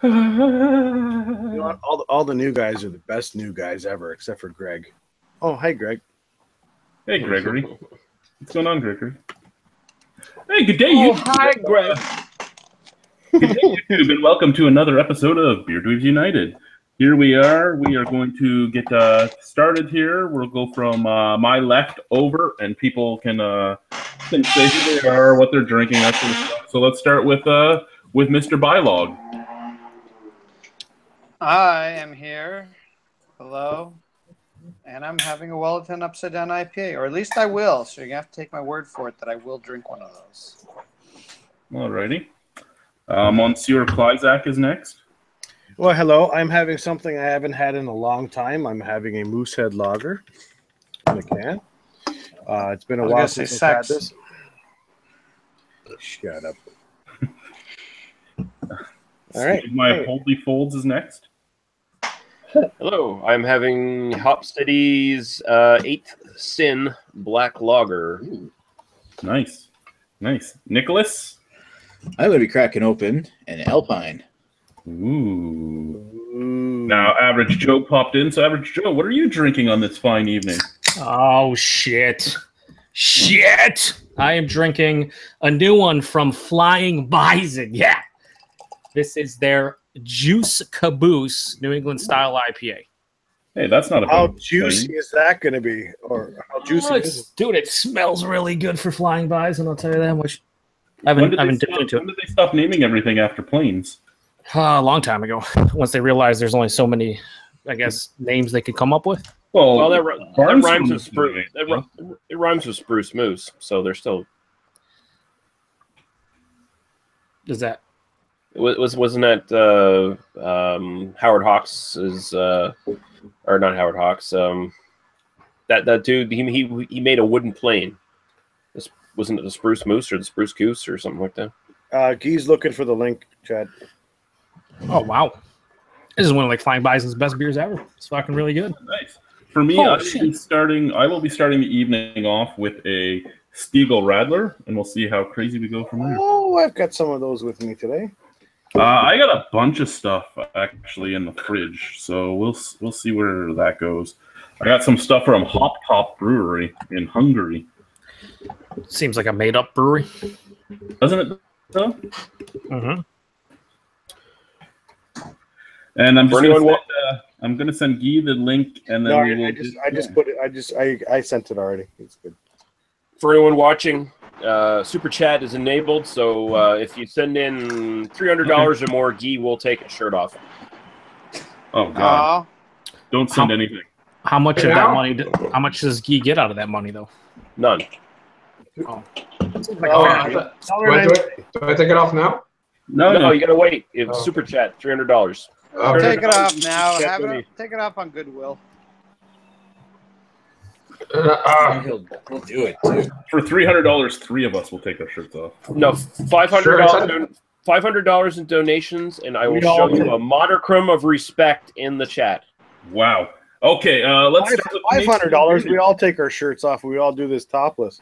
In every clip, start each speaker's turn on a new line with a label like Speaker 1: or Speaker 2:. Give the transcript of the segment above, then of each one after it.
Speaker 1: You know what? All the new guys are the best new guys ever, except for Greg. Oh, hi, Greg.
Speaker 2: Hey, Gregory. What's going on, Gregory? Hey, good day,
Speaker 3: Hi, Greg.
Speaker 2: Good day, YouTube, and welcome to another episode of Beer Dweebs United. Here we are. We are going to get started here. We'll go from my left over, and people can say who they are, what they're drinking, that sort of stuff. So let's start with Mr. Bylog.
Speaker 4: I am here. Hello. And I'm having a Wellington Upside Down IPA, or at least I will. So you're going to have to take my word for it that I will drink one of those.
Speaker 2: Alrighty. Monsieur Klyzak is next.
Speaker 1: Well, hello. I'm having something I haven't had in a long time. I'm having a Moosehead Lager in a can. It's been a while since I've had this. Shut up. All right.
Speaker 2: My Holy Folds is next.
Speaker 3: Hello, I'm having Hopsteady's 8th Sin Black Lager.
Speaker 5: Ooh.
Speaker 2: Nice. Nicholas?
Speaker 5: I'm going to be cracking open an Alpine.
Speaker 2: Ooh. Now, Average Joe popped in. So, Average Joe, what are you drinking on this fine evening?
Speaker 6: Oh, shit. I am drinking a new one from Flying Bison. Yeah. This is their Juice Caboose New England style IPA.
Speaker 2: Hey, that's not a
Speaker 1: How
Speaker 2: bad
Speaker 1: juicy
Speaker 2: thing.
Speaker 1: is that going to be? Or how juicy is it?
Speaker 6: Dude, it smells really good for Flying Bison, I'll tell you that much. I
Speaker 2: When
Speaker 6: haven't
Speaker 2: did
Speaker 6: dipped into it.
Speaker 2: they stop naming everything after planes?
Speaker 6: A long time ago. Once they realized there's only so many, I guess, names they could come up with.
Speaker 3: Well, that
Speaker 2: Barnes
Speaker 3: rhymes with
Speaker 2: was
Speaker 3: spruce. It rhymes with spruce moose, so they're still.
Speaker 6: Is that?
Speaker 3: Wasn't that Howard Hawks or not Howard Hawks? That dude he made a wooden plane. Wasn't it the spruce moose or the spruce goose or something like that?
Speaker 1: Guy's looking for the link, Chad.
Speaker 6: Oh, wow. This is one of like Flying Bison's best beers ever. It's fucking really good.
Speaker 2: Nice. For me, I will be starting the evening off with a Stiegel Radler, and we'll see how crazy we go from there.
Speaker 1: Oh, I've got some of those with me today.
Speaker 2: I got a bunch of stuff actually in the fridge, so we'll see where that goes. I got some stuff from Hop Top Brewery in Hungary.
Speaker 6: Seems like a made-up brewery.
Speaker 2: Doesn't it, though?
Speaker 6: Mm-hmm.
Speaker 2: And I'm going to send Guy the link, and then
Speaker 1: I sent it already. It's good.
Speaker 3: For anyone watching, Super Chat is enabled, so if you send in $300 or more, Guy will take his shirt off.
Speaker 2: Oh God! Don't send anything.
Speaker 6: How much of that money? How much does Guy get out of that money, though?
Speaker 3: None.
Speaker 6: Oh.
Speaker 7: Do I take it off now?
Speaker 3: No, you gotta wait. If Super Chat, $300.
Speaker 4: I'll take it off now. Take it off on Goodwill.
Speaker 5: We'll do it, too.
Speaker 2: For $300, 3 of us will take our shirts off.
Speaker 3: No, $500. $500 in donations, and I will show you a monochrome of respect in the chat.
Speaker 2: Wow. Okay, let's.
Speaker 1: $500. We all take our shirts off. We all do this topless.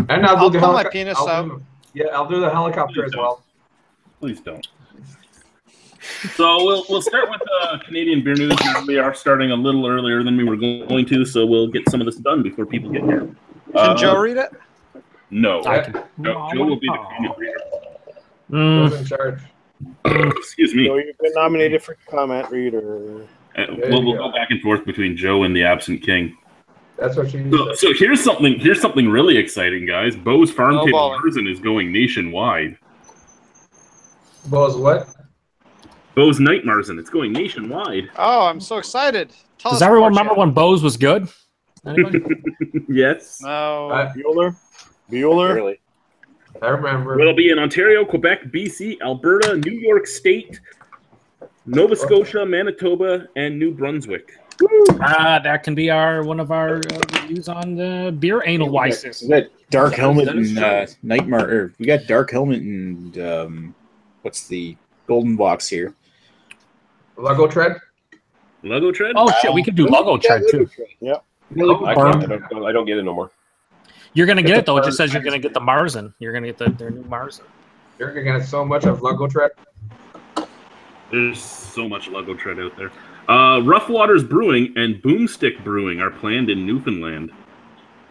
Speaker 7: And I'll do
Speaker 4: pull my penis out.
Speaker 7: I'll do the helicopter as well.
Speaker 2: Please don't. So we'll start with Canadian beer news. We are starting a little earlier than we were going to, so we'll get some of this done before people get here.
Speaker 4: Can Joe read it?
Speaker 2: No.
Speaker 6: No,
Speaker 2: Joe will be the community reader.
Speaker 7: Joe's in charge.
Speaker 2: Excuse me.
Speaker 1: So you've been nominated for comment reader.
Speaker 2: We'll go back and forth between Joe and the absent king.
Speaker 7: That's what she
Speaker 2: So here's something really exciting, guys. Bo's Farm Table Marzen is going nationwide.
Speaker 7: Bo's what?
Speaker 2: Bo's Night Marzen. It's going nationwide.
Speaker 4: Oh, I'm so excited.
Speaker 6: Does everyone remember when Bose was good? Anybody?
Speaker 2: Yes.
Speaker 4: No.
Speaker 1: Bueller?
Speaker 3: Really?
Speaker 7: I remember.
Speaker 2: It'll be in Ontario, Quebec, BC, Alberta, New York State, Nova Scotia, Manitoba, and New Brunswick.
Speaker 6: That can be one of our reviews on the beer anal Weises.
Speaker 5: We got Dark Helmet and Nightmare. We got Dark Helmet and what's the golden box here?
Speaker 7: Logo Tread?
Speaker 2: Logo Tread?
Speaker 6: Oh shit, we can do Logo Tread too.
Speaker 1: Yep.
Speaker 3: I don't get it no more.
Speaker 6: You're gonna get it though. It just says you're gonna get the Marzen. You're gonna get their new Marzen.
Speaker 7: You're gonna get so much of Logo Tread.
Speaker 2: There's so much Lego tread out there. Rough Waters Brewing and Boomstick Brewing are planned in Newfoundland.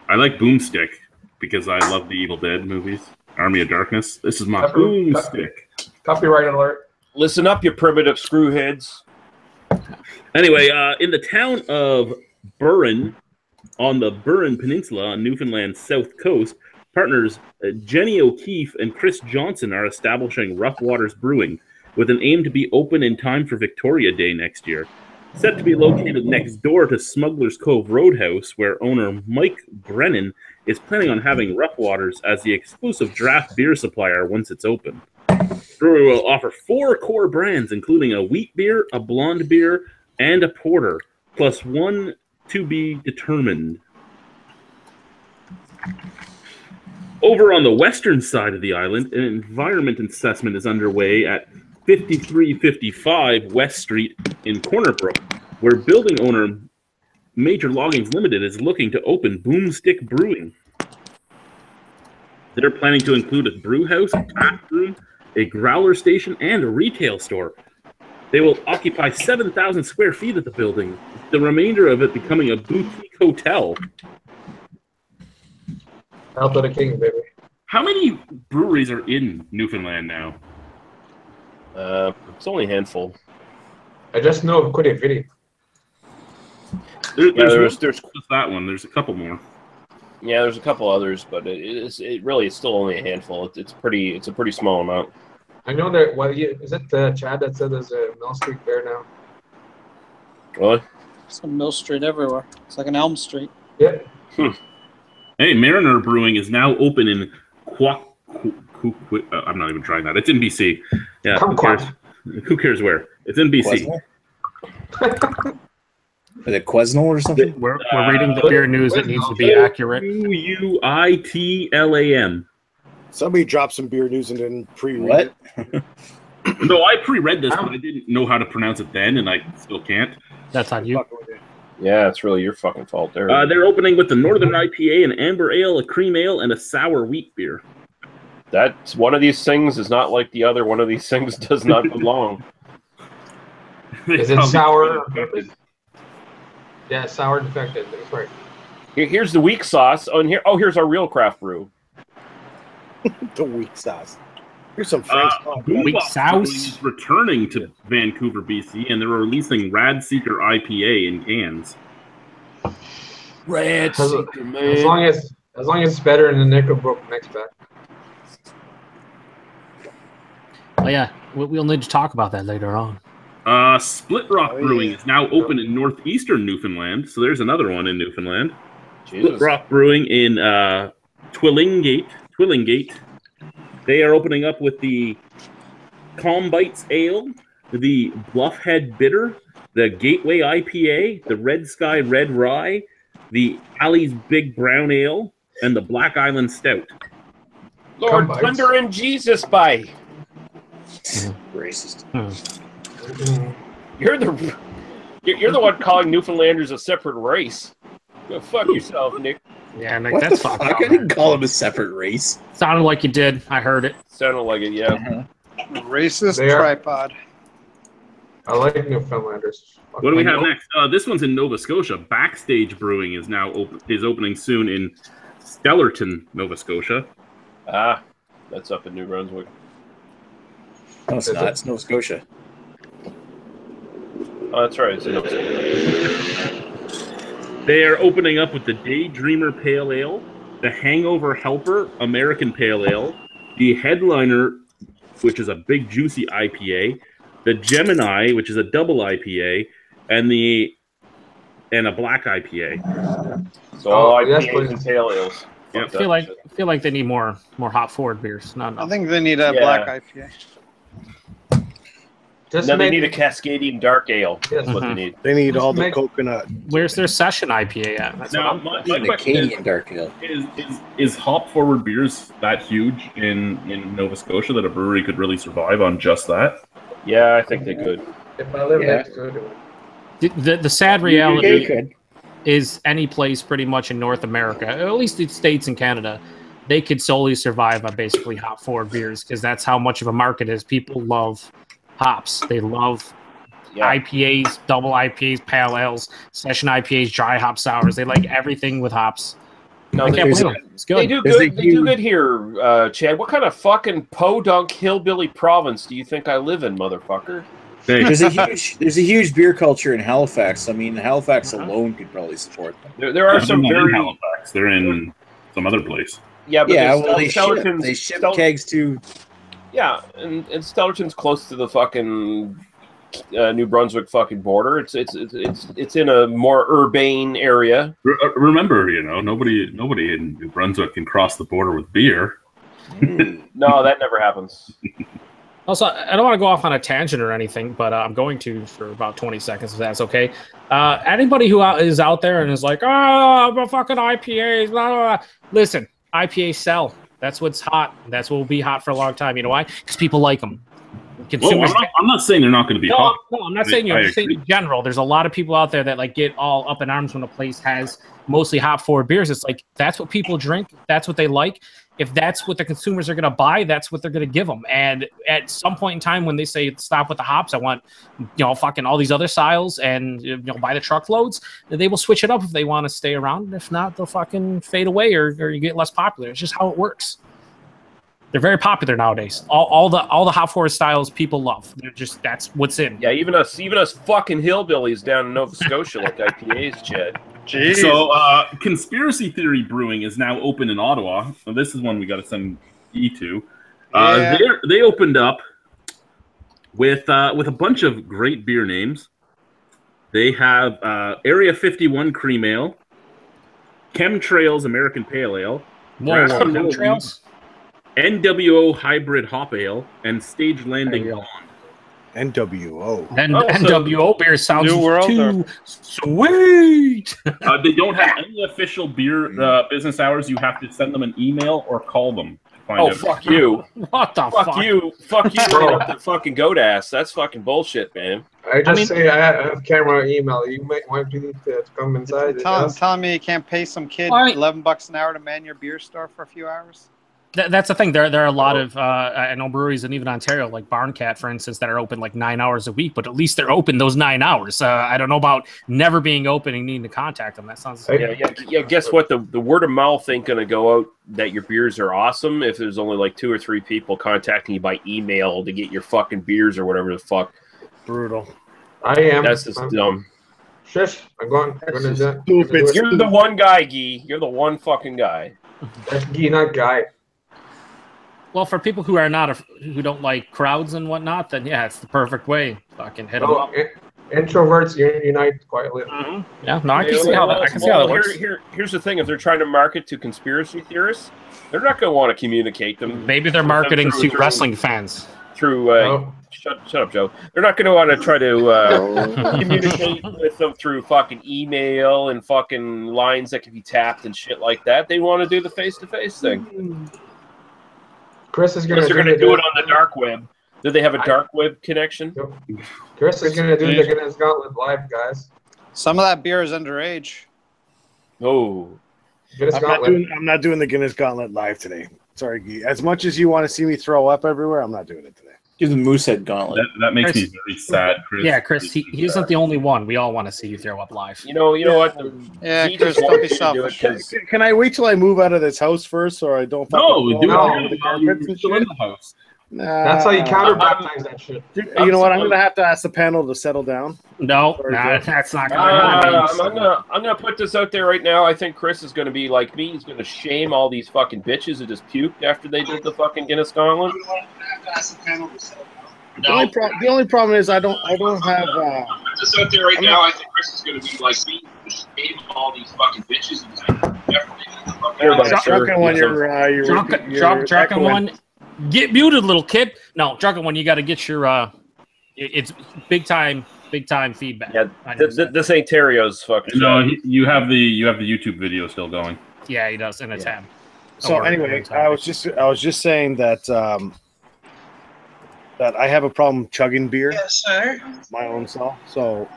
Speaker 2: I like Boomstick because I love the Evil Dead movies. Army of Darkness. This is my Boomstick.
Speaker 7: Copyright alert.
Speaker 3: Listen up, you primitive screwheads.
Speaker 2: Anyway, in the town of Burren, on the Burren Peninsula on Newfoundland's south coast, partners Jenny O'Keefe and Chris Johnson are establishing Rough Waters Brewing with an aim to be open in time for Victoria Day next year. Set to be located next door to Smuggler's Cove Roadhouse, where owner Mike Brennan is planning on having Rough Waters as the exclusive draft beer supplier once it's open. The brewery will offer 4 core brands, including a wheat beer, a blonde beer, and a porter, plus one to be determined. Over on the western side of the island, an environment assessment is underway at 5355 West Street in Corner Brook, where building owner Major Loggings Limited is looking to open Boomstick Brewing. They're planning to include a brew house, a tap room, a growler station, and a retail store. They will occupy 7,000 square feet of the building, the remainder of it becoming a boutique hotel.
Speaker 7: Out to the king, baby.
Speaker 2: How many breweries are in Newfoundland now?
Speaker 3: It's only a handful.
Speaker 7: I just know of Quiddy Video.
Speaker 2: There's just that one. There's a couple more.
Speaker 3: Yeah, there's a couple others, but it really is still only a handful. It's a pretty small amount.
Speaker 7: I know that. Well, is it Chad that said there's a Mill Street there now?
Speaker 3: Really?
Speaker 4: There's a Mill Street everywhere. It's like an Elm Street.
Speaker 7: Yeah.
Speaker 2: Hey, Mariner Brewing is now open in I'm not even trying that. It's in BC. Yeah. Who cares where? It's in BC.
Speaker 5: Is it Quesnel or something?
Speaker 6: We're reading the beer news that needs to be accurate.
Speaker 2: Uitlam.
Speaker 1: Somebody dropped some beer news and didn't pre-read it.
Speaker 2: No, I pre-read this, but I didn't know how to pronounce it then, and I still can't.
Speaker 6: That's on you.
Speaker 3: Yeah, it's really your fucking fault there.
Speaker 2: They're opening with the Northern IPA, an amber ale, a cream ale, and a sour wheat beer.
Speaker 3: That's one of these things is not like the other. One of these things does not belong.
Speaker 7: Is it sour? Yeah, sour defected. That's right.
Speaker 3: Here's the weak sauce. Oh, and here's our real craft brew.
Speaker 1: The weak sauce. Here's some Frank's
Speaker 6: weak sauce
Speaker 2: is returning to Vancouver, BC, and they're releasing Rad Seeker IPA in cans.
Speaker 3: Rad Seeker, man.
Speaker 7: As long as it's better than the Nickelbrook next pack.
Speaker 6: Oh yeah, we'll need to talk about that later on.
Speaker 2: Split Rock Brewing is now open in northeastern Newfoundland, so there's another one in Newfoundland. Jesus. Split Rock Brewing in Twillingate. They are opening up with the Calm Bites Ale, the Bluffhead Bitter, the Gateway IPA, the Red Sky Red Rye, the Alley's Big Brown Ale, and the Black Island Stout.
Speaker 3: Lord Thunder and Jesus by.
Speaker 5: Racist.
Speaker 3: You're the one calling Newfoundlanders a separate race. Go fuck yourself, Nick.
Speaker 6: Yeah, Nick,
Speaker 5: What
Speaker 6: that's
Speaker 5: the fuck?
Speaker 6: fucked up.
Speaker 5: I didn't call him a separate race.
Speaker 6: Sounded like you did. I heard it.
Speaker 3: Sounded like it, yeah.
Speaker 4: Racist tripod.
Speaker 7: I like Newfoundlanders.
Speaker 2: What do we have next? This one's in Nova Scotia. Backstage Brewing is now opening soon in Stellarton, Nova Scotia.
Speaker 3: Ah, that's up in New Brunswick.
Speaker 5: No, it's not. It's Nova Scotia.
Speaker 3: Oh, that's right. It's in Nova Scotia.
Speaker 2: They are opening up with the Daydreamer Pale Ale, the Hangover Helper American Pale Ale, the Headliner, which is a big juicy IPA, the Gemini, which is a double IPA, and a black IPA.
Speaker 3: So all IPAs and pale ales.
Speaker 2: Yep.
Speaker 6: I feel like they need more hop forward beers.
Speaker 4: I think they need a black IPA.
Speaker 3: They need a Cascadian dark ale. That's what they need.
Speaker 1: They need all the coconut.
Speaker 6: Where's their session IPA at? That's
Speaker 2: Now,
Speaker 6: what
Speaker 2: my
Speaker 5: Canadian dark ale.
Speaker 2: Is hop forward beers that huge in Nova Scotia that a brewery could really survive on just that?
Speaker 3: Yeah, I think they could.
Speaker 7: If I live next to it.
Speaker 6: The sad reality is any place pretty much in North America, at least the States and Canada, they could solely survive on basically hop forward beers because that's how much of a market is. People love hops. They love IPAs, double IPAs, pale ales, session IPAs, dry hop sours. They like everything with hops.
Speaker 3: No,
Speaker 6: I can't blame them. It's good.
Speaker 3: They do good. They do good here, Chad. What kind of fucking podunk hillbilly province do you think I live in, motherfucker?
Speaker 5: There's a huge beer culture in Halifax. I mean, Halifax alone could probably support them.
Speaker 3: There are some very
Speaker 2: in Halifax. They're in some other place.
Speaker 3: Yeah, but
Speaker 5: they ship kegs to.
Speaker 3: Yeah, and Stellarton's close to the fucking New Brunswick fucking border. It's in a more urbane area.
Speaker 2: Remember, nobody in New Brunswick can cross the border with beer.
Speaker 3: No, that never happens.
Speaker 6: Also, I don't want to go off on a tangent or anything, but I'm going to for about 20 seconds, if that's okay. Anybody who is out there and is like, oh, fucking IPAs, blah, blah, blah. Listen, IPAs sell. That's what's hot. That's what will be hot for a long time. You know why? Because people like them. Consumers.
Speaker 2: Well, I'm not saying they're not going to be hot.
Speaker 6: No, I'm not saying you. I'm just saying in general. There's a lot of people out there that like get all up in arms when a place has mostly hop forward beers. It's like that's what people drink. That's what they like. If that's what the consumers are going to buy, that's what they're going to give them. And at some point in time, when they say stop with the hops, I want, fucking all these other styles, and buy the truckloads. They will switch it up if they want to stay around. And if not, they'll fucking fade away or you get less popular. It's just how it works. They're very popular nowadays. All the hop forward styles people love. They're just that's what's in.
Speaker 3: Yeah, even us fucking hillbillies down in Nova Scotia like IPAs, Chad.
Speaker 2: Jeez. So, Conspiracy Theory Brewing is now open in Ottawa. So this is one we got to send E to. They opened up with a bunch of great beer names. They have Area 51 Cream Ale, Chemtrails American Pale Ale,
Speaker 6: Chemtrails,
Speaker 2: NWO Hybrid Hop Ale, and Stage Landing Blonde.
Speaker 1: NWO.
Speaker 6: NWO beer sounds too sweet.
Speaker 2: They don't have any official beer business hours. You have to send them an email or call them.
Speaker 3: Fuck you.
Speaker 6: What the fuck?
Speaker 3: Fuck you. Fuck you. Bro. The fucking goat ass. That's fucking bullshit, man.
Speaker 7: Say I have camera email. You might want to come inside.
Speaker 4: Telling me you can't pay some kid $11 an hour to man your beer store for a few hours?
Speaker 6: That's the thing. There are a lot of I know breweries and even Ontario, like Barncat, for instance, that are open like 9 hours a week, but at least they're open those 9 hours. I don't know about never being open and needing to contact them. That sounds
Speaker 3: yeah. Guess what? The word of mouth ain't gonna go out that your beers are awesome if there's only like 2 or 3 people contacting you by email to get your fucking beers or whatever the fuck.
Speaker 1: Brutal.
Speaker 7: I am.
Speaker 3: That's just dumb.
Speaker 7: Shush! I'm going to
Speaker 1: stupid.
Speaker 3: You're the one guy, Guy. You're the one fucking guy.
Speaker 7: That's Guy, not Guy.
Speaker 6: Well, for people who are not who don't like crowds and whatnot, then yeah, it's the perfect way. Fucking hit them up.
Speaker 7: Introverts unite quietly.
Speaker 6: Mm-hmm. Yeah, no, I can see how that works.
Speaker 3: Here's the thing: if they're trying to market to conspiracy theorists, they're not going to want to communicate them.
Speaker 6: Maybe they're marketing to wrestling fans
Speaker 3: through. Shut up, Joe. They're not going to want to try to communicate with them through fucking email and fucking lines that can be tapped and shit like that. They want to do the face-to-face thing.
Speaker 7: Chris is going to
Speaker 3: do it on the dark web. Do they have a dark web connection?
Speaker 7: Chris is going to do the Guinness Gauntlet live, guys.
Speaker 4: Some of that beer is underage.
Speaker 3: Oh.
Speaker 1: I'm not doing the Guinness Gauntlet live today. Sorry, Guy. As much as you want to see me throw up everywhere, I'm not doing it today.
Speaker 5: Do the Moosehead Gauntlet.
Speaker 2: That makes me very sad, Chris.
Speaker 6: Yeah, Chris, he isn't the only one. We all want to see you throw up live.
Speaker 3: You know what?
Speaker 4: Chris, don't be selfish.
Speaker 1: Can I wait till I move out of this house first, or I don't?
Speaker 2: No, do it. You're still in the house.
Speaker 1: Nah.
Speaker 7: That's how you counter-baptize that shit.
Speaker 1: You know what? I'm going to have to ask the panel to settle down.
Speaker 6: No, that's not going to happen.
Speaker 3: I'm going to put this out there right now. I think Chris is going to be like me. He's going to shame all these fucking bitches who just puked after they did the fucking Guinness Gauntlet.
Speaker 1: The only problem is I don't have.
Speaker 3: Just out there right now. I think Chris is going to be like me. Shame all these fucking bitches.
Speaker 1: Drunken one, you're
Speaker 6: drunken one. Get muted, little kid. No, drunken one. You got to get your. It's big time feedback.
Speaker 3: Yeah, this ain't Terrio's fucking.
Speaker 2: No, you have the YouTube video still going.
Speaker 6: Yeah, he does in a tab.
Speaker 1: So anyway, I was just saying that that I have a problem chugging beer.
Speaker 8: Yes, sir.
Speaker 1: My own self. So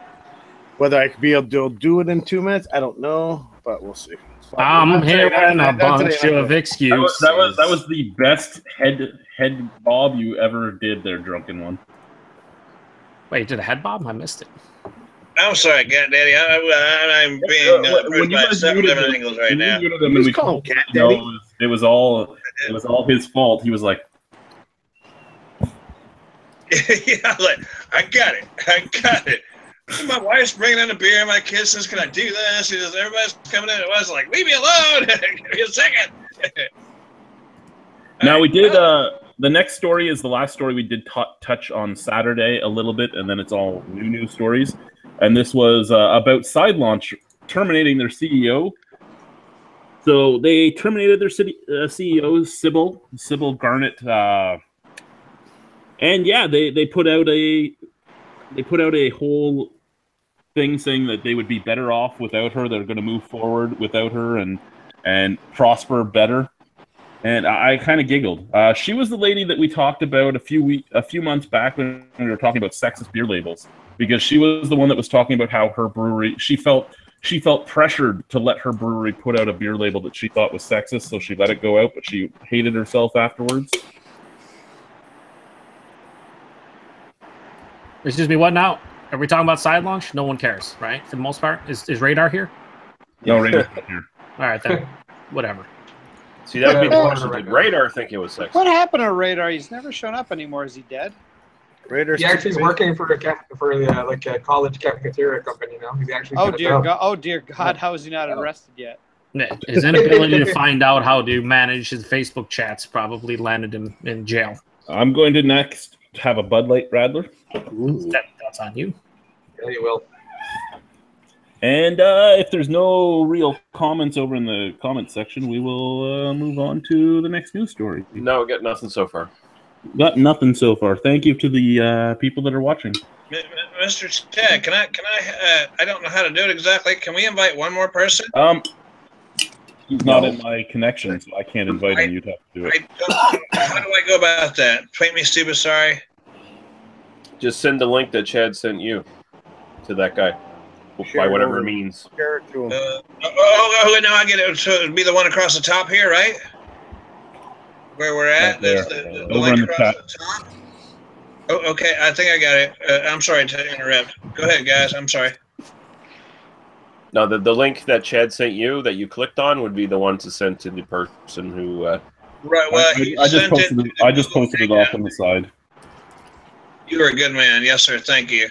Speaker 1: whether I could be able to do it in 2 minutes, I don't know, but we'll see.
Speaker 6: I'm hearing a bunch of excuses.
Speaker 2: That was the best head bob you ever did there, drunken one.
Speaker 6: Wait, you did a head bob? I missed it.
Speaker 8: I'm sorry, Cat Daddy. I'm being approached by 7 different angles right now.
Speaker 1: Just call him Cat Daddy.
Speaker 2: No, it was all his fault. He was like,
Speaker 8: Yeah, like, I got it. My wife's bringing in a beer. My kid says, "Can I do this?" He says, "Everybody's coming in." I was like, "Leave me alone. Give me a second."
Speaker 2: Now we did. The next story is the last story we did touch on Saturday a little bit, and then it's all new stories. And this was about Side Launch terminating their CEO. So they terminated their CEO, Sybil Garnett, and yeah, they put out a whole thing saying that they would be better off without her. They're going to move forward without her and prosper better. And I kind of giggled. She was the lady that we talked about a few months back when we were talking about sexist beer labels, because she was the one that was talking about how her brewery, she felt pressured to let her brewery put out a beer label that she thought was sexist, so she let it go out, but she hated herself afterwards.
Speaker 6: Excuse me, what now? Are we talking about Side Launch? No one cares, right? For the most part, is Radar here?
Speaker 2: No, Radar's not here.
Speaker 6: All right, then, whatever.
Speaker 3: See, that would be the question. Did Radar think it was sexist?
Speaker 4: What happened to Radar? He's never shown up anymore. Is he dead?
Speaker 7: He actually is working for a college cafeteria company now. He's actually.
Speaker 4: Oh dear God! Oh dear God! How is he not arrested yet?
Speaker 6: His inability to find out how to manage his Facebook chats probably landed him in jail.
Speaker 2: I'm going to next have a Bud Light Radler.
Speaker 6: That's on you.
Speaker 7: Yeah, you will.
Speaker 2: And if there's no real comments over in the comment section, we will move on to the next news story.
Speaker 3: No, got nothing so far.
Speaker 2: Got nothing so far. Thank you to the people that are watching.
Speaker 8: Mr. Chad, can I? I don't know how to do it exactly. Can we invite one more person?
Speaker 2: He's not in my connection, so I can't invite him. You'd have to do it.
Speaker 8: How do I go about that? Paint me stupid, sorry.
Speaker 3: Just send the link that Chad sent you to that guy. By whatever means.
Speaker 1: Share it to him.
Speaker 8: No, I get it. So it'd be the one across the top here, right? Where we're at?
Speaker 2: Right
Speaker 8: the
Speaker 2: over
Speaker 8: link
Speaker 2: in the
Speaker 8: across
Speaker 2: chat.
Speaker 8: the top? Oh, okay. I think I got it. I'm sorry to interrupt. Go ahead, guys. I'm sorry.
Speaker 3: No, the link that Chad sent you that you clicked on would be the one to send to the person who.
Speaker 8: Right. Well,
Speaker 2: I just posted it off on the side.
Speaker 8: You are a good man. Yes, sir. Thank you.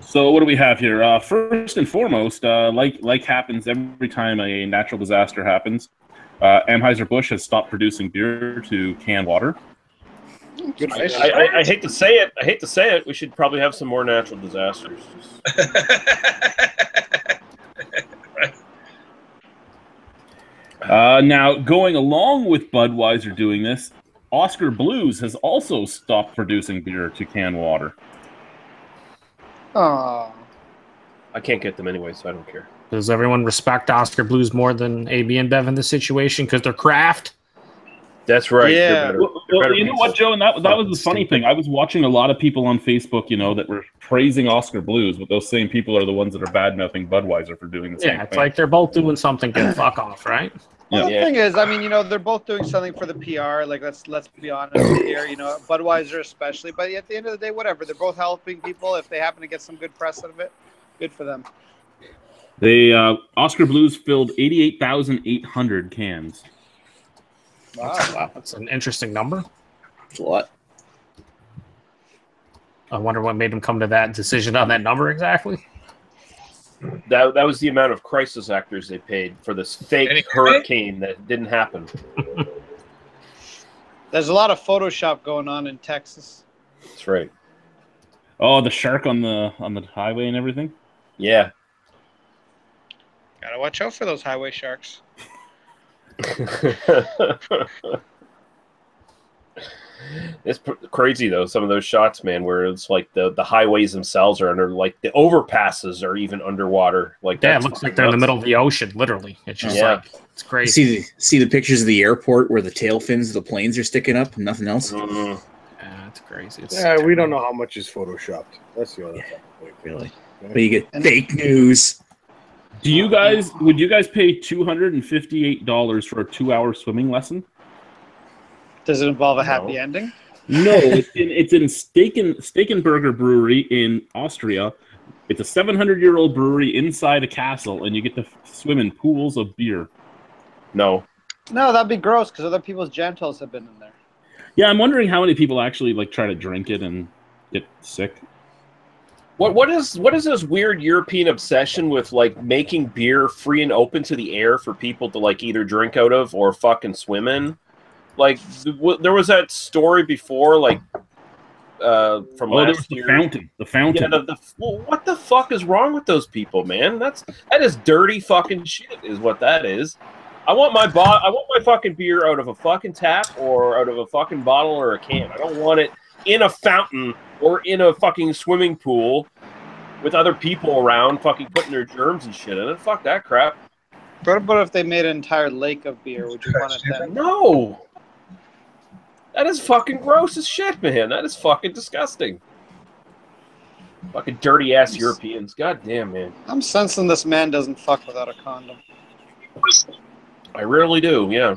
Speaker 2: So what do we have here? First and foremost, like happens every time a natural disaster happens, Anheuser-Busch has stopped producing beer to can water.
Speaker 1: Good fish.
Speaker 3: I hate to say it. We should probably have some more natural disasters.
Speaker 2: Now, going along with Budweiser doing this, Oscar Blues has also stopped producing beer to can water.
Speaker 4: Oh.
Speaker 3: I can't get them anyway, so I don't care.
Speaker 6: Does everyone respect Oscar Blues more than AB and Bev in this situation because they're craft?
Speaker 3: That's right.
Speaker 4: Yeah.
Speaker 2: Well, you know what, Joe? And that was the funny thing. I was watching a lot of people on Facebook, that were praising Oscar Blues, but those same people are the ones that are bad-mouthing Budweiser for doing the same thing.
Speaker 6: Yeah, it's like they're both doing something good. Fuck off, right?
Speaker 4: Well, the thing is, I mean, they're both doing something for the PR. Like, let's be honest here. Budweiser especially. But at the end of the day, whatever. They're both helping people. If they happen to get some good press out of it, good for them.
Speaker 2: Oscar Blues filled 88,800 cans.
Speaker 6: Wow, that's an interesting number.
Speaker 5: That's a lot.
Speaker 6: I wonder what made them come to that decision on that number exactly.
Speaker 3: That was the amount of crisis actors they paid for this fake hurricane that didn't happen.
Speaker 4: There's a lot of Photoshop going on in Texas.
Speaker 3: That's right.
Speaker 2: Oh, the shark on the highway and everything?
Speaker 3: Yeah.
Speaker 4: Gotta watch out for those highway sharks.
Speaker 3: It's crazy though, some of those shots, man, where it's like the highways themselves are under, like the overpasses are even underwater. Like,
Speaker 6: yeah, it looks like they're in the middle of the ocean, literally. It's just it's crazy.
Speaker 5: See the pictures of the airport where the tail fins of the planes are sticking up and nothing else?
Speaker 6: Yeah, it's crazy.
Speaker 1: We don't know how much is photoshopped. That's the other thing.
Speaker 5: Really? But you get fake news.
Speaker 2: Would you guys pay $258 for a 2-hour swimming lesson?
Speaker 4: Does it involve a happy ending?
Speaker 2: No, it's in Steakenburger Brewery in Austria. It's a 700-year-old brewery inside a castle, and you get to swim in pools of beer.
Speaker 3: No.
Speaker 4: No, that'd be gross because other people's genitals have been in there.
Speaker 2: Yeah, I'm wondering how many people actually like try to drink it and get sick.
Speaker 3: What is this weird European obsession with like making beer free and open to the air for people to like either drink out of or fucking swim in? Like there was that story before, like from last year.
Speaker 2: The fountain.
Speaker 3: Yeah, well, what the fuck is wrong with those people, man? That is dirty fucking shit, is what that is. I want my fucking beer out of a fucking tap or out of a fucking bottle or a can. I don't want it in a fountain or in a fucking swimming pool with other people around fucking putting their germs and shit in it. Fuck that crap.
Speaker 4: What about if they made an entire lake of beer? Would you want it then?
Speaker 3: No. That is fucking gross as shit, man. That is fucking disgusting. Fucking dirty ass Europeans. God damn, man.
Speaker 4: I'm sensing this man doesn't fuck without a condom.
Speaker 3: I rarely do, yeah.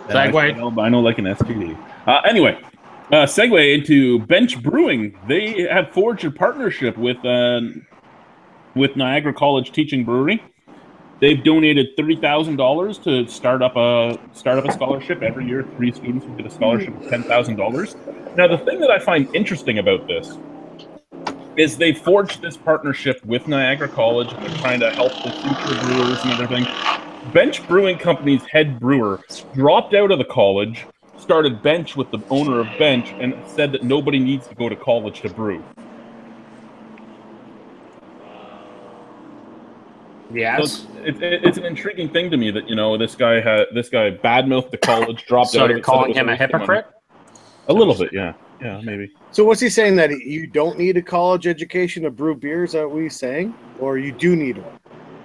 Speaker 2: Segway. Albino like an STD. Anyway, segue into Bench Brewing. They have forged a partnership with Niagara College Teaching Brewery. They've donated $30,000 to start up a scholarship every year. 3 students will get a scholarship of $10,000. Now, the thing that I find interesting about this is they forged this partnership with Niagara College, and they're trying to help the future brewers and everything. Bench Brewing Company's head brewer dropped out of the college, started Bench with the owner of Bench, and said that nobody needs to go to college to brew.
Speaker 6: Yes.
Speaker 2: So it's an intriguing thing to me that, you know, this guy badmouthed the college, dropped out.
Speaker 6: So you're calling him a hypocrite?
Speaker 2: A little bit, yeah. Yeah, maybe.
Speaker 1: So what's he saying, that you don't need a college education to brew beer? Is that what he's saying? Or you do need one?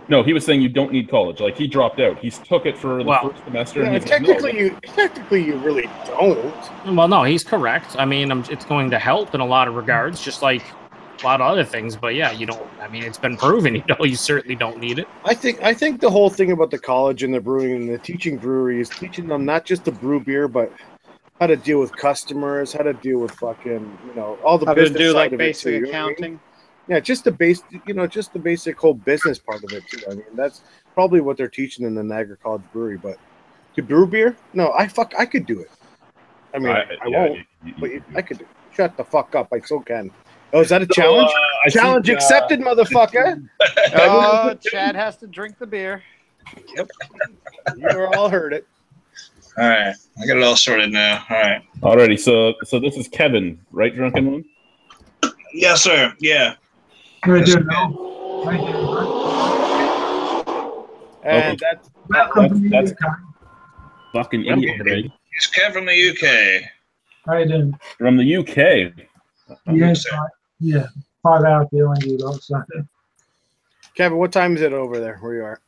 Speaker 2: No, he was saying you don't need college. Like, he dropped out. He took it for the first semester.
Speaker 1: Yeah,
Speaker 2: and
Speaker 1: technically, you really don't.
Speaker 6: Well, no, he's correct. I mean, it's going to help in a lot of regards, just like a lot of other things. But yeah, you don't. I mean, it's been proven. You certainly don't need it.
Speaker 1: I think the whole thing about the college and the brewing and the teaching brewery is teaching them not just to brew beer, but how to deal with customers, how to deal with fucking, all the
Speaker 4: how
Speaker 1: business
Speaker 4: to do
Speaker 1: side
Speaker 4: like
Speaker 1: of
Speaker 4: basic
Speaker 1: it too,
Speaker 4: accounting.
Speaker 1: Yeah, just the basic whole business part of it too. I mean, that's probably what they're teaching in the Niagara College Brewery. But to brew beer, no, I could do it. I mean, I won't, but I could do it. Shut the fuck up, I still can. Oh, is that a challenge? Challenge accepted, motherfucker.
Speaker 4: Oh, Chad has to drink the beer.
Speaker 8: Yep.
Speaker 1: You all heard it.
Speaker 8: All right, I got it all sorted now. All right.
Speaker 2: Alrighty, so this is Kevin, right, Drunken One?
Speaker 8: Yes, sir. Yeah.
Speaker 7: Very
Speaker 8: That's
Speaker 7: good.
Speaker 1: And
Speaker 2: that's fucking idiot, right?
Speaker 8: He's Kev from the UK.
Speaker 7: How you doing?
Speaker 2: From the UK.
Speaker 7: Yes, yeah. 5 hours behind you, lot. So.
Speaker 1: Kevin, what time is it over there where you are?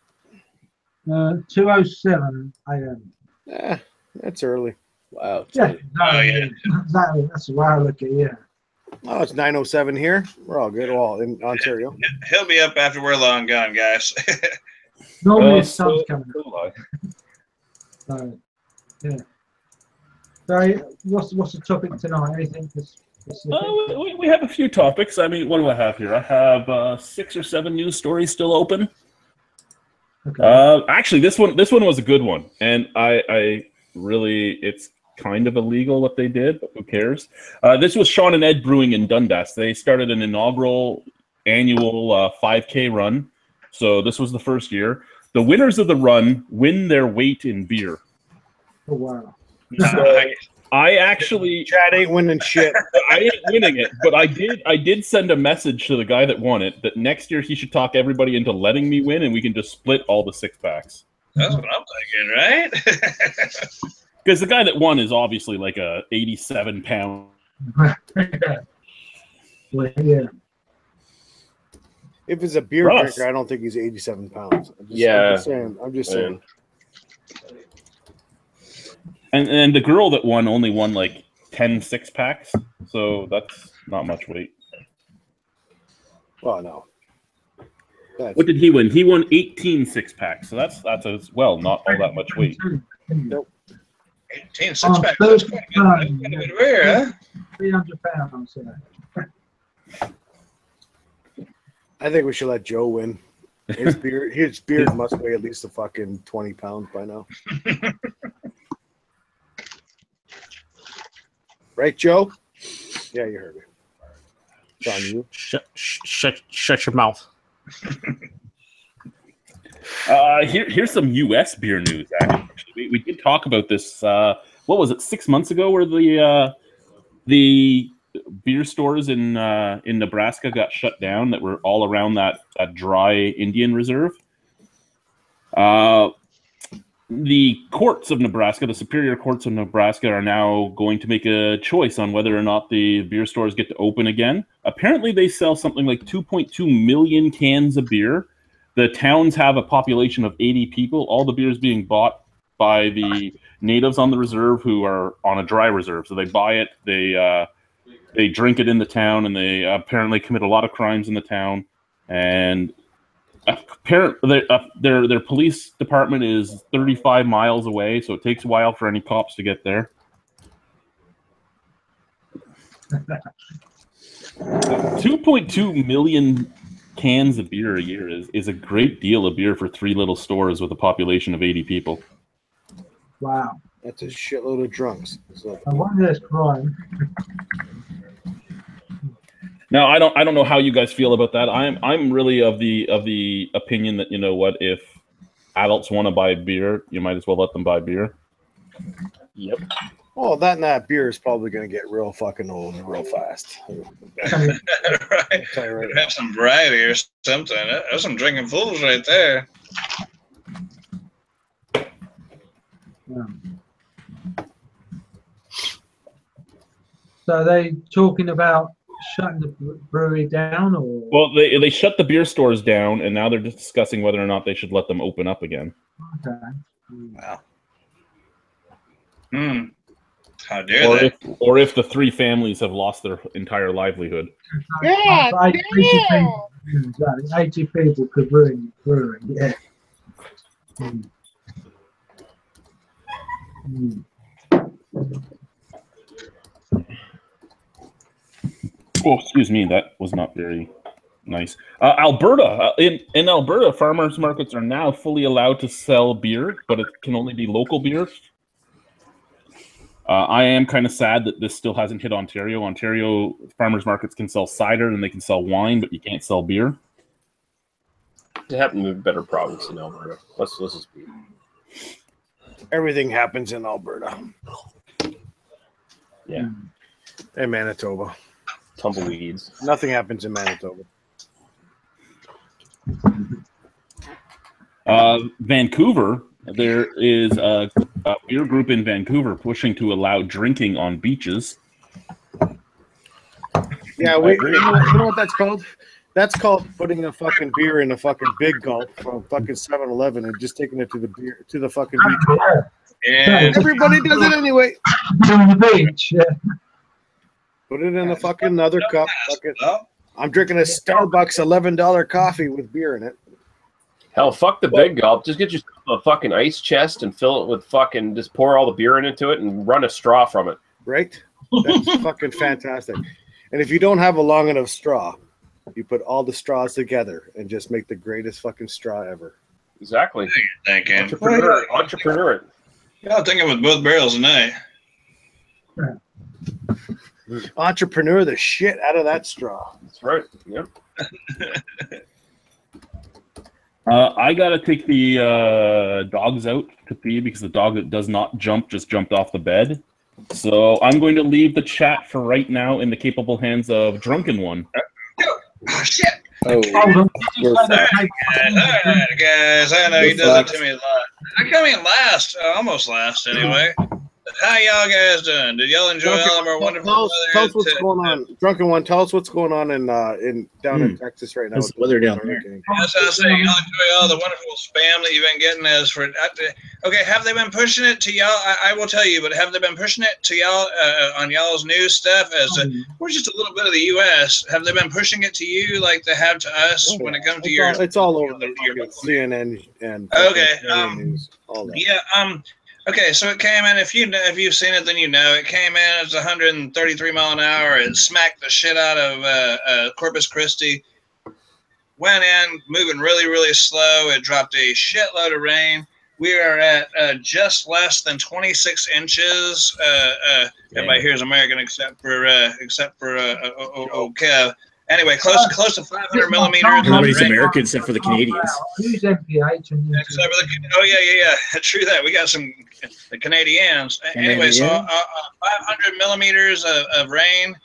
Speaker 7: 2:07 a.m.
Speaker 1: Yeah, that's early.
Speaker 3: Wow.
Speaker 7: Yeah,
Speaker 8: Oh, yeah.
Speaker 7: exactly. That's the way I look at it. Yeah.
Speaker 1: Oh, it's 9:07 here. We're all good. Well, in Ontario.
Speaker 8: He'll be up after we're long gone, guys.
Speaker 7: Normally, the sun's coming up. So, yeah. So, what's the topic tonight? Anything specific?
Speaker 2: We have a few topics. I mean, what do I have here? I have 6 or 7 news stories still open.
Speaker 7: Okay.
Speaker 2: Actually, this one was a good one, and I really, it's kind of illegal what they did, but who cares? This was Sean and Ed Brewing in Dundas. They started an inaugural annual 5K run, so this was the first year. The winners of the run win their weight in beer.
Speaker 7: Oh, wow.
Speaker 2: So I actually,
Speaker 1: Chad ain't winning shit.
Speaker 2: I ain't winning it, but I did send a message to the guy that won it that next year he should talk everybody into letting me win, and we can just split all the 6-packs.
Speaker 8: That's what I'm thinking, right?
Speaker 2: Because the guy that won is obviously like a 87-pound.
Speaker 7: Well, yeah.
Speaker 1: If it's a beer drinker, I don't think he's 87 pounds. I'm just saying.
Speaker 2: And the girl that won only won like 10 6-packs, so that's not much weight.
Speaker 1: Well, no.
Speaker 2: What did he win? He won 18 six-packs, so that's as well not all that much weight.
Speaker 1: Nope.
Speaker 8: 18 six-packs. That's quite a good beer, huh?
Speaker 7: 300 pounds.
Speaker 1: I think we should let Joe win. His beard must weigh at least a fucking 20 pounds by now. Right, Joe? Yeah, you heard me. It's on you.
Speaker 6: Shut your mouth.
Speaker 2: Here's some U.S. beer news. Actually, we did talk about this. What was it? 6 months ago, where the beer stores in Nebraska got shut down that were all around that dry Indian reserve. The courts of Nebraska, the superior courts of Nebraska, are now going to make a choice on whether or not the beer stores get to open again. Apparently, they sell something like 2.2 million cans of beer. The towns have a population of 80 people. All the beer is being bought by the natives on the reserve who are on a dry reserve. So they buy it, they drink it in the town, and they apparently commit a lot of crimes in the town. And apparently, their police department is 35 miles away, so it takes a while for any cops to get there. 2.2 million cans of beer a year is a great deal of beer for 3 little stores with a population of 80 people.
Speaker 7: Wow.
Speaker 1: That's a shitload of drunks. So.
Speaker 7: I wonder this crime.
Speaker 2: Now, I don't know how you guys feel about that. I'm really of the opinion that, you know what, if adults want to buy beer, you might as well let them buy beer.
Speaker 3: Yep.
Speaker 1: Well, that beer is probably going to get real fucking old real fast.
Speaker 8: Right. Have some variety or something. There's some drinking fools right there.
Speaker 7: Yeah. So are they talking about shutting the brewery down, or?
Speaker 2: Well, they shut the beer stores down, and now they're just discussing whether or not they should let them open up again.
Speaker 7: Okay.
Speaker 8: Wow. How dare they?
Speaker 2: Or if the 3 families have lost their entire livelihood.
Speaker 7: Yeah, 80 people, exactly. 80 people could ruin the brewery. Yeah.
Speaker 2: Oh, excuse me, that was not very nice. Alberta, in Alberta, farmers markets are now fully allowed to sell beer, but it can only be local beer. I am kind of sad that this still hasn't hit Ontario. Ontario farmers markets can sell cider and they can sell wine, but you can't sell beer.
Speaker 3: It happened to be a better province in Alberta. Let's just be.
Speaker 1: Everything happens in Alberta.
Speaker 3: Yeah.
Speaker 1: And Manitoba.
Speaker 3: Tumbleweeds.
Speaker 1: Nothing happens in Manitoba.
Speaker 2: Vancouver, there is a beer group in Vancouver pushing to allow drinking on beaches.
Speaker 1: Yeah, you know what that's called? That's called putting a fucking beer in a fucking big gulp from fucking 7-Eleven and just taking it to the fucking beach.
Speaker 8: Yeah.
Speaker 1: Everybody does it anyway.
Speaker 7: On the beach, yeah.
Speaker 1: Put it in a fucking another cup. I'm drinking a Starbucks $11 coffee with beer in it.
Speaker 3: Hell, fuck the big gulp. Just get yourself a fucking ice chest and fill it with fucking, just pour all the beer into it and run a straw from it.
Speaker 1: Right? That's fucking fantastic. And if you don't have a long enough straw, you put all the straws together and just make the greatest fucking straw ever.
Speaker 3: Exactly.
Speaker 8: Thinking.
Speaker 3: Entrepreneur it.
Speaker 8: Yeah, I'm thinking with both barrels tonight.
Speaker 1: Entrepreneur the shit out of that straw.
Speaker 3: That's right. Yep.
Speaker 2: I gotta take the dogs out to pee because the dog that does not jump just jumped off the bed. So I'm going to leave the chat for right now in the capable hands of Drunken One.
Speaker 8: Oh, shit.
Speaker 5: Oh,
Speaker 8: All right, guys. I know he does it to me a lot. I come in last, almost last anyway. How y'all guys doing? Did y'all enjoy all of our wonderful
Speaker 1: Tell us what's going on. Drunken One, tell us what's going on in down in Texas right now.
Speaker 5: How's the weather down there?
Speaker 8: That's what I was saying. Y'all enjoy all the wonderful spam that you've been getting as for. Okay, have they been pushing it to y'all? I will tell you, but have they been pushing it to y'all on y'all's news stuff? As we're just a little bit of the U.S. Have they been pushing it to you like they have to us when it comes to your?
Speaker 1: It's all over your CNN and.
Speaker 8: Okay.
Speaker 1: News, all that.
Speaker 8: Yeah. Okay, so it came in. If you've seen it, then you know it came in. It's 133 mile an hour. It smacked the shit out of Corpus Christi. Went in, moving really, really slow. It dropped a shitload of rain. We are at just less than 26 inches. Everybody here is American except for Kev. Anyway, close to 500 millimeters.
Speaker 5: Everybody's American except for the Canadians.
Speaker 7: Who's MPH?
Speaker 8: Yeah. True that. We got some the Canadians. Anyway, so 500 millimeters of rain.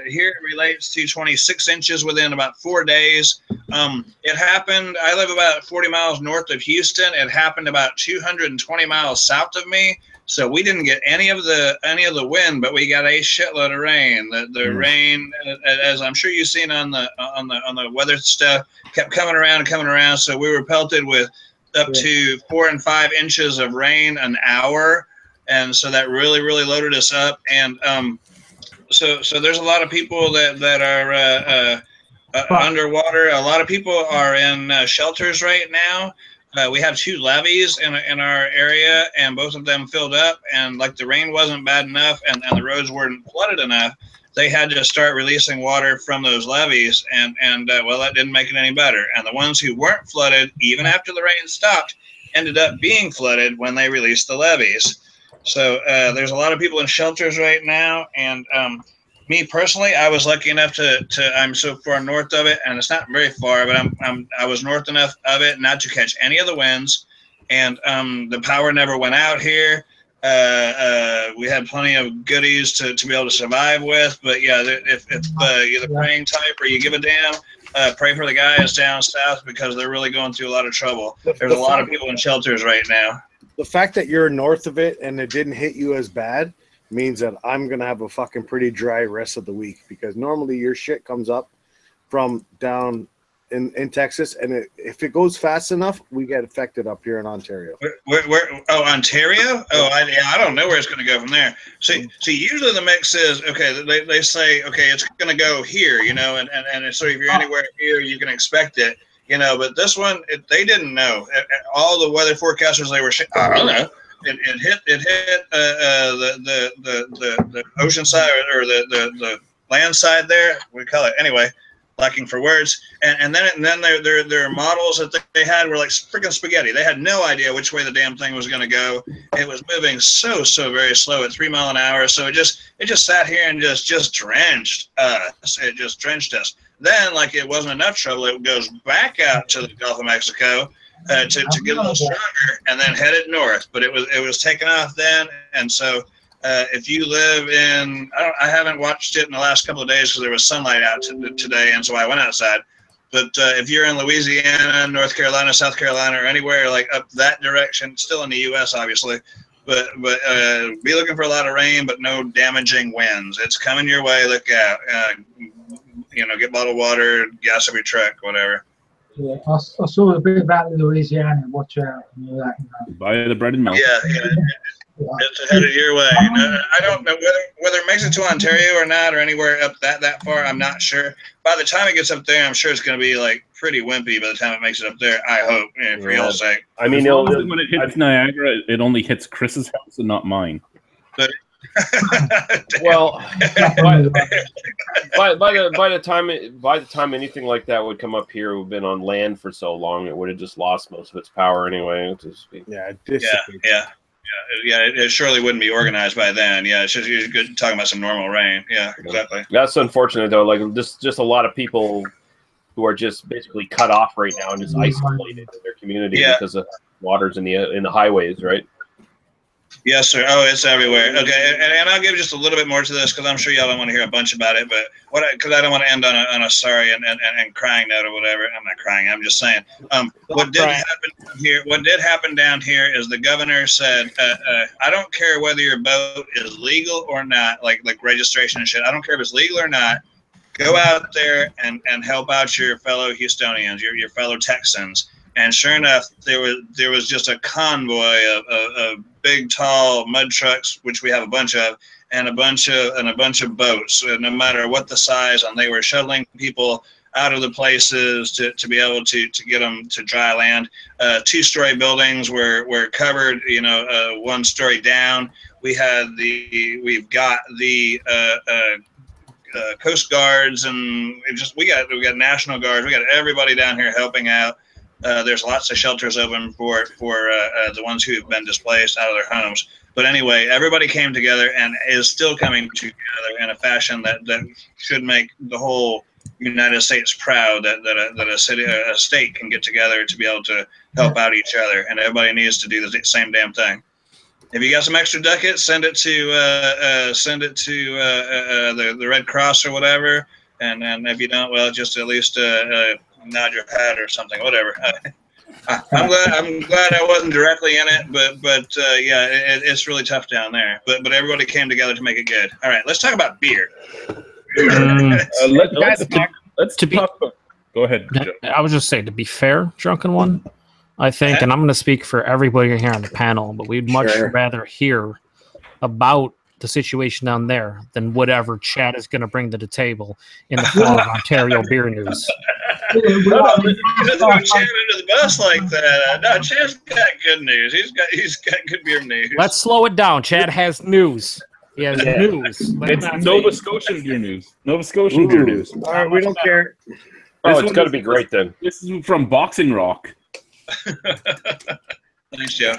Speaker 8: Here it relates to 26 inches within about 4 days. It happened. I live about 40 miles north of Houston. It happened about 220 miles south of me. So we didn't get any of the wind, but we got a shitload of rain. The rain, as I'm sure you've seen on the weather stuff, kept coming around. So we were pelted with up to 4 and 5 inches of rain an hour, and so that really loaded us up. And so there's a lot of people that are underwater. A lot of people are in shelters right now. We have 2 levees in our area, and both of them filled up. And like the rain wasn't bad enough, and the roads weren't flooded enough, they had to start releasing water from those levees. And well, that didn't make it any better. And the ones who weren't flooded, even after the rain stopped, ended up being flooded when they released the levees. So there's a lot of people in shelters right now, and me personally, I was lucky enough to I'm so far north of it, and it's not very far, but I was north enough of it not to catch any of the winds, and the power never went out here. We had plenty of goodies to be able to survive with, but yeah, if you're the praying type or you give a damn, pray for the guys down south because they're really going through a lot of trouble. There's a lot of people in shelters right now.
Speaker 1: The fact that you're north of it and it didn't hit you as bad means that I'm going to have a fucking pretty dry rest of the week, because normally your shit comes up from down in Texas, and if it goes fast enough, we get affected up here in Ontario.
Speaker 8: Where Ontario? I don't know where it's going to go from there. So usually the mix is, okay, they say, okay, it's going to go here, you know, and so if you're anywhere here, you can expect it, you know, but this one, they didn't know. All the weather forecasters, they were, I don't know. It hit the ocean side or the land side there. We call it anyway. Lacking for words. And then their models that they had were like freaking spaghetti. They had no idea which way the damn thing was going to go. It was moving so very slow at 3 miles an hour. So it just sat here and just drenched us. It just drenched us. Then, like it wasn't enough trouble, it goes back out to the Gulf of Mexico. To get a little stronger, and then headed north. But it was taken off then, and so if you live in, I haven't watched it in the last couple of days because there was sunlight out today, and so I went outside. But if you're in Louisiana, North Carolina, South Carolina, or anywhere like up that direction, still in the U.S. obviously, but be looking for a lot of rain, but no damaging winds. It's coming your way. Look out. You know, get bottled water, gas up your truck, whatever.
Speaker 7: Yeah, I saw a bit about Louisiana. Watch out. You know, that, you know.
Speaker 2: Buy the bread and milk.
Speaker 8: Yeah. It's headed your way. I don't know whether it makes it to Ontario or not, or anywhere up that far. I'm not sure. By the time it gets up there, I'm sure it's going to be like pretty wimpy. By the time it makes it up there, I hope, for y'all's sake.
Speaker 3: I mean,
Speaker 2: when it hits Niagara, it only hits Chris's house and not mine.
Speaker 8: But
Speaker 3: well, by the time anything like that would come up here, we've been on land for so long, it would have just lost most of its power anyway.
Speaker 8: It surely wouldn't be organized by then. Yeah, it's just you're good talking about some normal rain. Yeah, exactly.
Speaker 3: That's unfortunate though. Like just a lot of people who are just basically cut off right now and just isolated in their community because of waters in the highways, right?
Speaker 8: Yes, sir. Oh, it's everywhere. Okay, and I'll give just a little bit more to this because I'm sure y'all don't want to hear a bunch about it. But because I don't want to end on a sorry and crying note or whatever. I'm not crying. I'm just saying. What did happen here? What did happen down here is the governor said, I don't care whether your boat is legal or not, like registration and shit. I don't care if it's legal or not. Go out there and help out your fellow Houstonians, your fellow Texans. And sure enough, there was just a convoy of big, tall mud trucks, which we have a bunch of, and a bunch of boats, no matter what the size. And they were shuttling people out of the places to be able to get them to dry land. 2-story buildings were covered, 1 story down. We've got the Coast Guards, and we got National Guards. We got everybody down here helping out. There's lots of shelters open for the ones who have been displaced out of their homes. But anyway, everybody came together and is still coming together in a fashion that should make the whole United States proud that a state can get together to be able to help out each other, and everybody needs to do the same damn thing. If you got some extra ducats, send it to the Red Cross or whatever, and if you don't, well, just at least nod your head or something, whatever. I'm glad I wasn't directly in it, but yeah, it's really tough down there. But everybody came together to make it good. All right, let's talk about beer.
Speaker 2: Let's talk about. Go ahead, Joe.
Speaker 6: I was just saying, to be fair, Drunken One, I think, and I'm going to speak for everybody here on the panel, but we'd much rather hear about the situation down there than whatever Chad is going to bring to the table in the form of Ontario beer news.
Speaker 8: He doesn't go Chad under the bus like that. No, Chad's got good news. He's got good beer news.
Speaker 6: Let's slow it down. Chad has news. He has news.
Speaker 2: It's Nova Scotian beer news. Nova Scotian beer news.
Speaker 1: All right, we don't care.
Speaker 3: Oh, it's got to be great then.
Speaker 2: This is from Boxing Rock.
Speaker 8: Thanks, Joe.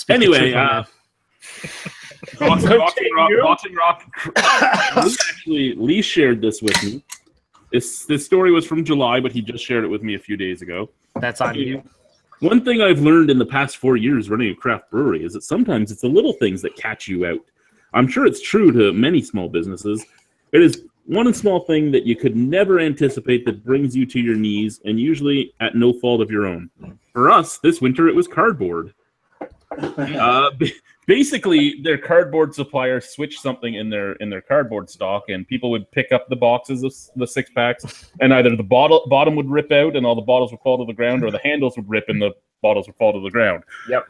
Speaker 2: Anyway, Boxing Rock. Lee shared this with me. This story was from July, but he just shared it with me a few days ago.
Speaker 6: That's on you.
Speaker 2: One thing I've learned in the past 4 years running a craft brewery is that sometimes it's the little things that catch you out. I'm sure it's true to many small businesses. It is one small thing that you could never anticipate that brings you to your knees, and usually at no fault of your own. For us, this winter, it was cardboard. Basically, their cardboard supplier switched something in their cardboard stock, and people would pick up the boxes of the 6-packs, and either the bottom would rip out and all the bottles would fall to the ground, or the handles would rip and the bottles would fall to the ground.
Speaker 3: Yep.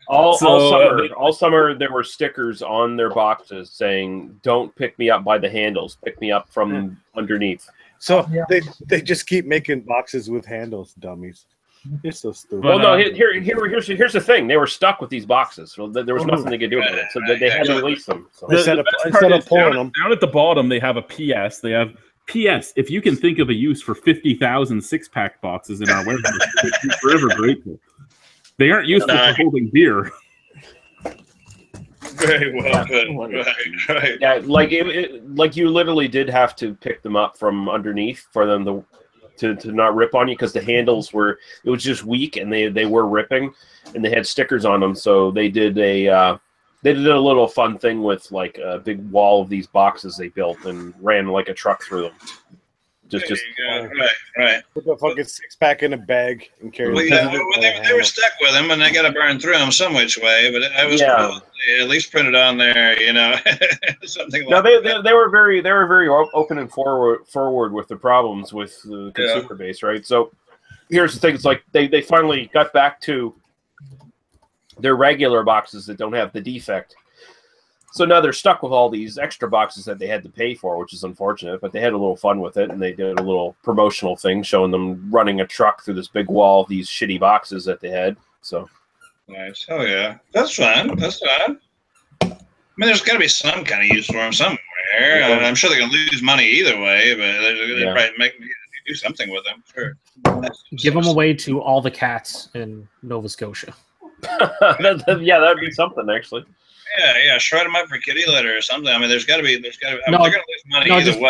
Speaker 3: All summer, there were stickers on their boxes saying, "Don't pick me up by the handles. Pick me up from underneath."
Speaker 1: So they just keep making boxes with handles, dummies. You're so stupid.
Speaker 3: Well, no. Here's the thing. They were stuck with these boxes. So there was nothing they could do about it. So they had to release them. So.
Speaker 1: Instead of pulling them
Speaker 2: down at the bottom, they have a PS. They have PS. If you can think of a use for 50,000 6-pack boxes in our warehouse, we're forever grateful. They aren't useful for holding beer.
Speaker 8: Very well put. Right.
Speaker 3: Yeah, like you literally did have to pick them up from underneath for them to not rip on you, because the handles it was just weak and they were ripping, and they had stickers on them. So they did a little fun thing with like a big wall of these boxes they built and ran like a truck through them.
Speaker 8: Right.
Speaker 1: Put the fucking 6-pack in a bag and carry
Speaker 8: them. They were stuck with them, and they got to burn through them some which way. But it was cool. At least printed on there, something like that.
Speaker 3: They were very open and forward with the problems with the consumer base, right? So here's the thing: it's like they finally got back to their regular boxes that don't have the defect. So now they're stuck with all these extra boxes that they had to pay for, which is unfortunate, but they had a little fun with it, and they did a little promotional thing showing them running a truck through this big wall of these shitty boxes that they had. So
Speaker 8: nice. Oh, yeah. That's fun. I mean, there's got to be some kind of use for them somewhere. Yeah. I'm sure they're going to lose money either way, but they're probably do something with them. Sure.
Speaker 6: Give them away to all the cats in Nova Scotia.
Speaker 3: That'd be something, actually.
Speaker 8: Yeah, shred them up for kitty litter or something. I mean, there's got to be. I mean, they're going to lose money either way.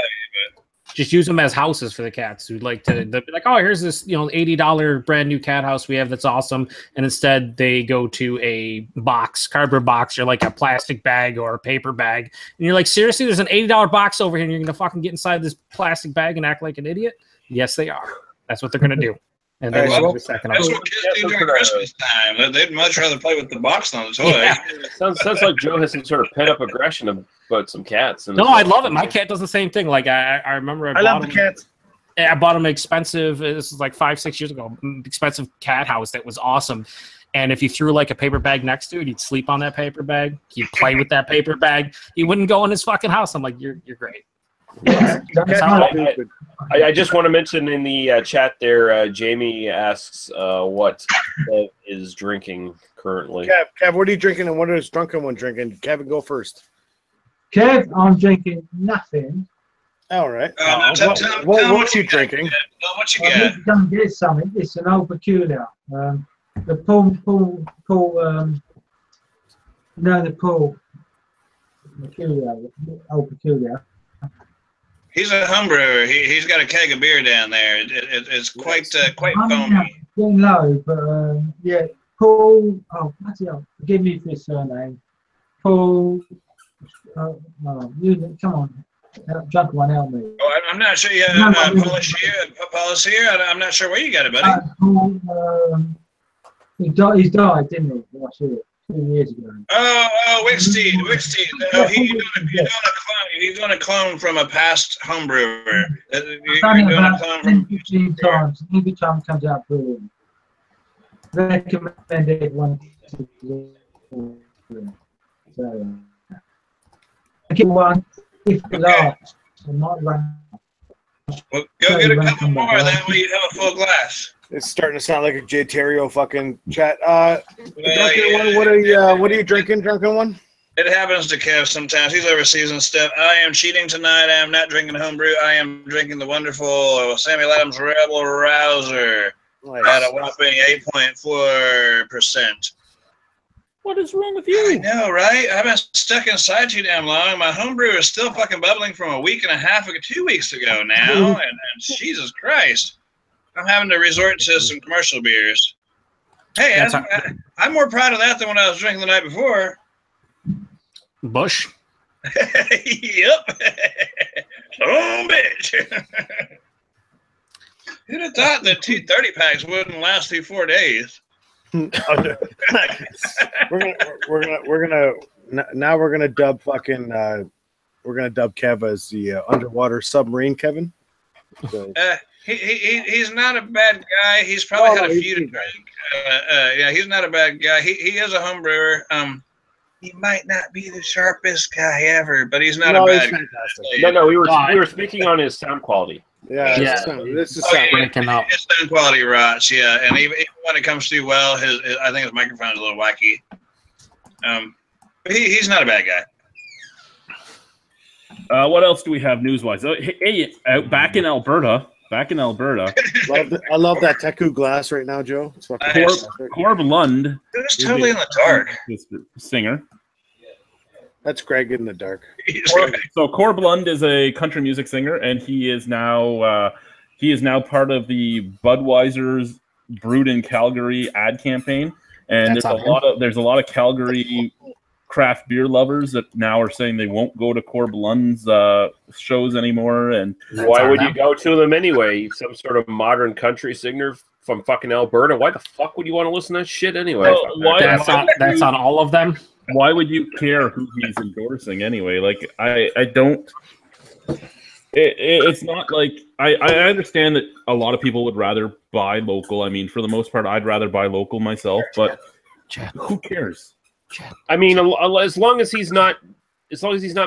Speaker 6: just use them as houses for the cats who'd like to. They'd be like, oh, here's this $80 brand new cat house we have that's awesome, and instead they go to a cardboard box, or like a plastic bag or a paper bag, and you're like, seriously, there's an $80 box over here, and you're gonna fucking get inside this plastic bag and act like an idiot? Yes, they are. That's what they're gonna do. And then the second
Speaker 8: that's what kids do during Christmas time. They'd much rather play with the box than the toy.
Speaker 3: Yeah. Sounds like Joe has some sort of pent up aggression about some cats.
Speaker 6: No, I love it. My cat does the same thing. Like I remember
Speaker 1: I love the cats.
Speaker 6: I bought him expensive. This is like 5-6 years ago. Expensive cat house that was awesome. And if you threw like a paper bag next to it, he'd sleep on that paper bag. He'd play with that paper bag. He wouldn't go in his fucking house. I'm like, you're great.
Speaker 3: I just want to mention in the chat there, Jamie asks what Kev is drinking currently.
Speaker 1: Kev, what are you drinking, and what is drunken one drinking? Kevin, go first.
Speaker 7: Kev, I'm drinking nothing.
Speaker 1: All right.
Speaker 8: What
Speaker 1: you drinking?
Speaker 8: What you
Speaker 7: I'm
Speaker 8: got?
Speaker 7: going to get something. It's an old peculiar. The Paul, old peculiar.
Speaker 8: He's a homebrewer. He's got a keg of beer down there. It's quite foamy.
Speaker 7: Getting low, but yeah, Paul. Oh, what's it? Forgive me for his surname. Paul. You come on, drunk one, help me.
Speaker 8: Oh, I'm not sure. Yeah, Polish here. I'm not sure where you got it, buddy.
Speaker 7: Paul, he's died, didn't he? Last year, 2 years ago.
Speaker 8: Oh, Wicksteed. He's doing a clone from a past homebrewer.
Speaker 7: I've done it about 15 times. Every time it comes out brilliant. Recommended one. So, I get one. If it lasts, I might run.
Speaker 8: Well, go get a couple more. That way you have a full glass.
Speaker 1: It's starting to sound like a J Terrio fucking chat. What are you drinking, drunken one?
Speaker 8: It happens to Kev sometimes. He's overseas and stuff. I am cheating tonight. I am not drinking homebrew. I am drinking the wonderful Samuel Adams Rebel Rouser at a whopping 8.4%.
Speaker 6: What is wrong with you?
Speaker 8: I know, right? I've been stuck inside too damn long. My homebrew is still fucking bubbling from a week and a half ago, 2 weeks ago now. And Jesus Christ. I'm having to resort to some commercial beers. Hey, I'm more proud of that than when I was drinking the night before.
Speaker 6: Bush.
Speaker 8: Yep. Oh, bitch. Who'd have thought that 2 30-packs wouldn't last through 4 days?
Speaker 1: We're gonna dub fucking Kev as the underwater submarine Kevin. So.
Speaker 8: He's not a bad guy. He's probably had a few to drink. Yeah, he's not a bad guy. He is a home brewer. He might not be the sharpest guy ever, but he's not a bad guy.
Speaker 3: No, we were speaking on his sound quality.
Speaker 1: Yeah. This is
Speaker 6: breaking up.
Speaker 8: His sound quality rots, yeah. And even when it comes through well, I think his microphone is a little wacky. But he's not a bad guy.
Speaker 2: What else do we have news-wise? Hey, back in Alberta. I love
Speaker 1: that Teku glass right now, Joe. It's
Speaker 2: Corb Lund.
Speaker 8: Who's totally in the dark?
Speaker 2: Singer.
Speaker 1: That's Greg in the dark.
Speaker 2: So Corb Lund is a country music singer, and he is now part of the Budweiser's Brewed in Calgary ad campaign. And there's a lot of Calgary craft beer lovers that now are saying they won't go to Corb Lund's shows anymore. And
Speaker 3: why would you go to them anyway? Some sort of modern country singer from fucking Alberta. Why the fuck would you want to listen to that shit anyway?
Speaker 6: That's on all of them.
Speaker 2: Why would you care who he's endorsing anyway? Like I don't. It's not like I understand that a lot of people would rather buy local. I mean, for the most part, I'd rather buy local myself. But who cares?
Speaker 3: I mean, as long as he's not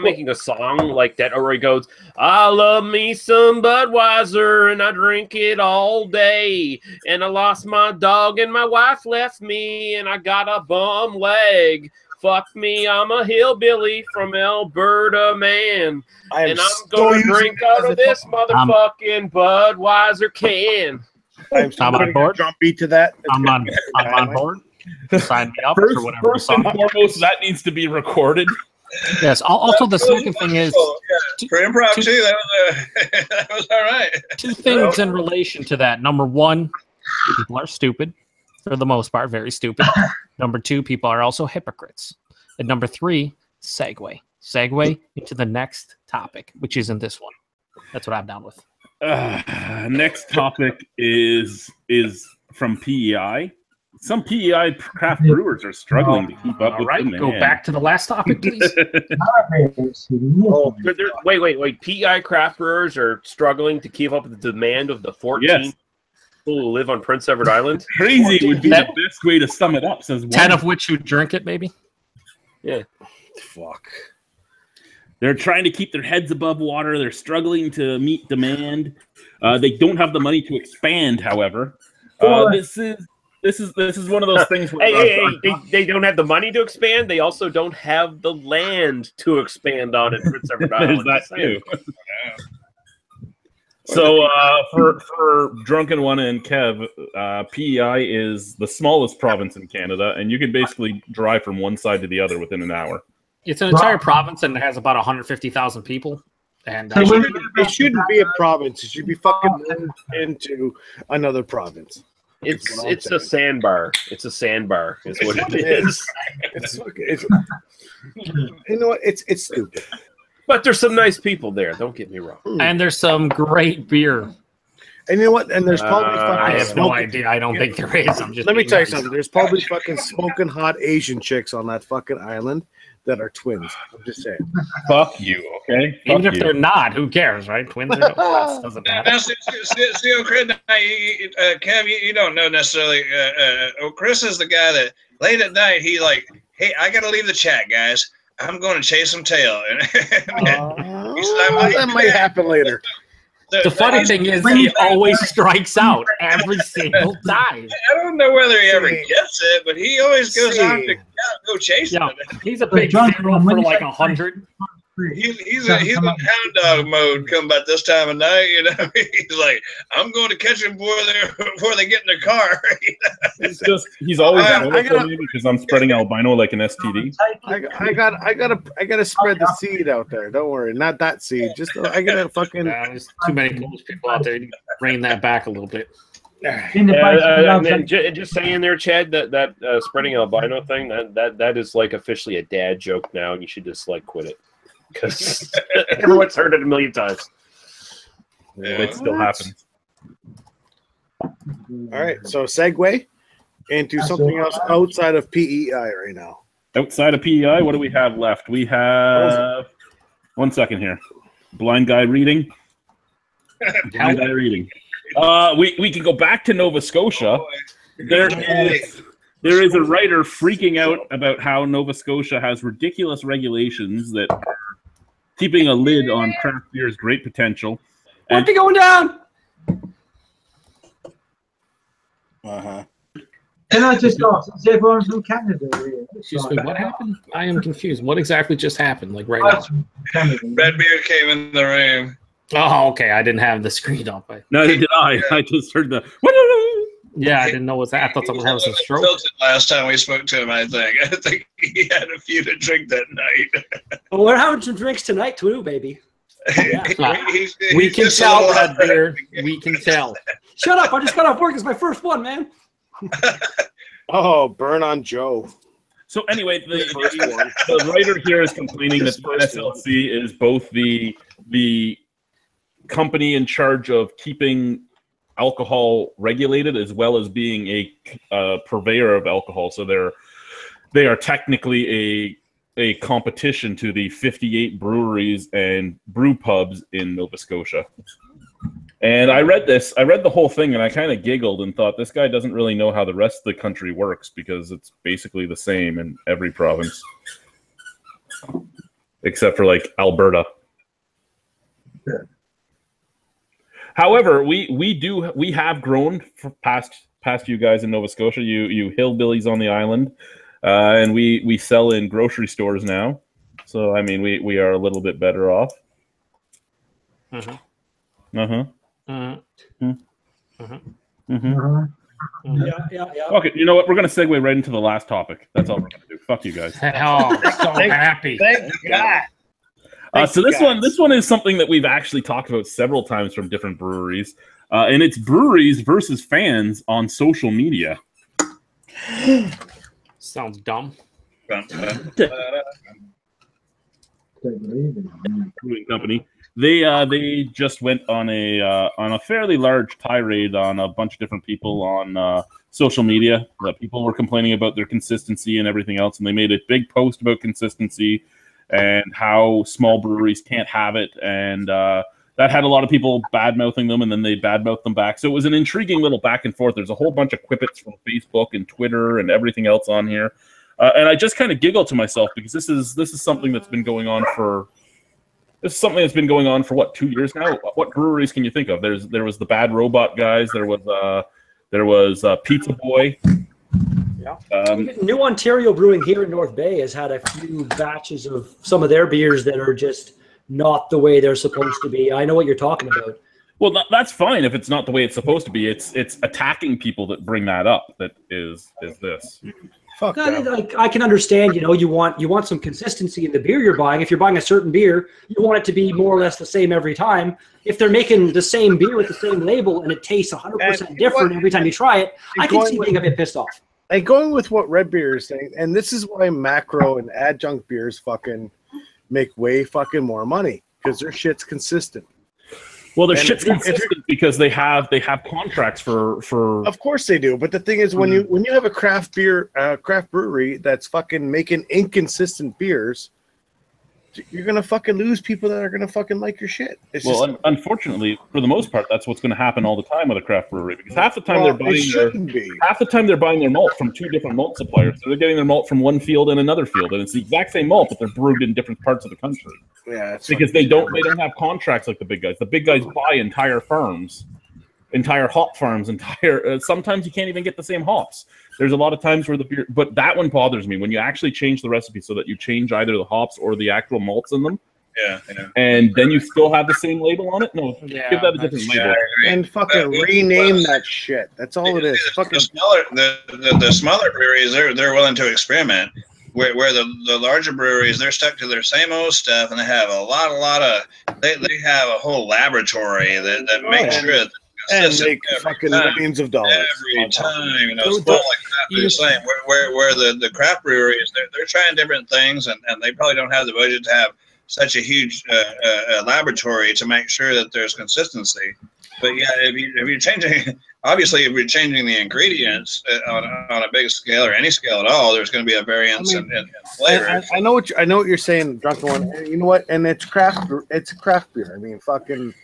Speaker 3: making a song like that, or he goes, "I love me some Budweiser and I drink it all day, and I lost my dog and my wife left me and I got a bum leg. Fuck me, I'm a hillbilly from Alberta, man, and I'm gonna drink out of this motherfucking Budweiser can."
Speaker 1: I'm on board. Drum beat to that.
Speaker 6: I'm on board. Sign me up
Speaker 2: First
Speaker 6: or whatever.
Speaker 2: and foremost, that needs to be recorded.
Speaker 6: Yes. Also, the second thing is
Speaker 8: for improv too. That was all right.
Speaker 6: Two things in relation to that. Number one, people are stupid for the most part, very stupid. Number two, people are also hypocrites. And number three, segue into the next topic, which isn't this one. That's what I'm down with.
Speaker 2: Next topic is from PEI. Some PEI craft brewers are struggling to keep up with demand.
Speaker 6: Go back to the last topic, please.
Speaker 3: Wait. PEI craft brewers are struggling to keep up with the demand of the 14 people who live on Prince Edward Island.
Speaker 2: Crazy would be the best way to sum it up, says one.
Speaker 6: 10 of which who drink it, maybe?
Speaker 3: Yeah.
Speaker 1: Fuck.
Speaker 2: They're trying to keep their heads above water. They're struggling to meet demand. They don't have the money to expand, however. This is one of those things where
Speaker 3: they don't have the money to expand. They also don't have the land to expand on it. Prince Edward Island.
Speaker 2: There's that too. So for Drunken One and Kev, PEI is the smallest province in Canada, and you can basically drive from one side to the other within an hour.
Speaker 6: It's an entire province, and it has about 150,000 people. And
Speaker 1: it shouldn't be a province. It should be fucking moved into another province.
Speaker 3: It's a sandbar. It's a sandbar. Is what it is.
Speaker 1: It's you know what? It's stupid.
Speaker 3: But there's some nice people there. Don't get me wrong.
Speaker 6: And there's some great beer.
Speaker 1: And you know what? And there's probably
Speaker 6: I have no idea. I don't think there is. I'm just.
Speaker 1: Let me tell you something. There's probably fucking smoking hot Asian chicks on that fucking island that are twins. I'm just saying.
Speaker 2: Fuck you, okay?
Speaker 6: Even if they're not, who cares, right? Twins are doesn't matter.
Speaker 8: Now, Kev, you don't know necessarily. Chris is the guy that late at night he like, hey, I gotta leave the chat, guys. I'm going to chase some tail.
Speaker 1: That might happen later.
Speaker 6: The funny thing is, he always strikes out every single time.
Speaker 8: I don't know whether he ever gets it, but he always goes out to go chase it.
Speaker 6: He's a big zero for like 100.
Speaker 8: He's in hound dog mode come about this time of night. You know, he's like, I'm going to catch them before they get in their car.
Speaker 2: He's always because I'm spreading albino like an STD.
Speaker 1: I gotta spread the seed out there. Don't worry, not that seed. Just I gotta fucking.
Speaker 6: There's too many Polish people out there. You rein that back a little bit.
Speaker 3: Just saying there, Chad, that spreading albino thing that is like officially a dad joke now, and you should just like quit it. Because everyone's heard it a million times.
Speaker 2: It still happens.
Speaker 1: All right, so segue into something else outside of PEI right now.
Speaker 2: Outside of PEI, what do we have left? We have 1 second here. Blind guy reading. Blind guy reading. We can go back to Nova Scotia. There is a writer freaking out about how Nova Scotia has ridiculous regulations that are keeping a lid on craft beer's great potential.
Speaker 9: What's going down?
Speaker 7: Can I just ask, is everyone from Canada here?
Speaker 6: Excuse me, what happened? I am confused. What exactly just happened, like right now?
Speaker 8: Redbeard came in the room.
Speaker 6: Oh, okay. I didn't have the screen up.
Speaker 2: Neither did I. I just heard the...
Speaker 6: Yeah, I didn't know what that. I thought someone was having a stroke.
Speaker 8: Last time we spoke to him, I think he had a few to drink that night.
Speaker 9: Well, we're having some drinks tonight too, baby.
Speaker 6: Yeah. We can tell, Redbeard. We can tell.
Speaker 9: Shut up! I just got off work. It's my first one, man.
Speaker 1: Oh, burn on Joe.
Speaker 2: So anyway, the writer here is complaining that the SLC is both the company in charge of keeping alcohol regulated as well as being a purveyor of alcohol. So they are technically a competition to the 58 breweries and brew pubs in Nova Scotia. And I read the whole thing, and I kind of giggled and thought, this guy doesn't really know how the rest of the country works, because it's basically the same in every province. Except for, like, Alberta. Yeah. However, we have grown past you guys in Nova Scotia, you hillbillies on the island, and we sell in grocery stores now. So, I mean, we are a little bit better off.
Speaker 9: Yeah.
Speaker 2: Okay, you know what? We're going to segue right into the last topic. That's all we're going to do. Fuck you guys.
Speaker 6: Oh, so happy.
Speaker 1: Thank God.
Speaker 2: So this one is something that we've actually talked about several times from different breweries, and it's breweries versus fans on social media.
Speaker 6: Sounds dumb.
Speaker 2: Brewing company. They just went on a fairly large tirade on a bunch of different people on social media. People were complaining about their consistency and everything else, and they made a big post about consistency and how small breweries can't have it, and that had a lot of people bad-mouthing them, and then they bad-mouthed them back. So it was an intriguing little back and forth. There's a whole bunch of quippets from Facebook and Twitter and everything else on here. And I just kind of giggle to myself because this is something that's been going on for what, 2 years now. What breweries can you think of? There was the Bad Robot guys. There was Pizza Boy.
Speaker 9: Yeah. New Ontario Brewing here in North Bay has had a few batches of some of their beers that are just not the way they're supposed to be. I know what you're talking about.
Speaker 2: Well, that's fine if it's not the way it's supposed to be. It's attacking people that bring that up. That is this.
Speaker 1: Fuck that.
Speaker 9: I can understand, you want some consistency in the beer you're buying. If you're buying a certain beer, you want it to be more or less the same every time. If they're making the same beer with the same label and it tastes 100% different every time you try it, I can see being a bit pissed off.
Speaker 1: And going with what Red Beer is saying, and this is why macro and adjunct beers fucking make way fucking more money, because their shit's consistent.
Speaker 2: Well, their shit's consistent because they have contracts for.
Speaker 1: Of course they do, but the thing is, when you have a craft brewery that's fucking making inconsistent beers, you're gonna fucking lose people that are gonna fucking like your shit.
Speaker 2: Unfortunately, for the most part, that's what's gonna happen all the time with a craft brewery, because half the time they're buying their malt from two different malt suppliers. So they're getting their malt from one field and another field, and it's the exact same malt, but they're brewed in different parts of the country.
Speaker 1: Yeah,
Speaker 2: because they don't have contracts like the big guys. The big guys buy entire farms, entire hop farms, sometimes you can't even get the same hops. There's a lot of times where the beer, but that one bothers me when you actually change the recipe so that you change either the hops or the actual malts in them.
Speaker 8: Yeah.
Speaker 2: And then you still have the same label on it? No, give that a different label.
Speaker 1: And fucking rename that shit. That's all it is.
Speaker 8: The smaller breweries, they're willing to experiment. Where the larger breweries, they're stuck to their same old stuff, and they have a lot of they have a whole laboratory that makes sure that
Speaker 1: and make fucking millions of dollars
Speaker 8: every time. Small like that. The same. Where the craft breweries, they're trying different things, and they probably don't have the budget to have such a huge laboratory to make sure that there's consistency. But yeah, if you're changing, obviously, if you're changing the ingredients on a big scale or any scale at all, there's going to be a variance in flavor.
Speaker 1: I know what you're saying, Drunken One. And you know what? And it's craft beer. I mean, fucking,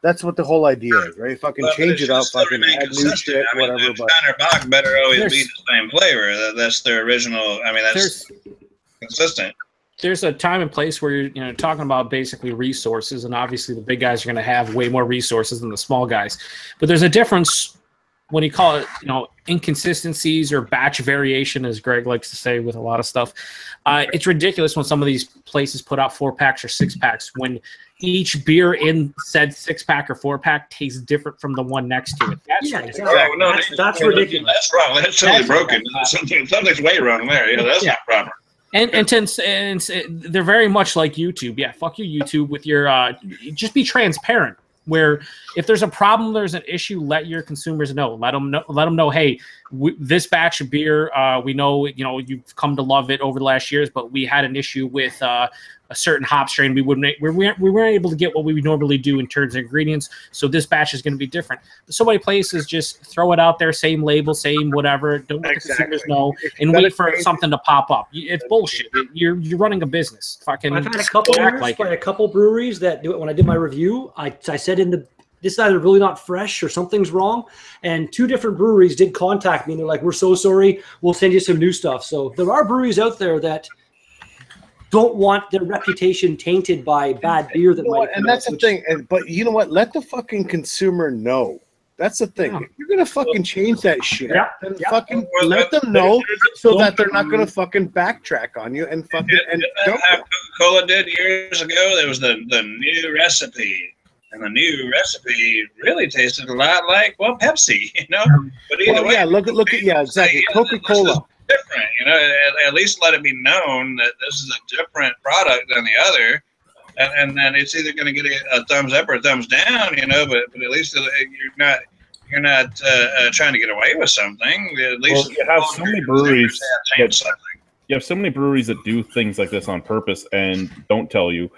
Speaker 1: that's what the whole idea is, right? Fucking change it up, fucking add new shit, whatever. But
Speaker 8: Steiner Bock better always be the same flavor. That's their original. I mean, that's consistent.
Speaker 6: There's a time and place where you're talking about basically resources, and obviously the big guys are going to have way more resources than the small guys. But there's a difference when you call it, inconsistencies or batch variation, as Greg likes to say with a lot of stuff. It's ridiculous when some of these places put out 4-packs or 6-packs when each beer in said 6-pack or 4-pack tastes different from the one next to it. That's
Speaker 9: that's ridiculous.
Speaker 8: That's wrong. That's totally broken. Something's way wrong there. Yeah, that's not proper.
Speaker 6: And they're very much like YouTube. Yeah, fuck your YouTube with your just be transparent. Where if there's a problem, there's an issue, let your consumers know. Let them know. Hey, this batch of beer, we know you've come to love it over the last years, but we had an issue with a certain hop strain. We weren't able to get what we would normally do in terms of ingredients. So this batch is going to be different. So many places just throw it out there, same label, same whatever. Don't let the consumers know and wait for something to pop up. It's bullshit. You're running a business. Fucking.
Speaker 9: I've had a couple by a couple breweries that do it. When I did my review, I said this is either really not fresh or something's wrong. And 2 different breweries did contact me and they're like, we're so sorry. We'll send you some new stuff. So there are breweries out there that don't want their reputation tainted by bad beer that might.
Speaker 1: And that's the thing. But you know what? Let the fucking consumer know. That's the thing. Yeah. If you're gonna fucking change that shit, then fucking let them know so that they're not gonna fucking backtrack on you and fucking and dump it.
Speaker 8: Coca-Cola did years ago. There was the new recipe. And the new recipe really tasted a lot like Pepsi, But either way,
Speaker 1: look at exactly. Coca-Cola.
Speaker 8: different. You know, at least let it be known that this is a different product than the other, and then it's either going to get a thumbs up or a thumbs down. You know, but at least you're not trying to get away with something. At least
Speaker 2: you have so many breweries. You have so many breweries that do things like this on purpose and don't tell you.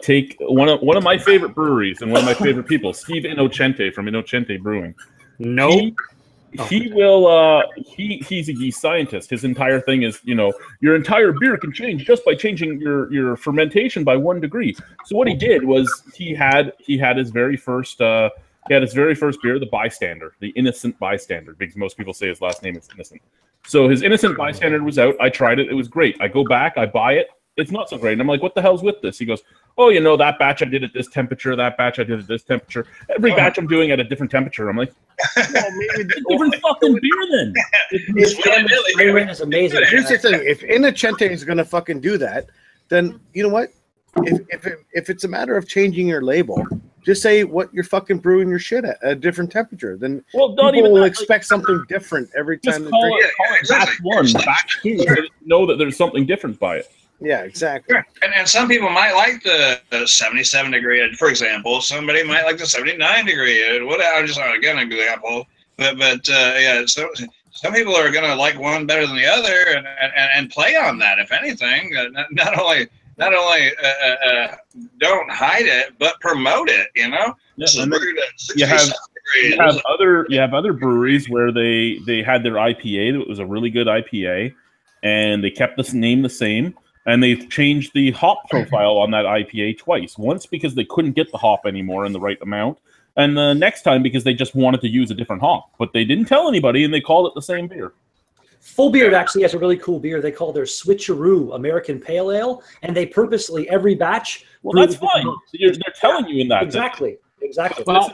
Speaker 2: Take one of my favorite breweries and one of my favorite people, Steve Innocente from Innocente Brewing.
Speaker 6: No.
Speaker 2: He will. He's a yeast scientist. His entire thing is, you know, your entire beer can change just by changing your fermentation by 1 degree. So what he did was he had his very first beer, the Bystander, the Innocent Bystander, because most people say his last name is Innocent. So his Innocent Bystander was out. I tried it. It was great. I go back. I buy it. It's not so great. And I'm like, what the hell's with this? He goes, oh, you know, that batch I did at this temperature. That batch I did at this temperature. Every batch I'm doing at a different temperature. I'm like, well, maybe it's a different fucking beer then.
Speaker 9: It's is amazing.
Speaker 1: Here's the thing. If Innocente is going to fucking do that, then you know what? If it's a matter of changing your label, just say what you're fucking brewing your shit at a different temperature. Then people will expect something different every time.
Speaker 2: Just call it batch 1, batch 2. So know that there's something different by it.
Speaker 1: Yeah, exactly.
Speaker 8: And some people might like the 77 degree, for example. Somebody might like the 79 degree. Whatever. Just again an example. But yeah, so some people are gonna like one better than the other, and play on that. If anything, not only don't hide it, but promote it. You know,
Speaker 2: you have other breweries where they had their IPA that was a really good IPA, and they kept the name the same, and they've changed the hop profile on that IPA twice. Once because they couldn't get the hop anymore in the right amount, and the next time because they just wanted to use a different hop, but they didn't tell anybody, and they called it the same beer.
Speaker 9: Full Beard actually has a really cool beer. They call their Switcheroo American Pale Ale, and they purposely every batch.
Speaker 2: Well, that's fine. They're telling you in that.
Speaker 9: Exactly.
Speaker 6: Well,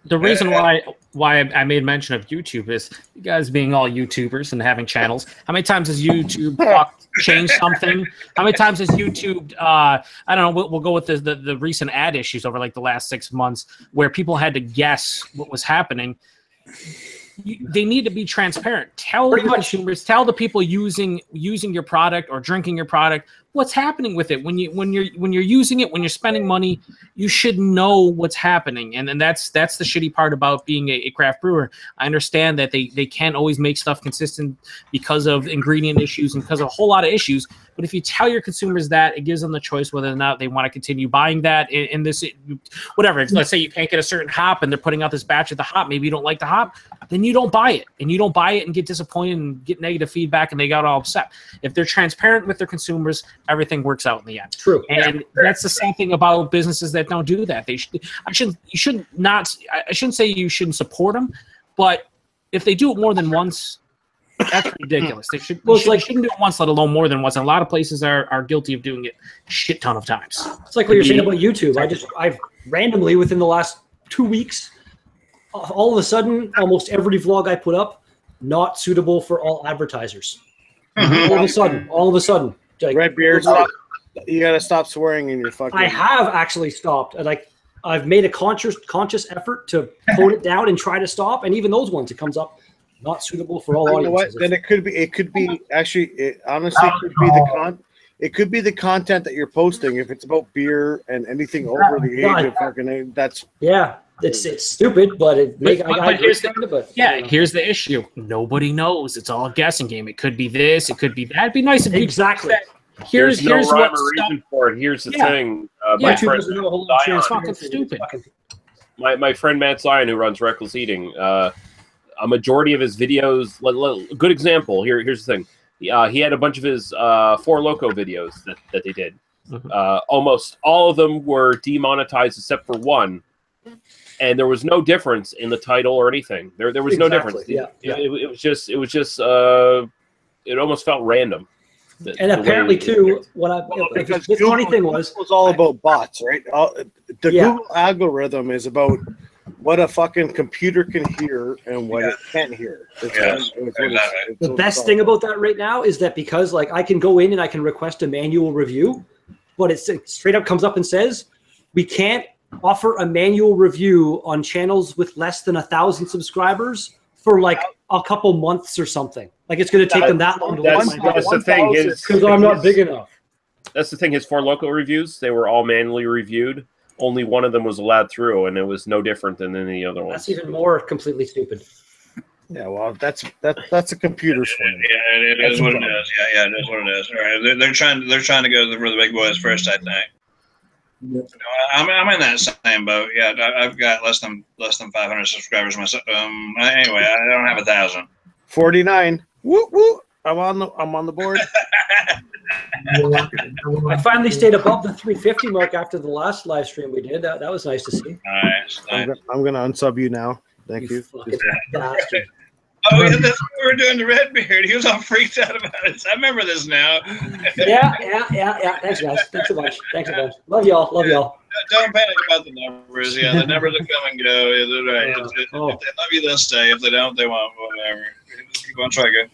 Speaker 6: the reason why I made mention of YouTube is you guys being all YouTubers and having channels. How many times has YouTube changed something? How many times has YouTube? I don't know. We'll go with the recent ad issues over like the last 6 months, where people had to guess what was happening. They need to be transparent. Tell your consumers, tell the people using your product or drinking your product what's happening with it. When you're using it, when you're spending money, you should know what's happening. And that's the shitty part about being a craft brewer. I understand that they can't always make stuff consistent because of ingredient issues and because of a whole lot of issues. But if you tell your consumers that, it gives them the choice whether or not they want to continue buying that in this, whatever. Let's say you can't get a certain hop and they're putting out this batch of the hop. Maybe you don't like the hop, then you don't buy it. And you don't buy it and get disappointed and get negative feedback and they got all upset. If they're transparent with their consumers, everything works out in the end.
Speaker 9: True.
Speaker 6: And that's the same thing about businesses that don't do that. I shouldn't say you shouldn't support them, but if they do it more than once, that's ridiculous. They shouldn't do it once, let alone more than once. And a lot of places are guilty of doing it a shit ton of times.
Speaker 9: It's like what you're saying about YouTube. I've randomly within the last 2 weeks, all of a sudden, almost every vlog I put up, not suitable for all advertisers.
Speaker 1: Mm-hmm.
Speaker 9: All of a sudden. Like,
Speaker 1: Redbeard, you gotta stop swearing in your fucking.
Speaker 9: I have actually stopped. I've made a conscious effort to tone it down and try to stop. And even those ones, it comes up not suitable for all audiences.
Speaker 1: You know what? Then it could be actually. It honestly could be the content that you're posting. If it's about beer and anything over the age of fucking, that's
Speaker 9: It's stupid, but
Speaker 6: here's the issue. Nobody knows. It's all a guessing game. It could be this. It could be that. It'd be nice if
Speaker 9: exactly.
Speaker 3: Here's no rhyme or reason for it. Here's the thing. My friend
Speaker 6: it's fucking stupid.
Speaker 3: My friend Matt Zion, who runs Reckless Eating, a majority of his videos. Good example. Here's the thing. He had a bunch of his Four Loko videos that they did. Almost all of them were demonetized except for one. And there was no difference in the title or anything. There was no difference. It was just it almost felt random.
Speaker 9: Apparently too, the funny thing was
Speaker 1: all about bots, right? The Google algorithm is about what a fucking computer can hear and what it can't hear.
Speaker 9: The best thing about that right now is that because I can go in and I can request a manual review, but it straight up comes up and says we can't offer a manual review on channels with less than 1,000 subscribers for a couple months or something. Like it's going to take them that long to
Speaker 3: That's the thing.
Speaker 9: Because I'm not big enough.
Speaker 3: That's the thing. His 4 local reviews, they were all manually reviewed. Only one of them was allowed through, and it was no different than any other one.
Speaker 9: That's even more completely stupid.
Speaker 1: Yeah, well, that's a computer swing.
Speaker 8: Yeah, it is what it is. Yeah, it is what it is. All right, they're trying to go for the big boys first, I think.
Speaker 7: Yep.
Speaker 8: I'm in that same boat. Yeah, I've got less than 500 subscribers myself. Anyway, I don't have 1,000.
Speaker 1: 49. Woo woo. I'm on the board.
Speaker 9: I finally stayed above the 350 mark after the last live stream we did. That was nice to see.
Speaker 8: Nice.
Speaker 1: I'm gonna unsub you now. Thank you.
Speaker 9: Fucking bastard.
Speaker 8: Oh, yeah, that's what we were doing to Redbeard. He was all freaked out about it. I remember this now.
Speaker 9: Yeah. Thanks, guys. Thanks a bunch. Love y'all.
Speaker 8: Don't panic about the numbers. Yeah, the numbers will come and go. Yeah, they're right. If they love you, they'll stay. If they don't, they won't. Whatever. Just keep on trucking.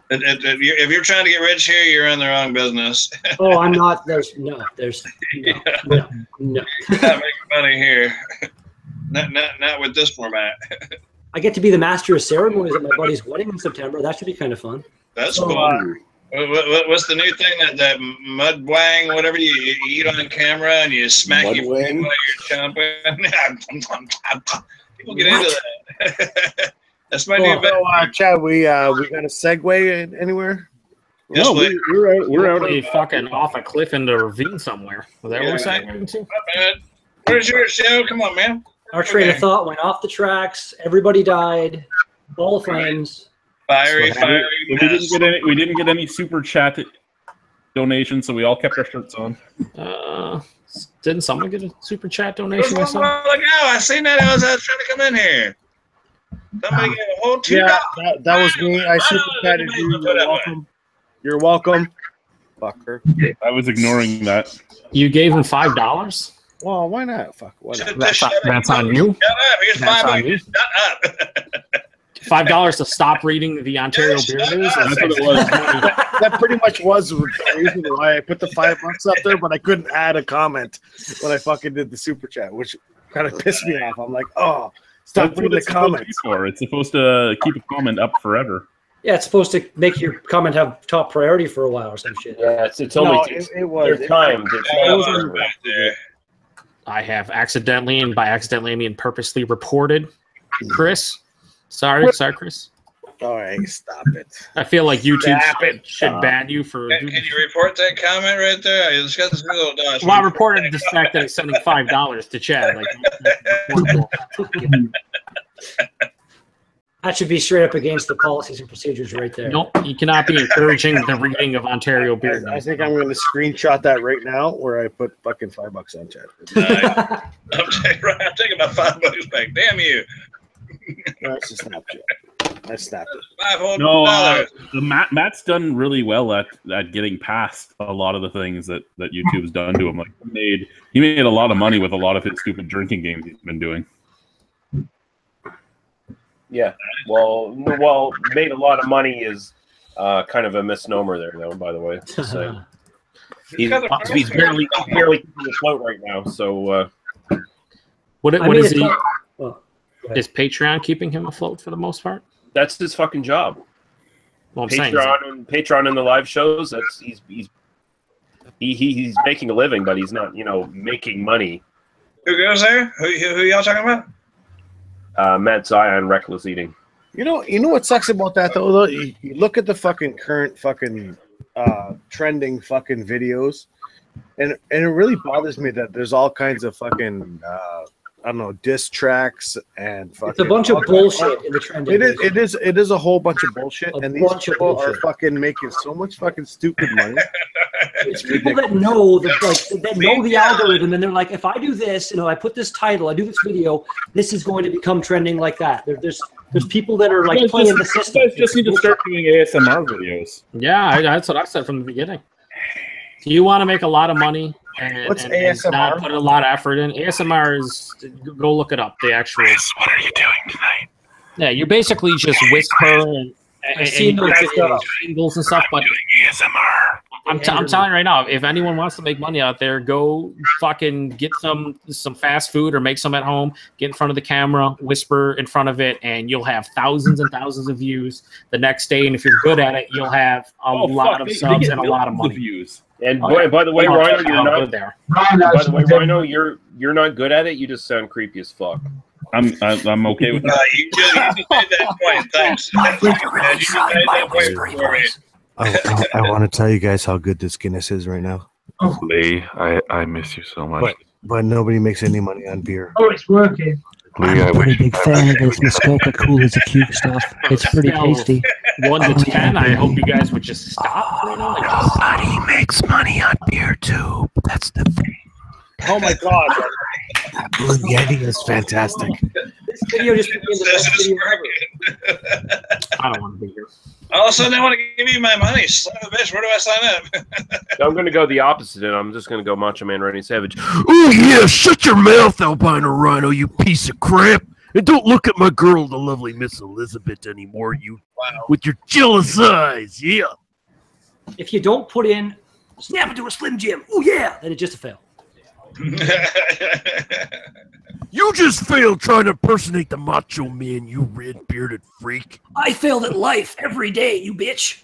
Speaker 8: If you're trying to get rich here, you're in the wrong business.
Speaker 9: Oh, I'm not. There's no.
Speaker 8: You're not making money here. Not with this format.
Speaker 9: I get to be the master of ceremonies at my buddy's wedding in September. That should be kind of fun.
Speaker 8: That's cool. What's the new thing that mud wang, whatever you eat on camera and you smack
Speaker 1: mud
Speaker 8: your
Speaker 1: wang?
Speaker 8: while you're chomping? People get into that. That's my new bet.
Speaker 1: Chad, we got a segue anywhere?
Speaker 8: Yes,
Speaker 6: No,
Speaker 8: please.
Speaker 6: we're already fucking off a cliff into a ravine somewhere. Was that what we're saying?
Speaker 8: Not bad. Where's your show? Come on, man.
Speaker 9: Our train of thought went off the tracks. Everybody died. Ball of flames.
Speaker 8: Fiery.
Speaker 2: We didn't get any super chat donations, so we all kept our shirts on.
Speaker 6: Didn't someone get a super chat
Speaker 8: It was
Speaker 6: donation or
Speaker 8: a
Speaker 6: something?
Speaker 8: while ago. I seen that. I was trying to come in here. Somebody gave a whole $2.
Speaker 1: Yeah, that was me. I super chatted you. You're welcome. You're welcome. Fucker.
Speaker 2: I was ignoring that.
Speaker 6: You gave him $5?
Speaker 1: Well, why not? Fuck. Why not?
Speaker 6: That's on you.
Speaker 8: Shut up. Here's
Speaker 6: That's
Speaker 8: $5.
Speaker 6: on you.
Speaker 8: Shut up.
Speaker 6: $5 to stop reading the Ontario Beer News?
Speaker 2: That's what it was.
Speaker 1: That pretty much was the reason why I put the $5 up there, but I couldn't add a comment when I fucking did the super chat, which kind of pissed me off. I'm like, oh, stop
Speaker 2: That's what
Speaker 1: reading the
Speaker 2: it's supposed to be
Speaker 1: comments.
Speaker 2: for. It's supposed to keep a comment up forever.
Speaker 9: Yeah, it's supposed to make your comment have top priority for a while or some shit.
Speaker 3: Yeah, it's only
Speaker 1: it was.
Speaker 3: they're timed. It's not
Speaker 8: Right there.
Speaker 6: I have accidentally, and by accidentally I mean purposely, reported Chris. Sorry, Chris.
Speaker 1: All right, stop it.
Speaker 6: I feel like YouTube
Speaker 1: Stop
Speaker 6: should ban you for.
Speaker 8: Can you report that comment right there? It's got this little dot.
Speaker 6: Well, I reported the fact that it's sending $5 to Chad. Like,
Speaker 9: That should be straight up against the policies and procedures right there.
Speaker 6: nope, you cannot be encouraging the reading of Ontario Beer
Speaker 1: I
Speaker 6: News.
Speaker 1: think I'm going to screenshot that right now where I put fucking $5 on chat.
Speaker 8: I'm taking my $5 back. Damn you.
Speaker 1: That's a Snapchat. I snapped it.
Speaker 8: $5 whole
Speaker 2: No,
Speaker 8: dollars.
Speaker 2: Matt's done really well at getting past a lot of the things that YouTube's done to him. Like he made a lot of money with a lot of his stupid drinking games he's been doing.
Speaker 3: Yeah. Well, made a lot of money is kind of a misnomer there, though. By the way, so he's barely keeping afloat right now. So
Speaker 6: What
Speaker 9: I mean,
Speaker 6: is
Speaker 9: it's
Speaker 6: he?
Speaker 9: not- well,
Speaker 6: Is Patreon keeping him afloat for the most part?
Speaker 3: that's his fucking job.
Speaker 6: Well, I'm saying,
Speaker 3: Patreon and the live shows. That's he's making a living, but he's not making money.
Speaker 8: Who goes there? Who y'all talking about?
Speaker 3: Matt Zion, reckless eating.
Speaker 1: You know what sucks about that though? You look at the fucking current fucking trending fucking videos, and it really bothers me that there's all kinds of fucking I don't know, diss tracks and fucking.
Speaker 9: It's a bunch of bullshit in the trend.
Speaker 1: It is a whole bunch of bullshit, and these people are fucking making so much fucking stupid money.
Speaker 9: It's people that know the algorithm, and they're like, if I do this, I put this title, I do this video, this is going to become trending like that. There's people that are like playing the system.
Speaker 2: You guys just need to start doing ASMR videos.
Speaker 6: Yeah, that's what I said from the beginning. Do you want to make a lot of money and not put a lot of effort in? ASMR is, go look it up. The actual.
Speaker 2: Chris, what are you doing tonight?
Speaker 6: Yeah, you're basically just whisper and
Speaker 9: I've seen those
Speaker 6: jingles and stuff. But
Speaker 2: ASMR.
Speaker 6: I'm telling you right now, if anyone wants to make money out there, go fucking get some fast food or make some at home. Get in front of the camera, whisper in front of it, and you'll have thousands and thousands of views the next day. And if you're good at it, you'll have a lot of subs and a lot of money.
Speaker 2: Views.
Speaker 3: And by the way, Rhino, you're not there. By the way, Rhino, you're not good at it. You just sound creepy as fuck.
Speaker 2: I'm okay with that.
Speaker 8: You just made that point. Thanks.
Speaker 1: I want to tell you guys how good this Guinness is right now.
Speaker 10: Lee, I miss you so much.
Speaker 1: But nobody makes any money on beer.
Speaker 7: Oh, it's working.
Speaker 10: Lee,
Speaker 11: I'm a pretty big fan of this Muskoka Cool as a cube stuff. It's pretty tasty.
Speaker 6: 1 to 10, I hope you guys would just stop.
Speaker 11: Nobody makes money on beer too. That's the thing.
Speaker 1: Oh my god. That Blue Yeti is fantastic.
Speaker 9: This video just became the best video ever.
Speaker 6: I don't want to be here.
Speaker 8: All of a sudden, they want to give me my money. Son of a bitch, where do I sign up?
Speaker 3: I'm going to go the opposite, and I'm just going to go Macho Man Randy Savage.
Speaker 11: Oh yeah, shut your mouth, Albino Rhino, you piece of crap. And don't look at my girl, the lovely Miss Elizabeth, anymore, you with your jealous eyes, yeah.
Speaker 9: If you don't put in snap into a Slim Jim, oh yeah, then it's just a fail.
Speaker 11: You just failed trying to impersonate the Macho Man, you red-bearded freak.
Speaker 9: I failed at life every day, you bitch.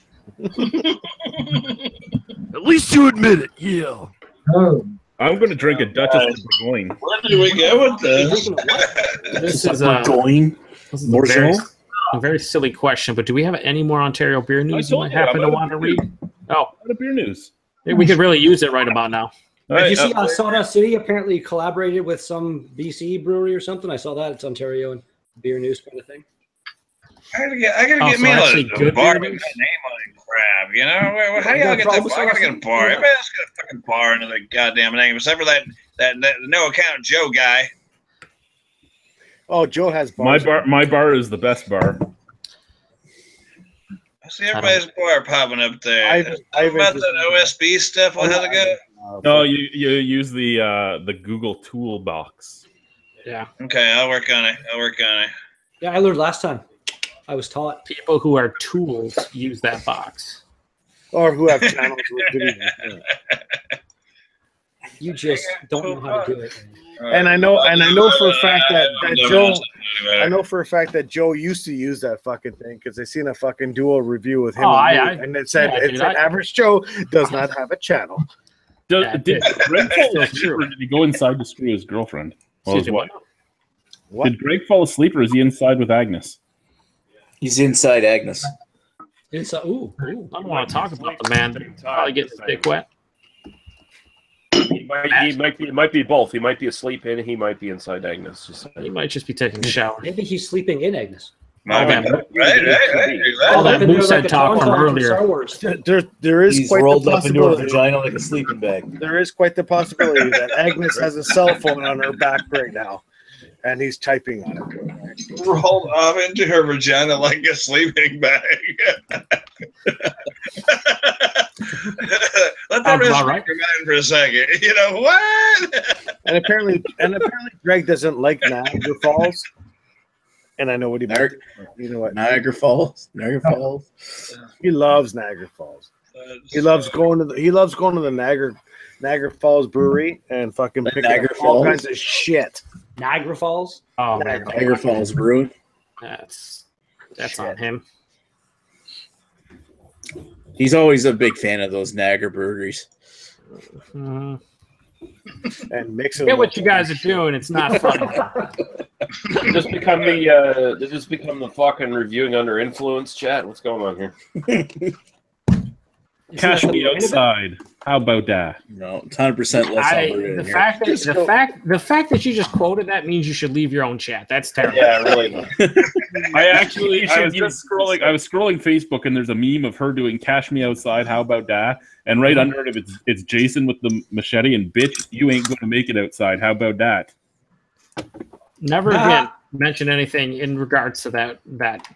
Speaker 11: At least you admit it, yeah.
Speaker 7: Oh.
Speaker 2: I'm going to drink a Duchess of Burgoyne.
Speaker 8: Where do we go with this?
Speaker 6: This is a very silly question, but do we have any more Ontario beer news you might happen to want to read? Oh,
Speaker 2: what beer news?
Speaker 6: We could really use it right about now.
Speaker 9: Did you see Sawdust City apparently collaborated with some BC brewery or something? I saw that. It's Ontario and beer news kind of thing.
Speaker 8: I gotta get me a bar with that name on it, crap. You know, how do y'all get that? I gotta get a bar. Everybody else got a fucking bar under the goddamn name, except for that no account Joe guy.
Speaker 1: Oh, Joe has bars.
Speaker 2: My bar is the best bar.
Speaker 8: I see everybody's bar popping up there. About that OSB stuff, how to go?
Speaker 2: No, you use the Google toolbox.
Speaker 6: Yeah.
Speaker 8: Okay, I'll work on it.
Speaker 9: Yeah, I learned last time. I was taught.
Speaker 6: People who are tools use that box.
Speaker 1: Or who have channels with videos.
Speaker 9: You just don't know how to do it.
Speaker 1: And I know for a fact that Joe used to use that fucking thing because I seen a fucking dual review with him and it said average Joe does not have a channel.
Speaker 2: Did Greg fall asleep or did he go inside to screw his girlfriend? What? Did Greg fall asleep or is he inside with Agnes?
Speaker 5: He's inside Agnes.
Speaker 9: Inside. Ooh.
Speaker 6: I don't want to talk about the man that probably gets his dick wet.
Speaker 3: He might be both. He might be asleep and he might be inside Agnes.
Speaker 6: He might just be taking a shower.
Speaker 9: Maybe he's sleeping in Agnes.
Speaker 6: All that moosehead talk from earlier.
Speaker 1: There is
Speaker 5: He's
Speaker 1: quite
Speaker 5: rolled
Speaker 1: the
Speaker 5: up into her
Speaker 1: possibility.
Speaker 5: vagina like a sleeping bag.
Speaker 1: There is quite the possibility that Agnes has a cell phone on her back right now, and he's typing on it.
Speaker 8: Rolled up into her vagina like a sleeping bag. Let that rest right your mind for a second. You know what?
Speaker 1: And apparently, Greg doesn't like Niagara Falls. And I know what he meant. You know what?
Speaker 5: Niagara Falls.
Speaker 1: He loves Niagara Falls. He loves going to the Niagara Falls Brewery and fucking picking up all kinds of shit.
Speaker 9: Niagara Falls.
Speaker 6: Oh,
Speaker 5: Niagara Falls Brewing.
Speaker 6: That's on him.
Speaker 5: He's always a big fan of those Niagara breweries.
Speaker 1: And mixing.
Speaker 6: Get what you guys are doing. It's not funny.
Speaker 3: They just become the fucking reviewing under influence chat. What's going on here?
Speaker 2: Cash me outside. How about that?
Speaker 5: No, it's 100% less.
Speaker 6: The fact that you just quoted that means you should leave your own chat. That's terrible.
Speaker 3: Yeah, really.
Speaker 2: I was scrolling Facebook and there's a meme of her doing "Cash me outside." How about that? And right under it, it's Jason with the machete and bitch, you ain't going to make it outside. How about that?
Speaker 6: Never again mention anything in regards to that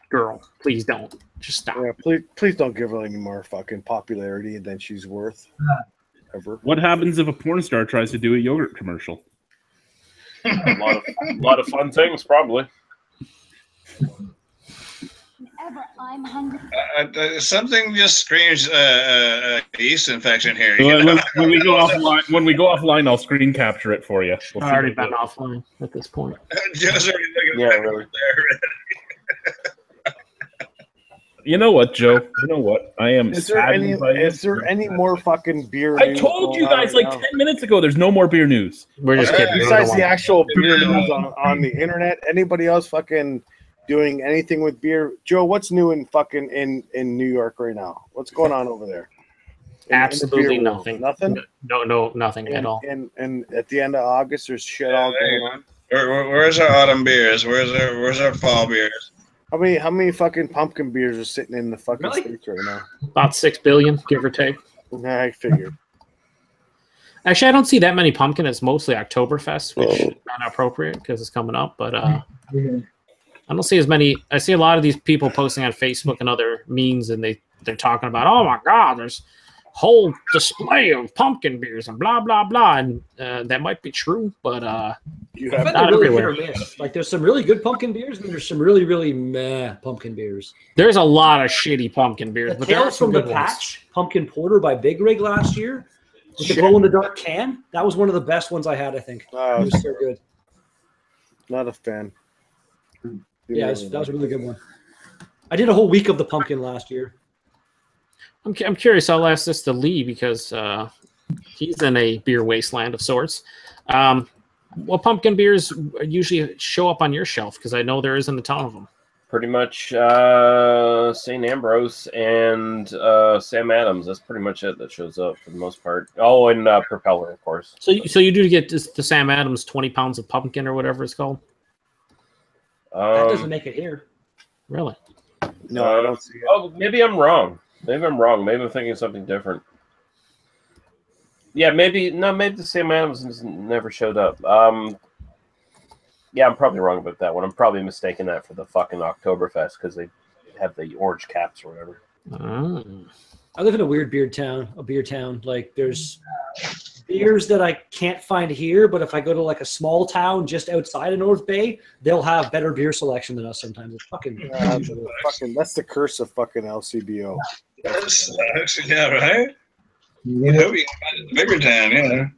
Speaker 6: girl. Please don't. Just stop.
Speaker 1: Yeah, please don't give her any more fucking popularity than she's worth. Ever.
Speaker 2: What happens if a porn star tries to do a yogurt commercial?
Speaker 3: A lot of fun things, probably.
Speaker 12: Whenever I'm hungry.
Speaker 8: Something just screams yeast infection here.
Speaker 2: When we go offline, I'll screen capture it for you.
Speaker 6: I've already been offline at this point.
Speaker 8: Joe's already looking
Speaker 3: Yeah, really.
Speaker 2: You know what, Joe? You know what? I am.
Speaker 1: Is there any more fucking beer?
Speaker 2: I
Speaker 1: news
Speaker 2: told you
Speaker 1: going on
Speaker 2: guys
Speaker 1: right
Speaker 2: like
Speaker 1: now?
Speaker 2: 10 minutes ago. There's no more beer news.
Speaker 6: We're just kidding.
Speaker 1: Besides the actual beer news on the internet, anybody else fucking doing anything with beer? Joe, what's new in fucking in New York right now? What's going on over there?
Speaker 6: Absolutely
Speaker 1: in the beer world?
Speaker 6: nothing.
Speaker 1: Nothing.
Speaker 6: No, nothing at all.
Speaker 1: And at the end of August, there's shit all going on.
Speaker 8: Where's our autumn beers? Where's our fall beers?
Speaker 1: How many fucking pumpkin beers are sitting in the fucking states right now?
Speaker 6: About 6 billion, give or take.
Speaker 1: I figured.
Speaker 6: Actually, I don't see that many pumpkin. It's mostly Oktoberfest, which is not appropriate because it's coming up. But I don't see as many. I see a lot of these people posting on Facebook and other memes, and they're talking about, oh my God, there's whole display of pumpkin beers and blah blah blah, and that might be true, but
Speaker 9: I find they're really hit or miss. Like there's some really good pumpkin beers, and there's some really really meh pumpkin beers.
Speaker 6: There's a lot of shitty pumpkin beers,
Speaker 9: The
Speaker 6: but there are
Speaker 9: Tales
Speaker 6: some
Speaker 9: from the
Speaker 6: good ones.
Speaker 9: Patch pumpkin porter by Big Rig last year with the glow in the dark can. That was one of the best ones I had. I think it was so good.
Speaker 1: Not a fan.
Speaker 9: Yeah, that was a really good one. I did a whole week of the pumpkin last year.
Speaker 6: I'm curious. I'll ask this to Lee because he's in a beer wasteland of sorts. What pumpkin beers usually show up on your shelf? Because I know there isn't a ton of them.
Speaker 3: Pretty much St. Ambrose and Sam Adams. That's pretty much it that shows up for the most part. Oh, and Propeller, of course.
Speaker 6: So you do get the Sam Adams 20 pounds of pumpkin or whatever it's called?
Speaker 9: That doesn't make it here.
Speaker 6: Really?
Speaker 1: No, I don't see it.
Speaker 3: Oh, maybe I'm wrong. Maybe I'm thinking of something different. Yeah, maybe the Sam Adams never showed up. Yeah, I'm probably wrong about that one. I'm probably mistaking that for the fucking Oktoberfest because they have the orange caps or whatever.
Speaker 9: I live in a weird beer town. Like there's beers that I can't find here, but if I go to like a small town just outside of North Bay, they'll have better beer selection than us sometimes. It's fucking
Speaker 1: that's the curse of fucking LCBO.
Speaker 8: Yeah, right? You know, you can find it in the bigger town, yeah.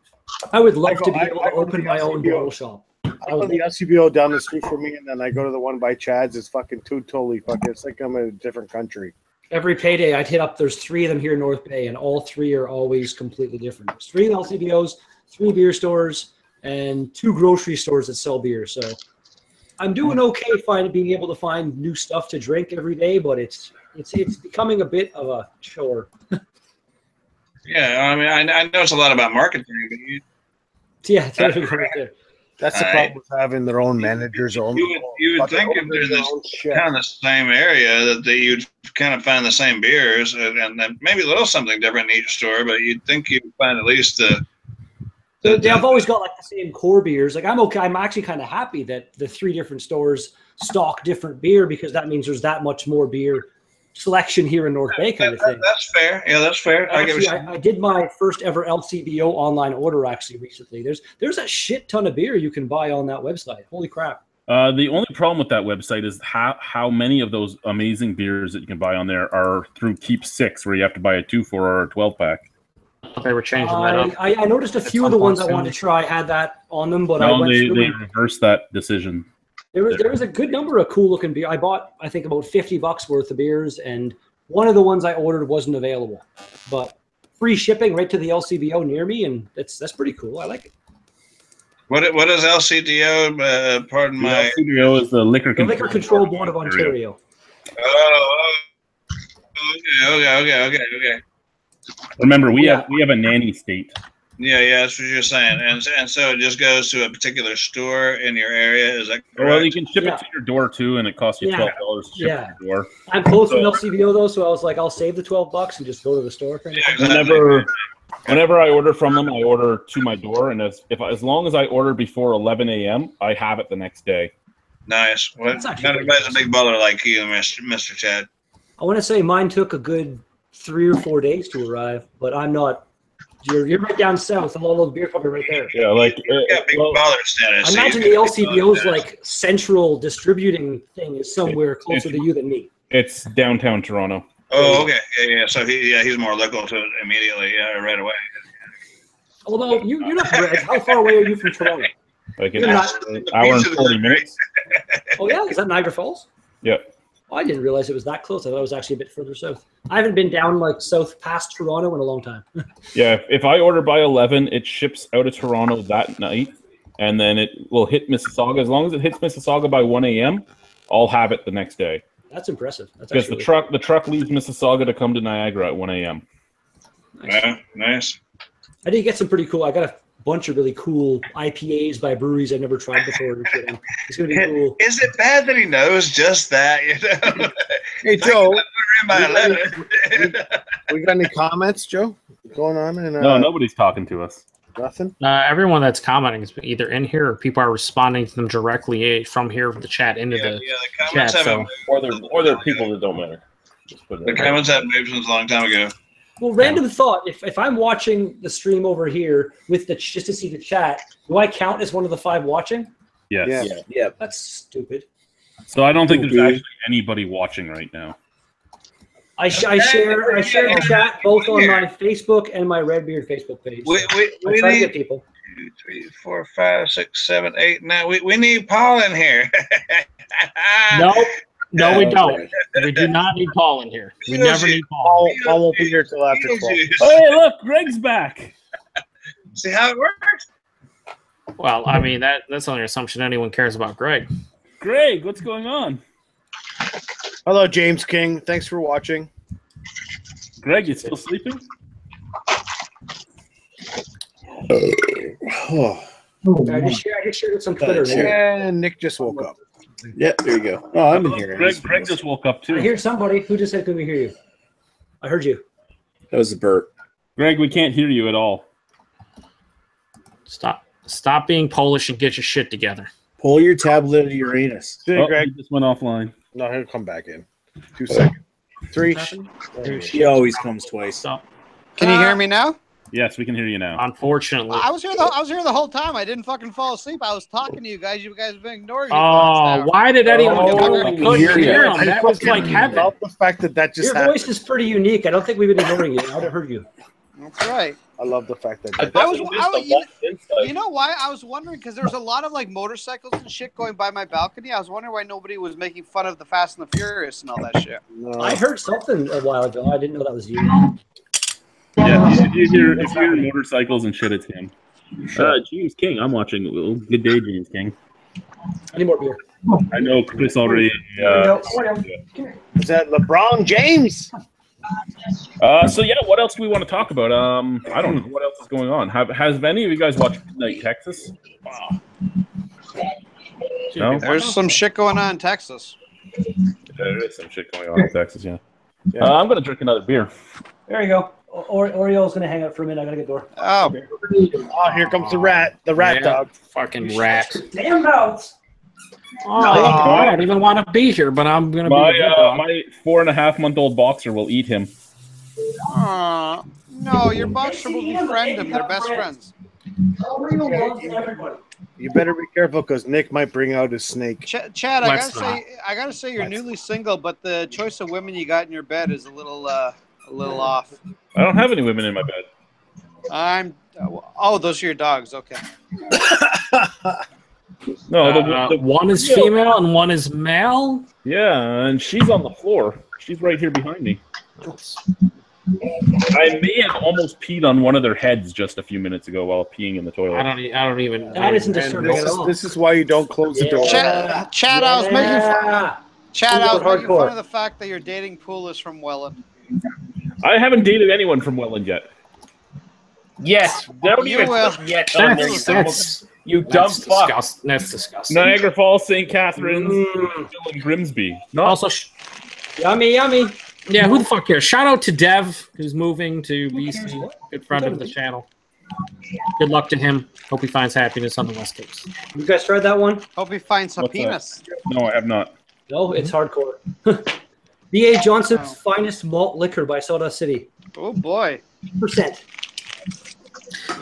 Speaker 9: I would love to be able to open my own bottle shop.
Speaker 1: I go to the LCBO down the street from me, and then I go to the one by Chad's. It's fucking totally fucking. It's like I'm in a different country.
Speaker 9: Every payday, I'd hit up. There's 3 of them here in North Bay, and all 3 are always completely different. There's 3 LCBOs, 3 beer stores, and 2 grocery stores that sell beer. So I'm doing okay being able to find new stuff to drink every day, but it's becoming a bit of a chore.
Speaker 8: Yeah, I mean, I know it's a lot about marketing, but
Speaker 1: that's the problem with having their own managers.
Speaker 8: You would think if there's this kind of the same area that you'd kind of find the same beers and then maybe a little something different in each store, but you'd think you'd find at least
Speaker 9: I've always got like the same core beers. Like I'm okay. I'm actually kind of happy that the 3 different stores stock different beer because that means there's that much more beer selection here in North Bay kind of thing.
Speaker 8: That's fair. Yeah, that's fair.
Speaker 9: Actually, I did my first ever LCBO online order actually recently. There's a shit ton of beer you can buy on that website. Holy crap.
Speaker 2: The only problem with that website is how many of those amazing beers that you can buy on there are through Keep 6, where you have to buy a 2-4 or a 12-pack.
Speaker 6: They were changing that up.
Speaker 9: I noticed a few of the ones I wanted to try had that on them, but
Speaker 2: they reversed that decision.
Speaker 9: There was a good number of cool looking beer. I bought, I think, about $50 worth of beers, and one of the ones I ordered wasn't available. But free shipping right to the LCBO near me, and that's pretty cool. I like it.
Speaker 8: What is LCDO? Pardon my.
Speaker 2: LCDO is the Liquor
Speaker 9: Control Board of Ontario.
Speaker 8: Oh, okay.
Speaker 2: Remember, we have a nanny state.
Speaker 8: Yeah, that's what you're saying, and so it just goes to a particular store in your area. Is that correct?
Speaker 2: Well, you can ship it to your door too, and it costs you $12 to ship to your door.
Speaker 9: I'm close to LCBO though, so I was like, I'll save the $12 and just go to the store.
Speaker 2: Whenever I order from them, I order to my door, and as long as I order before 11 a.m., I have it the next day.
Speaker 8: Nice. Well, not everybody's a big baller like you, Mr. Chad.
Speaker 9: I want to say mine took a good 3 or 4 days to arrive, but I'm not. You're right down south, and all those beer companies right there.
Speaker 2: Yeah, like
Speaker 8: big baller status.
Speaker 9: I imagine the LCBO's like central distributing thing is somewhere closer to you than me.
Speaker 2: It's downtown Toronto.
Speaker 8: Oh, okay. Yeah. So he's more local to it immediately. Yeah, right away.
Speaker 9: Although you're not Greg. How far away are you from Toronto?
Speaker 2: Like an hour and 40 minutes.
Speaker 9: Oh yeah, is that Niagara Falls?
Speaker 2: Yep.
Speaker 9: Oh, I didn't realize it was that close. I thought it was actually a bit further south. I haven't been down like south past Toronto in a long time.
Speaker 2: Yeah, if I order by 11, it ships out of Toronto that night, and then it will hit Mississauga. As long as it hits Mississauga by 1 a.m., I'll have it the next day.
Speaker 9: That's impressive. That's
Speaker 2: because the truck leaves Mississauga to come to Niagara at 1 a.m.
Speaker 8: Nice. Yeah, nice.
Speaker 9: I did get some pretty cool. I got a bunch of really cool IPAs by breweries I've never tried before. It's gonna be cool.
Speaker 8: Is it bad that he knows just that? You know?
Speaker 1: Hey Joe,
Speaker 8: we
Speaker 1: got any comments, Joe, going on?
Speaker 2: No, nobody's talking to us.
Speaker 1: Nothing.
Speaker 6: Everyone that's commenting is either in here or people are responding to them directly from here from the chat into the
Speaker 8: comments
Speaker 6: chat. So.
Speaker 3: Or they're people that don't matter.
Speaker 8: The comments haven't moved since a long time ago.
Speaker 9: Well, random thought: if I'm watching the stream over here with just to see the chat, do I count as one of the 5 watching?
Speaker 2: Yes.
Speaker 9: Yeah. That's stupid.
Speaker 2: So I don't think there's actually anybody watching right now.
Speaker 9: I share the chat both on my Facebook and my Redbeard Facebook page.
Speaker 8: We
Speaker 9: try to
Speaker 8: need
Speaker 9: get people.
Speaker 8: 2, 3, 4, 5, 6, 7, 8, 9. We need Paul in here.
Speaker 6: No, we don't. We do not need Paul in here. We never need Paul.
Speaker 1: Paul won't be here till after 12.
Speaker 2: Oh, hey, look, Greg's back.
Speaker 8: See how it works?
Speaker 6: Well, I mean, that's on the assumption anyone cares about Greg.
Speaker 2: Greg, what's going on?
Speaker 1: Hello, James King. Thanks for watching.
Speaker 2: Greg, you still sleeping?
Speaker 9: I just shared some Twitter.
Speaker 1: And Nick just woke up.
Speaker 5: Yeah, there you go. Oh, I'm in here.
Speaker 2: Greg just woke up too.
Speaker 9: I hear somebody who just said, "Can we hear you?" I heard you.
Speaker 5: That was a burp.
Speaker 2: Greg, we can't hear you at all.
Speaker 6: Stop being Polish and get your shit together.
Speaker 5: Pull your tablet out of Uranus.
Speaker 1: Greg
Speaker 2: just went offline.
Speaker 1: No, he'll come back in. 2 seconds. 3.
Speaker 5: He always comes twice.
Speaker 4: Can you hear me now?
Speaker 2: Yes, we can hear you now.
Speaker 6: Unfortunately,
Speaker 4: I was here the whole time. I didn't fucking fall asleep. I was talking to you guys. You guys have been ignoring me.
Speaker 6: Why did anyone hear him? That was like heaven.
Speaker 1: I love the fact that just
Speaker 9: your
Speaker 1: happened.
Speaker 9: voice is pretty unique. I don't think we've been ignoring you. I would have heard you.
Speaker 4: That's right.
Speaker 1: I love the fact that
Speaker 4: you know why? I was wondering because there's a lot of like motorcycles and shit going by my balcony. I was wondering why nobody was making fun of the Fast and the Furious and all that shit.
Speaker 1: No.
Speaker 9: I heard something a while ago. I didn't know that was you.
Speaker 2: Yeah, if you hear motorcycles and shit, it's him. James King, I'm watching. Good day, James King.
Speaker 9: I need more beer.
Speaker 2: I know Chris already.
Speaker 1: Is that LeBron James?
Speaker 2: So yeah, what else do we want to talk about? I don't know what else is going on. Has any of you guys watched Midnight Texas? Wow. No?
Speaker 4: There's some shit going on in Texas.
Speaker 2: There is some shit going on in Texas. Yeah. I'm gonna drink another beer.
Speaker 9: There you go. Oriole's gonna hang out for a minute. I gotta get door.
Speaker 4: Oh,
Speaker 1: here comes the rat. The rat dog.
Speaker 6: Fucking rat.
Speaker 9: Damn mouths.
Speaker 6: I don't even want to be here, but I'm gonna be.
Speaker 2: My 4.5-month-old boxer will eat him.
Speaker 4: No, your boxer will befriend him. They're best friends.
Speaker 1: You better be careful because Nick might bring out his snake.
Speaker 4: Chad, I gotta say, you're newly single, but the choice of women you got in your bed is a little off.
Speaker 2: I don't have any women in my bed.
Speaker 4: Those are your dogs. Okay.
Speaker 2: No, the
Speaker 6: one is female and one is male.
Speaker 2: Yeah, and she's on the floor. She's right here behind me. I may have almost peed on one of their heads just a few minutes ago while peeing in the toilet.
Speaker 6: I don't even.
Speaker 9: That isn't disturbing at all.
Speaker 1: This is why you don't close the door.
Speaker 4: Chad, I was making fun of the fact that your dating pool is from Welland.
Speaker 2: I haven't dated anyone from Welland yet.
Speaker 3: Yes, don't even put yet on there. You dumb fuck.
Speaker 6: That's disgusting.
Speaker 2: Niagara Falls, St. Catharines, and Grimsby.
Speaker 6: Also,
Speaker 9: yummy.
Speaker 6: Yeah, who the fuck cares? Shout out to Dev, who's moving to BC. Good friend of the channel. Good luck to him. Hope he finds happiness on the West Coast.
Speaker 9: You guys tried that one?
Speaker 4: Hope he finds some penis.
Speaker 2: No, I have not.
Speaker 9: No, it's hardcore. B.A. Johnson's finest malt liquor by Soda City.
Speaker 4: Oh boy.
Speaker 9: %.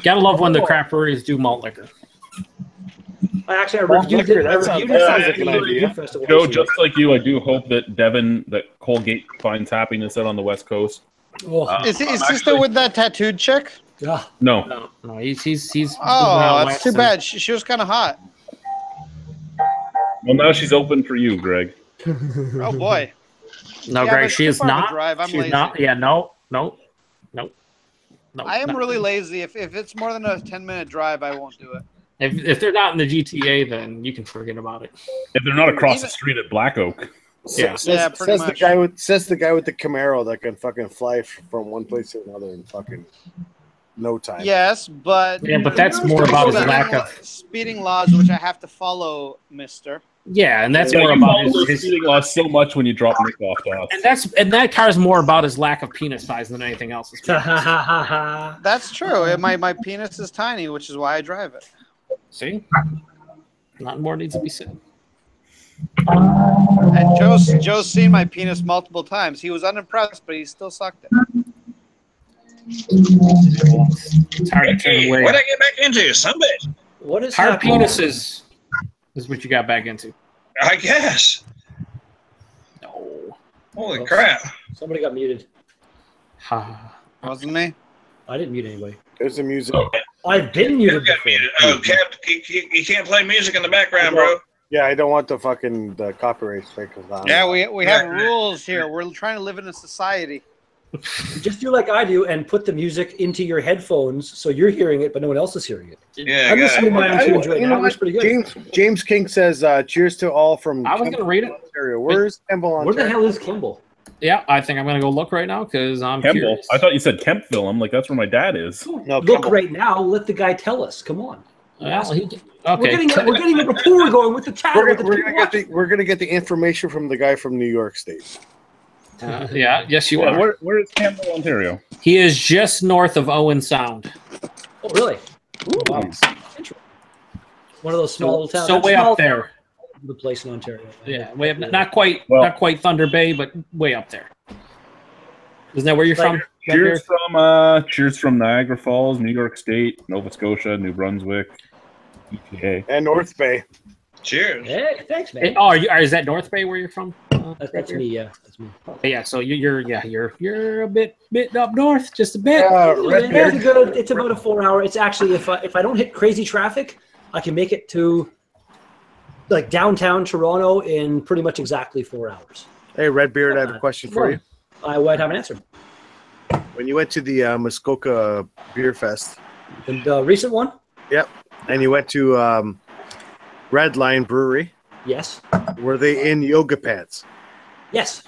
Speaker 6: Gotta love when the craft breweries do malt liquor.
Speaker 9: I reviewed it.
Speaker 1: That sounds like an idea.
Speaker 2: Joe, just like you, I do hope that Colgate finds happiness out on the West Coast.
Speaker 4: Is this the with that tattooed chick?
Speaker 9: Yeah.
Speaker 2: No.
Speaker 6: He's.
Speaker 4: Oh, that's too bad. She was kind of hot.
Speaker 2: Well, now she's open for you, Greg.
Speaker 4: Oh boy.
Speaker 6: No,
Speaker 4: Yeah,
Speaker 6: Greg,
Speaker 4: but
Speaker 6: she
Speaker 4: too
Speaker 6: is
Speaker 4: far of a
Speaker 6: not.
Speaker 4: drive. I'm
Speaker 6: She's
Speaker 4: lazy.
Speaker 6: not. Yeah, no.
Speaker 4: I am really lazy. If it's more than a 10-minute drive, I won't do it.
Speaker 6: If they're not in the GTA, then you can forget about it.
Speaker 2: If they're not across the street at Black Oak.
Speaker 6: Yeah.
Speaker 4: Pretty much.
Speaker 1: Says the guy with the Camaro that can fucking fly from one place to another in fucking no time.
Speaker 4: Yes, but
Speaker 6: that's more about his lack of
Speaker 4: speeding laws, which I have to follow, Mister.
Speaker 6: Yeah, and that's
Speaker 2: Yeah,
Speaker 6: more
Speaker 2: you
Speaker 6: about
Speaker 2: follow
Speaker 6: his
Speaker 2: speeding laws so much when you drop Nick off to us.
Speaker 6: and that car's more about his lack of penis size than anything else.
Speaker 4: That's true. My penis is tiny, which is why I drive it.
Speaker 6: See, not more needs to be said.
Speaker 4: And Joe's seen my penis multiple times. He was unimpressed, but he still sucked it.
Speaker 6: It's hard to turn away.
Speaker 8: What did I get back into? Sunbase.
Speaker 9: What is
Speaker 6: hard
Speaker 9: happening?
Speaker 6: penises? Is what you got back into?
Speaker 8: I guess.
Speaker 6: No.
Speaker 8: Holy crap!
Speaker 9: Somebody got muted.
Speaker 4: Wasn't me.
Speaker 9: I didn't mute anybody.
Speaker 1: There's the music.
Speaker 9: I've been muted.
Speaker 8: Got muted. Oh, you can't play music in the background, bro.
Speaker 1: Yeah, I don't want the copyright strike on.
Speaker 4: Yeah, we have rules here. We're trying to live in a society.
Speaker 9: Just do like I do and put the music into your headphones so you're hearing it, but no one else is hearing it.
Speaker 8: Yeah,
Speaker 9: I'm listening to my own tunes right now. It's pretty good.
Speaker 1: James King says, "Cheers to all from."
Speaker 6: I was going to read it.
Speaker 1: Ontario. Where's Kemble?
Speaker 9: Where the hell is Kimball?
Speaker 6: Yeah, I think I'm going to go look right now because I'm
Speaker 2: Kemble.
Speaker 6: curious.
Speaker 2: I thought you said Kempville. I'm like, that's where my dad is.
Speaker 1: No,
Speaker 9: look
Speaker 1: Kemble.
Speaker 9: right now. Let the guy tell us. Come on.
Speaker 6: Okay.
Speaker 9: We're getting a rapport going with the chat.
Speaker 1: We're gonna get the information from the guy from New York State.
Speaker 6: Yes, you are.
Speaker 2: Where is Campbell, Ontario?
Speaker 6: He is just north of Owen Sound.
Speaker 9: Oh, really? Ooh, wow. One of those small little towns.
Speaker 6: So way up there.
Speaker 9: The place in Ontario.
Speaker 6: Yeah, way up. Not quite Thunder Bay, but way up there. Isn't that where you're from?
Speaker 2: Cheers from Niagara Falls, New York State, Nova Scotia, New Brunswick, ETA,
Speaker 1: and North Bay.
Speaker 8: Cheers.
Speaker 9: Hey, thanks, man.
Speaker 6: Is that North Bay where you're from?
Speaker 9: That's me. Yeah, that's me.
Speaker 6: Yeah, so you're a bit up north, just a bit.
Speaker 9: It's about a 4 hour. It's actually if I don't hit crazy traffic, I can make it to like downtown Toronto in pretty much exactly 4 hours.
Speaker 1: Hey, Redbeard, I have a question for you.
Speaker 9: I would have an answer.
Speaker 1: When you went to the Muskoka Beer Fest,
Speaker 9: the recent one.
Speaker 1: Yep, and you went to Red Line Brewery.
Speaker 9: Yes.
Speaker 1: Were they in yoga pants?
Speaker 9: Yes.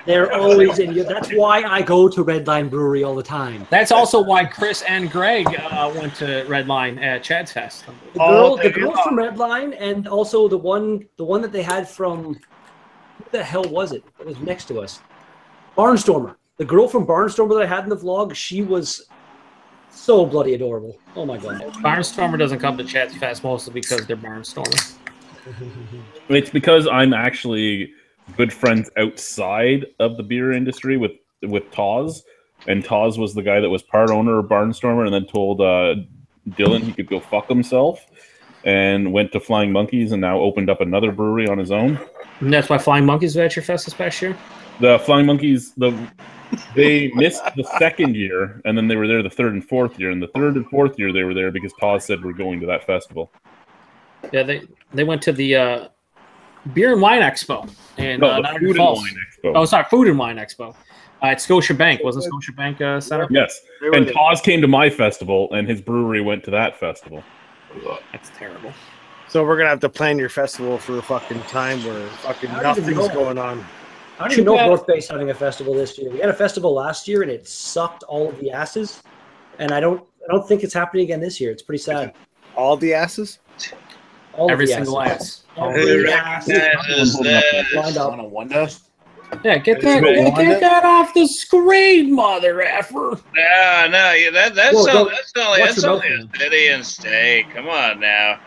Speaker 9: They're always in. That's why I go to Red Line Brewery all the time.
Speaker 6: That's also why Chris and Greg went to Red Line at Chad's Fest.
Speaker 9: The girl from Red Line, and also the one that they had from, who the hell was it? It was next to us. Barnstormer. The girl from Barnstormer that I had in the vlog, she was so bloody adorable. Oh my god.
Speaker 6: Barnstormer doesn't come to Chad's Fest mostly because they're Barnstormer.
Speaker 2: It's because I'm actually good friends outside of the beer industry with Taz, and Taz was the guy that was part owner of Barnstormer and then told Dylan he could go fuck himself and went to Flying Monkeys and now opened up another brewery on his own.
Speaker 6: And that's why Flying Monkeys was at your fest this past year?
Speaker 2: The Flying Monkeys, they missed the second year, and then they were there the third and fourth year. And the third and fourth year, they were there because Taz said we're going to that festival.
Speaker 6: Yeah, they went to the Beer and Wine Expo. And,
Speaker 2: the Food and Wine Expo.
Speaker 6: Oh, sorry, Food and Wine Expo. At Scotiabank. Wasn't Scotiabank Center?
Speaker 2: Yes. And Taz came to my festival, and his brewery went to that festival.
Speaker 6: That's terrible.
Speaker 1: So we're going to have to plan your festival for a fucking time where fucking nothing's going on.
Speaker 9: I don't even know if North Bay's having a festival this year. We had a festival last year, and it sucked all of the asses. And I don't think it's happening again this year. It's pretty sad.
Speaker 1: All the asses?
Speaker 6: Every single ass.
Speaker 9: Every ass.
Speaker 1: Lined up.
Speaker 6: Yeah, get that off the screen, mother effer.
Speaker 8: That's only a city and state. Come on now.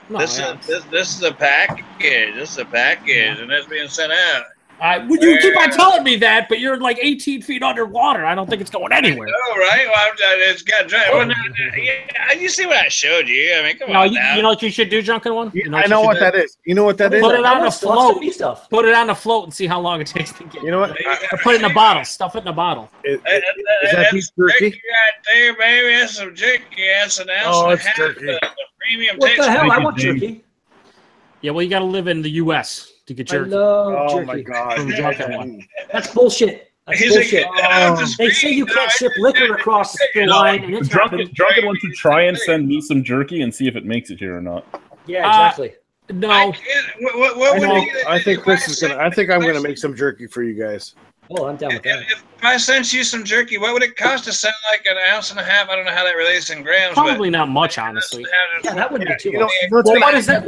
Speaker 8: This is a package. This is a package, and it's being sent out.
Speaker 6: You keep on telling me that, but you're like 18 feet underwater. I don't think it's going anywhere.
Speaker 8: Oh, right. Well, it's got dry. Well, yeah, you see what I showed you. I mean, come on now.
Speaker 6: You know what you should do, Drunken One?
Speaker 1: I know what that is. You know what that is?
Speaker 6: Put it on a float. Put it on a float and see how long it takes to get.
Speaker 1: You know what?
Speaker 6: Or put it in a bottle. Stuff it in a bottle.
Speaker 1: Is that beef jerky?
Speaker 8: Right there, baby. That's some jerky. That's an ounce and a half of premium
Speaker 9: What
Speaker 8: taste.
Speaker 9: the hell? I want jerky.
Speaker 6: Yeah, well, you got to live in the U.S. to get jerky.
Speaker 9: I love
Speaker 1: Oh
Speaker 9: jerky.
Speaker 1: my god!
Speaker 6: From Drunken One.
Speaker 9: That's bullshit. That's bullshit. They say you can't ship liquor across the line, and it's
Speaker 2: Drunken One should try and send me some jerky and see if it makes it here or not.
Speaker 9: Yeah, exactly.
Speaker 6: No.
Speaker 1: I think Chris is gonna. I think I'm gonna make some jerky for you guys.
Speaker 9: Oh, I'm down with that.
Speaker 8: If I sent you some jerky, what would it cost to send like an ounce and a half? I don't know how that relates in grams.
Speaker 6: Probably not much, honestly.
Speaker 9: Yeah, that wouldn't be too
Speaker 1: You know,
Speaker 9: much.
Speaker 6: Well, what does that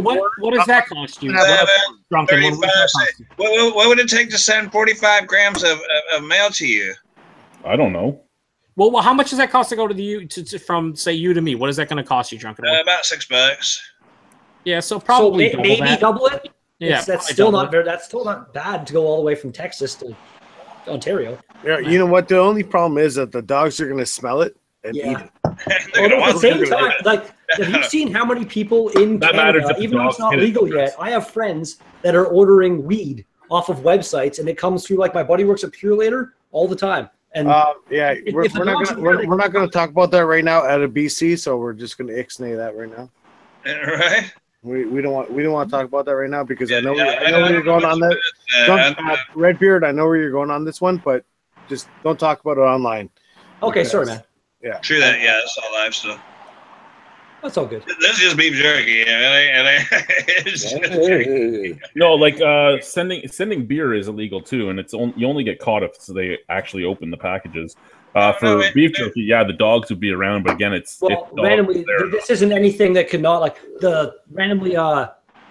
Speaker 6: cost you? Drunken One, what does that cost you?
Speaker 8: What would it take to send 45 grams of mail to you?
Speaker 2: I don't know.
Speaker 6: Well, how much does that cost to go to the from say you to me? What is that going to cost you, Drunken One?
Speaker 8: About $6.
Speaker 6: Yeah, so probably
Speaker 9: maybe double it.
Speaker 6: Yeah,
Speaker 9: that's still not very. That's still not bad to go all the way from Texas to Ontario.
Speaker 1: Yeah, you know what? The only problem is that the dogs are going to smell it and eat it.
Speaker 9: Well, at the same time, like, have you seen how many people in Canada, even though it's not legal yet, I have friends that are ordering weed off of websites, and it comes through. Like my buddy works at Pure Later all the time. And
Speaker 1: yeah, we're not going to talk about that right now out of BC, so we're just going to ixnay that right now.
Speaker 8: Right.
Speaker 1: We don't want to talk about that right now because I know where you're going on that. Redbeard, I know where you're going on this one, but just don't talk about it online.
Speaker 9: Okay, sorry, man.
Speaker 1: Yeah.
Speaker 8: True that. Yeah, it's all live stuff.
Speaker 9: That's all good.
Speaker 8: This is just beef jerky.
Speaker 2: No, like sending beer is illegal too, and you only get caught if they actually open the packages. For beef jerky, yeah, the dogs would be around, but again, it's
Speaker 9: randomly. This isn't anything that could not randomly. I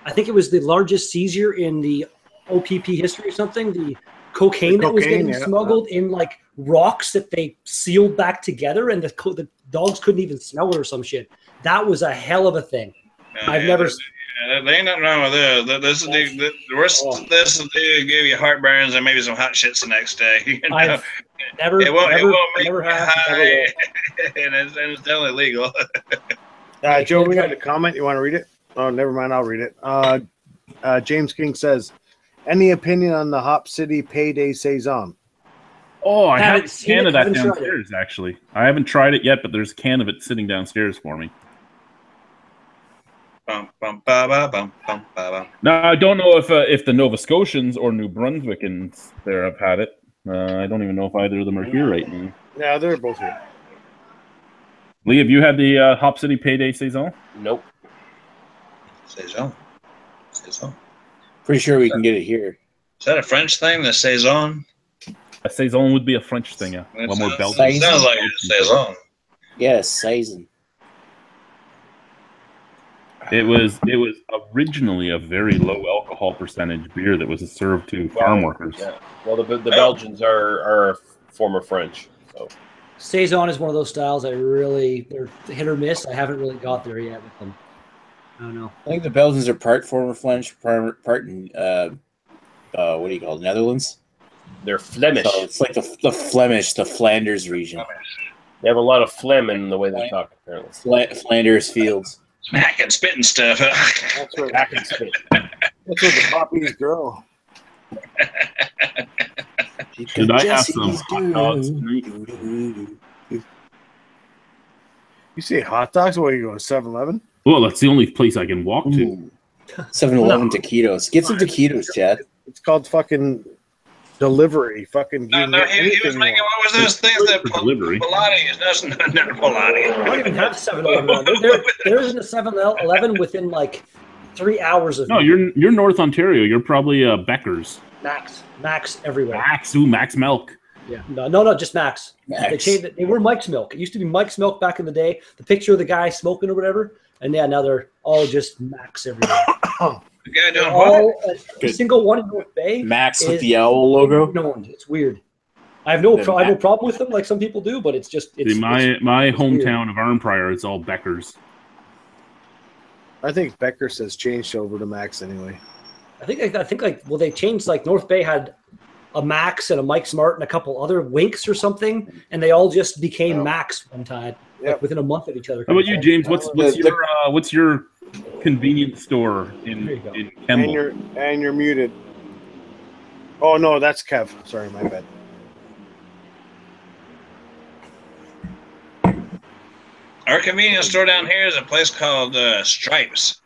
Speaker 9: think it was the largest seizure in the OPP history or something. The cocaine that was getting smuggled in like rocks that they sealed back together, and the dogs couldn't even smell it or some shit. That was a hell of a thing. I've never.
Speaker 8: There ain't nothing wrong with this. The worst this will do give you heartburns and maybe some hot shits the next day. You know?
Speaker 9: I've never have.
Speaker 8: And it's definitely legal.
Speaker 1: Joe, we had a comment. You want to read it? Oh, never mind. I'll read it. James King says, "Any opinion on the Hop City Payday Saison?"
Speaker 2: Oh, I have a can of that downstairs, actually. I haven't tried it yet, but there's a can of it sitting downstairs for me. Now, I don't know if the Nova Scotians or New Brunswickans there have had it. I don't even know if either of them are here right now.
Speaker 1: Yeah, they're both here.
Speaker 2: Lee, have you had the Hop City Payday Saison?
Speaker 3: Nope.
Speaker 8: Saison.
Speaker 5: Pretty sure we can get it here.
Speaker 8: Is that a French thing, the Saison?
Speaker 2: A Saison would be a French thing, yeah. One more Belgian.
Speaker 8: Sounds like a Saison.
Speaker 5: Yeah, Saison.
Speaker 2: It was originally a very low alcohol percentage beer that was served to farm workers.
Speaker 3: Yeah. Well, the Belgians are former French. So
Speaker 9: Saison is one of those styles they're hit or miss. I haven't really got there yet with them. I don't know.
Speaker 5: I think the Belgians are part former French, part in what do you call it, Netherlands?
Speaker 3: They're Flemish.
Speaker 5: So it's like the Flemish, the Flanders region.
Speaker 3: They have a lot of phlegm in the way they talk, apparently.
Speaker 5: Flanders fields.
Speaker 8: Smack and spit and stuff.
Speaker 1: That's where the poppies grow.
Speaker 2: Did I have some hot dogs tonight?
Speaker 1: You say hot dogs? Where are you going, 7-Eleven?
Speaker 2: Well, that's the only place I can walk to.
Speaker 5: 7-Eleven taquitos. Get some taquitos, Chad.
Speaker 1: It's called fucking delivery. Fucking.
Speaker 8: No, he was making, what was those things that
Speaker 2: delivery?
Speaker 8: Pilates? Not Pilates.
Speaker 9: I don't even have 7-Eleven. There isn't a 7-Eleven within like 3 hours of.
Speaker 2: No,
Speaker 9: me.
Speaker 2: you're North Ontario. You're probably Becker's.
Speaker 9: Max everywhere.
Speaker 2: Max Milk.
Speaker 9: Yeah, no, just Max.
Speaker 5: Max.
Speaker 9: They changed it. They were Mike's Milk. It used to be Mike's Milk back in the day. The picture of the guy smoking or whatever, and yeah, now they're all just Max everywhere.
Speaker 8: The guy doing
Speaker 9: a single one in North Bay.
Speaker 5: Max with the owl logo.
Speaker 9: Known. It's weird. I have no problem with them like some people do, but it's just
Speaker 2: my hometown of Arnprior. It's all Becker's.
Speaker 1: I think Becker's has changed over to Max anyway.
Speaker 9: I think like well, they changed, like North Bay had a Max and a Mike Smart and a couple other Winks or something, and they all just became Max one time, like within a month of each other.
Speaker 2: How about you, James? What's your convenience store in Kemble?
Speaker 1: And you're muted. Oh no, that's Kev. Sorry, my bad.
Speaker 8: Our convenience store down here is a place called Stripes,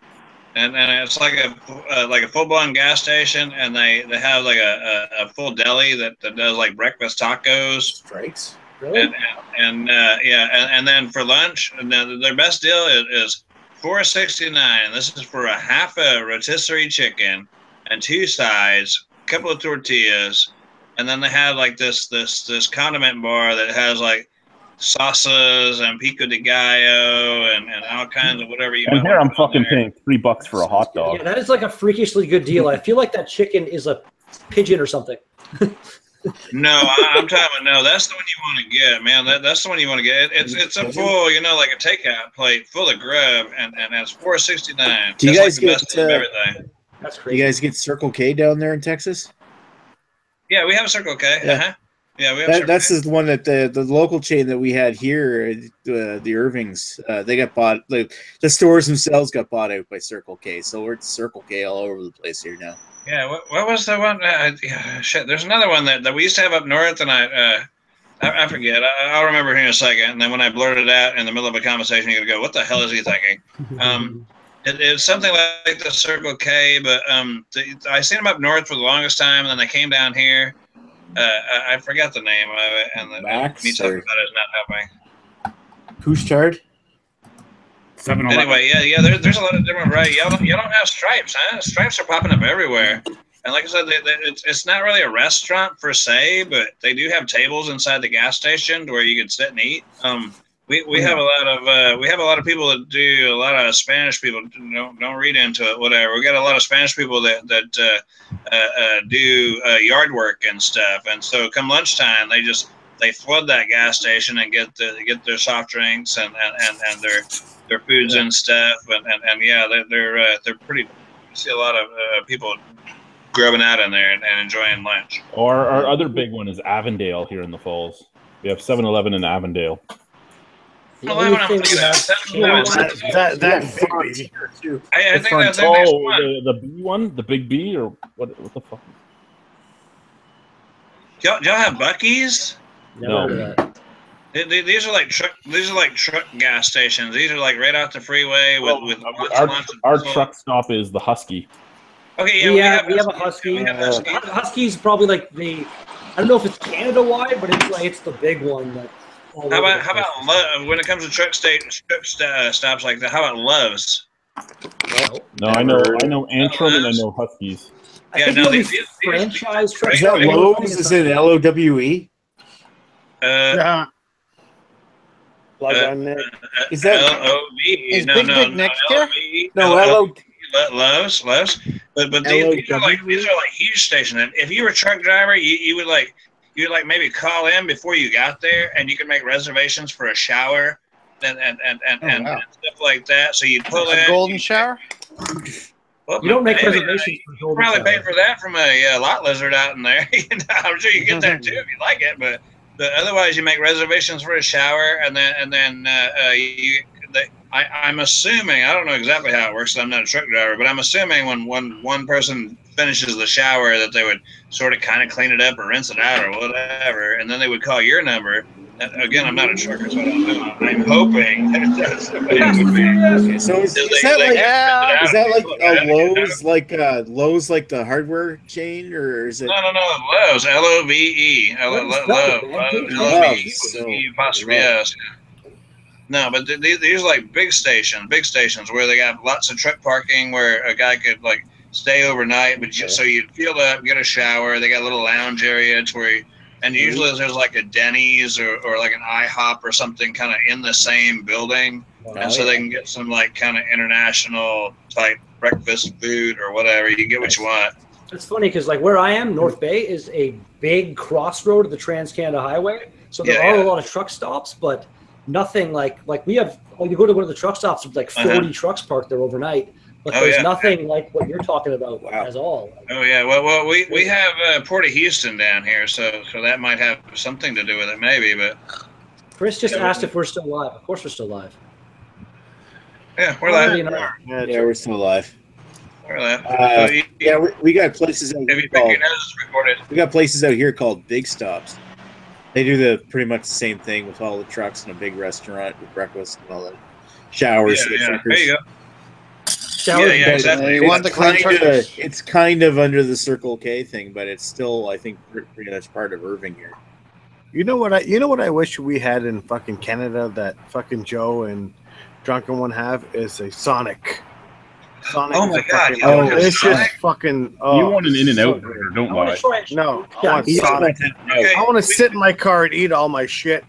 Speaker 8: and it's like a full-blown gas station, and they have like a full deli that does like breakfast tacos.
Speaker 5: Stripes,
Speaker 9: really?
Speaker 8: And then for lunch, their best deal is $4.69. This is for a half a rotisserie chicken and 2 sides, a couple of tortillas, and then they have like this condiment bar that has like sauces and pico de gallo and all kinds of whatever you.
Speaker 2: And here I'm fucking paying $3 for a hot dog.
Speaker 9: Yeah, that is like a freakishly good deal. I feel like that chicken is a pigeon or something.
Speaker 8: No, I'm talking. No, that's the one you want to get, man. That's the one you want to get. It's a full, like a takeout plate full of grub, and it's $4.69.
Speaker 5: Do you guys
Speaker 8: get best of everything?
Speaker 9: That's crazy.
Speaker 5: Do you guys get Circle K down there in Texas?
Speaker 8: Yeah, we have Circle K.
Speaker 5: Yeah.
Speaker 8: Yeah, we have
Speaker 5: that's the one that the local chain that we had here, the Irvings, they got bought. Like the stores themselves got bought out by Circle K, so we're at Circle K all over the place here now.
Speaker 8: Yeah, what was the one? Shit, there's another one that we used to have up north, and I forget. I'll remember here in a second. And then when I blurted it out in the middle of a conversation, you're gonna go, "What the hell is he thinking?" It's something like the Circle K, but I seen them up north for the longest time, and then they came down here. I forgot the name of it, and me talking about it is not helping.
Speaker 5: Couche-Tard?
Speaker 8: Anyway, yeah. There's a lot of different varieties. You don't have Stripes, huh? Stripes are popping up everywhere. And like I said, it's not really a restaurant per se, but they do have tables inside the gas station where you can sit and eat. We have a lot of people that do a lot of Spanish people. Don't read into it, whatever. We got a lot of Spanish people that do yard work and stuff. And so come lunchtime, they flood that gas station and get their soft drinks and their foods and stuff. And yeah, they're pretty. You see a lot of people grubbing out in there and enjoying lunch.
Speaker 2: Our other big one is Avondale here in the Falls. We have 7-Eleven in Avondale.
Speaker 8: I think that's the next one.
Speaker 2: The B one, the big B, or what the fuck?
Speaker 8: Y'all have Buc-ee's?
Speaker 2: No.
Speaker 8: These are like truck gas stations. These are like right off the freeway with
Speaker 2: our truck stop is the Husky.
Speaker 8: Okay,
Speaker 9: we have a Husky. Husky's probably like I don't know if it's Canada wide, but it's the big one that.
Speaker 8: How about when it comes to truck stops like that? How about Love's?
Speaker 2: No, I know Antrim and I know Huskies.
Speaker 8: Yeah, no, these
Speaker 9: franchise trucks.
Speaker 5: Is that Lowe's? Is it LOWE?
Speaker 1: Is that
Speaker 8: LOVE?
Speaker 1: Is Big Dick next year?
Speaker 8: No, Love's. But these are like huge stations. And if you were a truck driver, you would maybe call in before you got there, and you could make reservations for a shower and stuff like that. So you'd pull in
Speaker 4: a golden shower.
Speaker 9: Well, you don't make reservations for
Speaker 8: golden probably shower. Pay for that from a lot lizard out in there. I'm sure you get that too if you like it, but otherwise you make reservations for a shower, and then I'm assuming, I don't know exactly how it works. I'm not a truck driver, but I'm assuming when one person finishes the shower that they would sort of kind of clean it up or rinse it out or whatever, and then they would call your number. Again, I'm not a trucker, so I don't know. I'm hoping that's the way it would be.
Speaker 5: Okay, so is that like a Lowe's, Lowe's, like the hardware chain, or is it?
Speaker 8: No, Lowe's, LOVE, Lowe's, possibly yes. No, but these are like big stations where they got lots of truck parking where a guy could like stay overnight, but so you'd fill up, get a shower. They got a little lounge area to where, and usually there's like a Denny's or like an IHOP or something kind of in the same building, and so they can get some like kind of international type breakfast food or whatever. You can get what you want.
Speaker 9: It's funny because like where I am, North Bay is a big crossroad of the Trans-Canada Highway, so there are a lot of truck stops, but nothing like we have. When you go to one of the truck stops, with like 40 trucks parked there overnight. But there's nothing like what you're talking about at all.
Speaker 8: Oh yeah, well, we have Port of Houston down here, so that might have something to do with it, maybe. But
Speaker 9: Chris just asked if we're still live. Of course, we're still live.
Speaker 8: Yeah, we're live.
Speaker 5: Yeah, we're still live.
Speaker 8: We're live.
Speaker 5: We got places out here called, we got places out here called Big Stops. They do pretty much the same thing with all the trucks and a big restaurant with breakfast and all that. Showers.
Speaker 8: Yeah. There you go.
Speaker 5: Exactly. It's kind of under the Circle K thing, but it's still, I think, pretty much part of Irving here.
Speaker 1: You know what I wish we had in fucking Canada that fucking Joe and Drunken One have is a Sonic. Sonic.
Speaker 8: Oh my god!
Speaker 1: It's just fucking.
Speaker 2: You want an In-N-Out burger, don't lie.
Speaker 1: No, I want Sonic.
Speaker 8: Okay.
Speaker 1: I want to sit in my car and eat all my shit.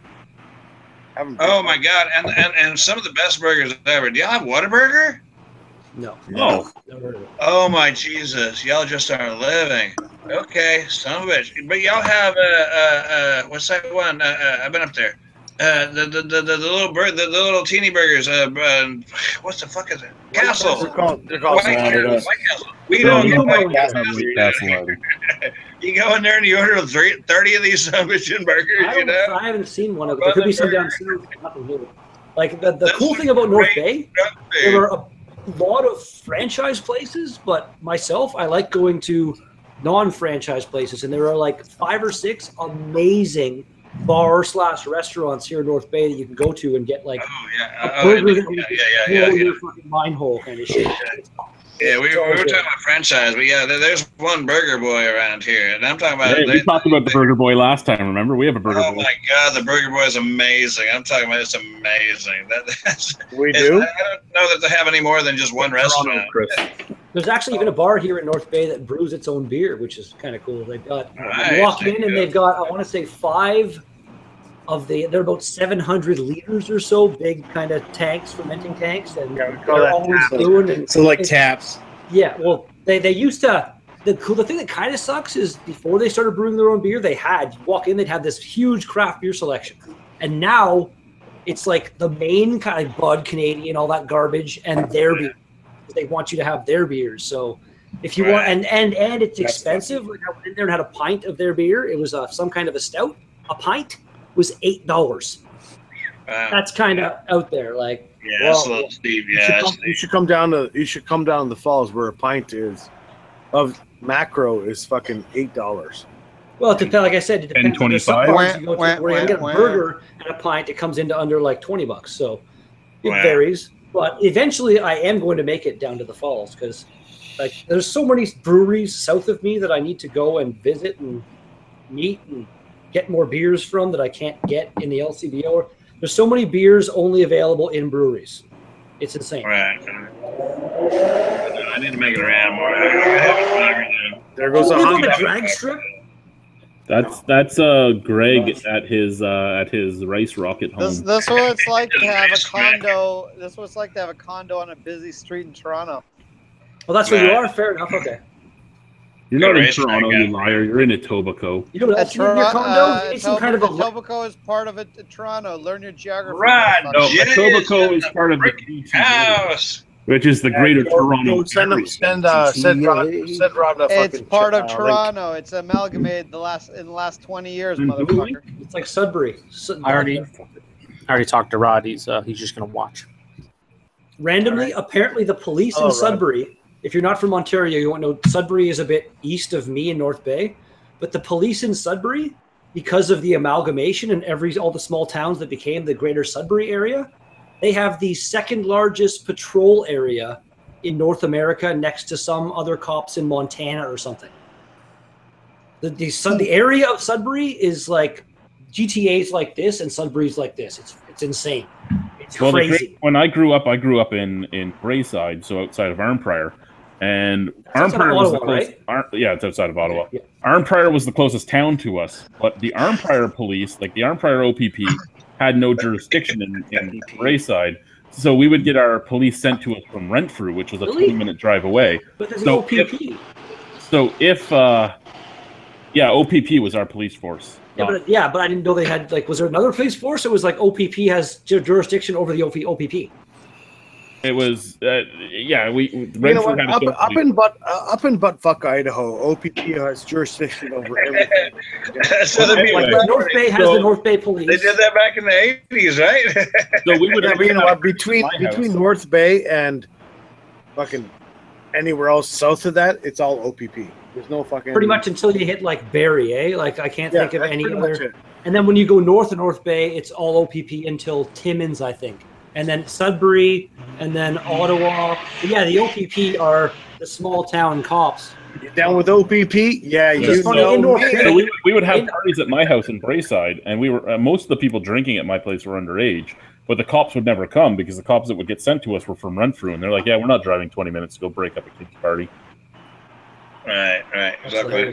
Speaker 8: Oh my god! And some of the best burgers ever. Do y'all have Whataburger?
Speaker 9: No.
Speaker 8: Oh my Jesus! Y'all just aren't living. Okay, son of a bitch. But y'all have what's that one? I've been up there. The little bird, the little teeny burgers. What's the fuck is it? Castle.
Speaker 1: They're called
Speaker 8: White Castle. We don't get White Castle. You go in there and you order 30 of these bitchin' burgers.
Speaker 9: I haven't seen one of them. There could be some down south. Like the cool thing about North Bay, there are a lot of franchise places, but myself, I like going to non-franchise places, and there are like 5 or 6 amazing bar/restaurants here in North Bay that you can go to and get like a burger that your fucking mind hole kind of shit.
Speaker 8: Yeah, we were talking about franchise, but yeah, there's one Burger Boy around here, and I'm talking about.
Speaker 2: Hey, we talked about the Burger Boy last time. Remember, we have a Burger Boy.
Speaker 8: Oh my god, the Burger Boy is amazing. I'm talking about it's amazing.
Speaker 1: We do.
Speaker 8: I don't know that they have any more than just one restaurant.
Speaker 9: There's actually even a bar here in North Bay that brews its own beer, which is kind of cool. They've got you walk in and they've got, I want to say 5 of they're about 700 liters or so, big kind of tanks, fermenting tanks, and they're always doing.
Speaker 5: So like taps.
Speaker 9: Yeah, well, they used to. The thing that kind of sucks is before they started brewing their own beer, you walk in, they'd have this huge craft beer selection, and now it's like the main kind of Bud, Canadian, all that garbage, and their beer. They want you to have their beers. So if you want, and it's expensive. Like I went in there and had a pint of their beer. It was some kind of a stout. A pint was $8. That's kind of out there. Like
Speaker 8: that's a little steep.
Speaker 1: You should come down to the falls where a pint of macro is fucking $8.
Speaker 9: Well, it depends. Like I said, it depends.
Speaker 2: $10.25.
Speaker 9: You go to where you get a burger and a pint, it comes into under like $20. So it varies. But eventually, I am going to make it down to the falls because, like, there's so many breweries south of me that I need to go and visit and meet and get more beers from that I can't get in the LCBO. There's so many beers only available in breweries. It's insane.
Speaker 8: Right. I need to make it around more.
Speaker 1: There goes a
Speaker 9: Honda drag strip.
Speaker 2: That's Greg at his rice rocket home.
Speaker 4: This what it's like to have a condo. This what it's like to have a condo on a busy street in Toronto.
Speaker 9: Well, that's where you are. Fair enough. Okay.
Speaker 2: You're not in Toronto, you liar. You're in Etobicoke.
Speaker 9: You know what else in your condo? It's some kind of a
Speaker 4: Etobicoke is part of Toronto. Learn your geography.
Speaker 8: Right.
Speaker 2: No, Etobicoke is part of the
Speaker 8: house.
Speaker 2: Which is the greater Toronto.
Speaker 1: Send Rob the
Speaker 4: It's part of Toronto. It's amalgamated in the last 20 years, motherfucker.
Speaker 9: It's like Sudbury.
Speaker 6: I already talked to Rod. He's just gonna watch.
Speaker 9: Randomly, apparently, the police in Sudbury. If you're not from Ontario, you won't know Sudbury is a bit east of me in North Bay, but the police in Sudbury, because of the amalgamation and all the small towns that became the greater Sudbury area. They have the second largest patrol area in North America next to some other cops in Montana or something. The area of Sudbury is like GTA's like this and Sudbury's like this. It's insane. It's crazy.
Speaker 2: When I grew up in Brayside, so outside of Arnprior. And Arnprior was the closest. Right? It's outside of Ottawa. Yeah. Arnprior was the closest town to us, but the Arnprior police, like the Arnprior OPP, had no jurisdiction in Brayside, so we would get our police sent to us from Renfrew, which was a 20-minute drive away.
Speaker 9: But there's no OPP.
Speaker 2: OPP was our police force.
Speaker 9: But I didn't know they had was there another police force? It was like OPP has jurisdiction over the OPP.
Speaker 2: It was, yeah.
Speaker 1: You know what? Up in buttfuck Idaho, OPP has jurisdiction over everything.
Speaker 8: So
Speaker 9: North Bay has the North Bay Police.
Speaker 8: They did that back in the 80s, right?
Speaker 2: So we would.
Speaker 1: Yeah, but you know what? Between North Bay and fucking anywhere else south of that, it's all OPP. There's no fucking.
Speaker 9: Pretty much until you hit like Barrie, eh? Like I can't think of any other.
Speaker 1: It.
Speaker 9: And then when you go north of North Bay, it's all OPP until Timmins, I think. And then Sudbury, and then Ottawa. But yeah, the OPP are the small town cops.
Speaker 1: You down with OPP? Yeah, you
Speaker 9: know.
Speaker 2: So we would have parties at my house in Brayside, and we were most of the people drinking at my place were underage. But the cops would never come because the cops that would get sent to us were from Renfrew, and they're like, "Yeah, we're not driving 20 minutes to go break up a kid's party."
Speaker 8: Right, exactly.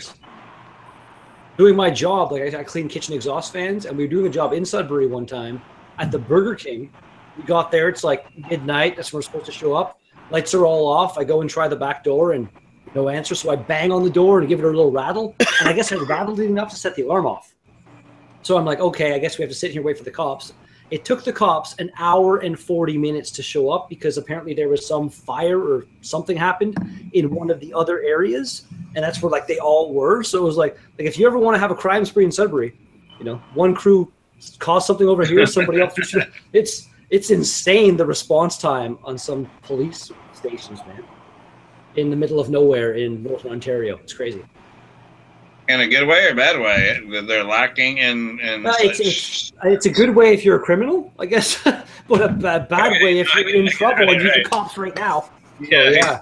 Speaker 9: Doing my job, like I clean kitchen exhaust fans, and we were doing a job in Sudbury one time at the Burger King. We got there, it's like midnight. That's when we're supposed to show up. Lights are all off. I go and try the back door, and no answer. So I bang on the door and give it a little rattle. And I guess I rattled it enough to set the alarm off. So I'm like, okay, I guess we have to sit here and wait for the cops. It took the cops an hour and 40 minutes to show up because apparently there was some fire or something happened in one of the other areas. And that's where like they all were. So it was like if you ever want to have a crime spree in Sudbury, you know, one crew caused something over here, somebody else. It's insane the response time on some police stations, man. In the middle of nowhere in Northern Ontario. It's crazy.
Speaker 8: In a good way or bad way? They're lacking in
Speaker 9: it's a good way if you're a criminal, I guess, but a bad way if you're in trouble and you're the cops right now.
Speaker 8: Yeah.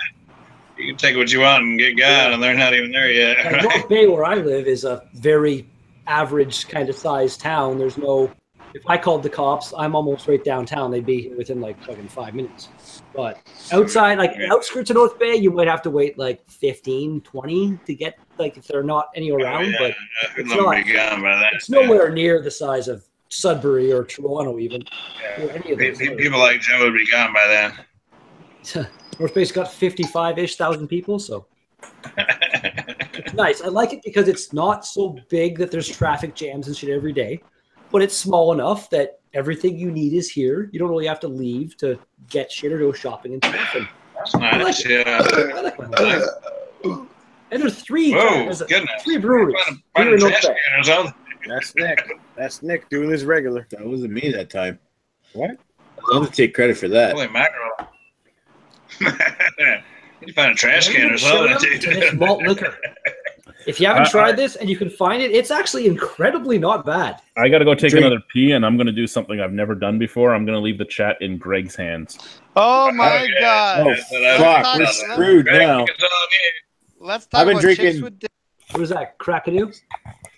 Speaker 8: You can take what you want and get gone, and they're not even there yet.
Speaker 9: Right? North Bay, where I live, is a very average kind of size town. There's no. If I called the cops, I'm almost right downtown. They'd be here within like fucking 5 minutes. But outside, like outskirts of North Bay, you might have to wait like 15, 20 to get, like, if they're not any around. But it's nowhere near the size of Sudbury or Toronto, even. Or any of those
Speaker 8: people like Joe would be gone by
Speaker 9: then. North Bay's got 55-ish thousand people, so it's nice. I like it because it's not so big that there's traffic jams and shit every day. But it's small enough that everything you need is here. You don't really have to leave to get shit or go shopping and stuff. And
Speaker 8: that's nice.
Speaker 9: I like my life. And there's three breweries
Speaker 1: here in North Bay. That's Nick. That's Nick doing his regular.
Speaker 5: That wasn't me that time.
Speaker 1: What?
Speaker 5: I'd love to take credit for that.
Speaker 8: Holy mackerel. You find a trash can or something.
Speaker 9: It's malt liquor. If you haven't tried this and you can find it, it's actually incredibly not bad.
Speaker 2: I got to go take another pee, and I'm going to do something I've never done before. I'm going to leave the chat in Greg's hands.
Speaker 4: Oh, my God.
Speaker 5: Oh, fuck. We're screwed now.
Speaker 4: Let's talk about chicks with dick.
Speaker 9: What is that, Crack Canoe?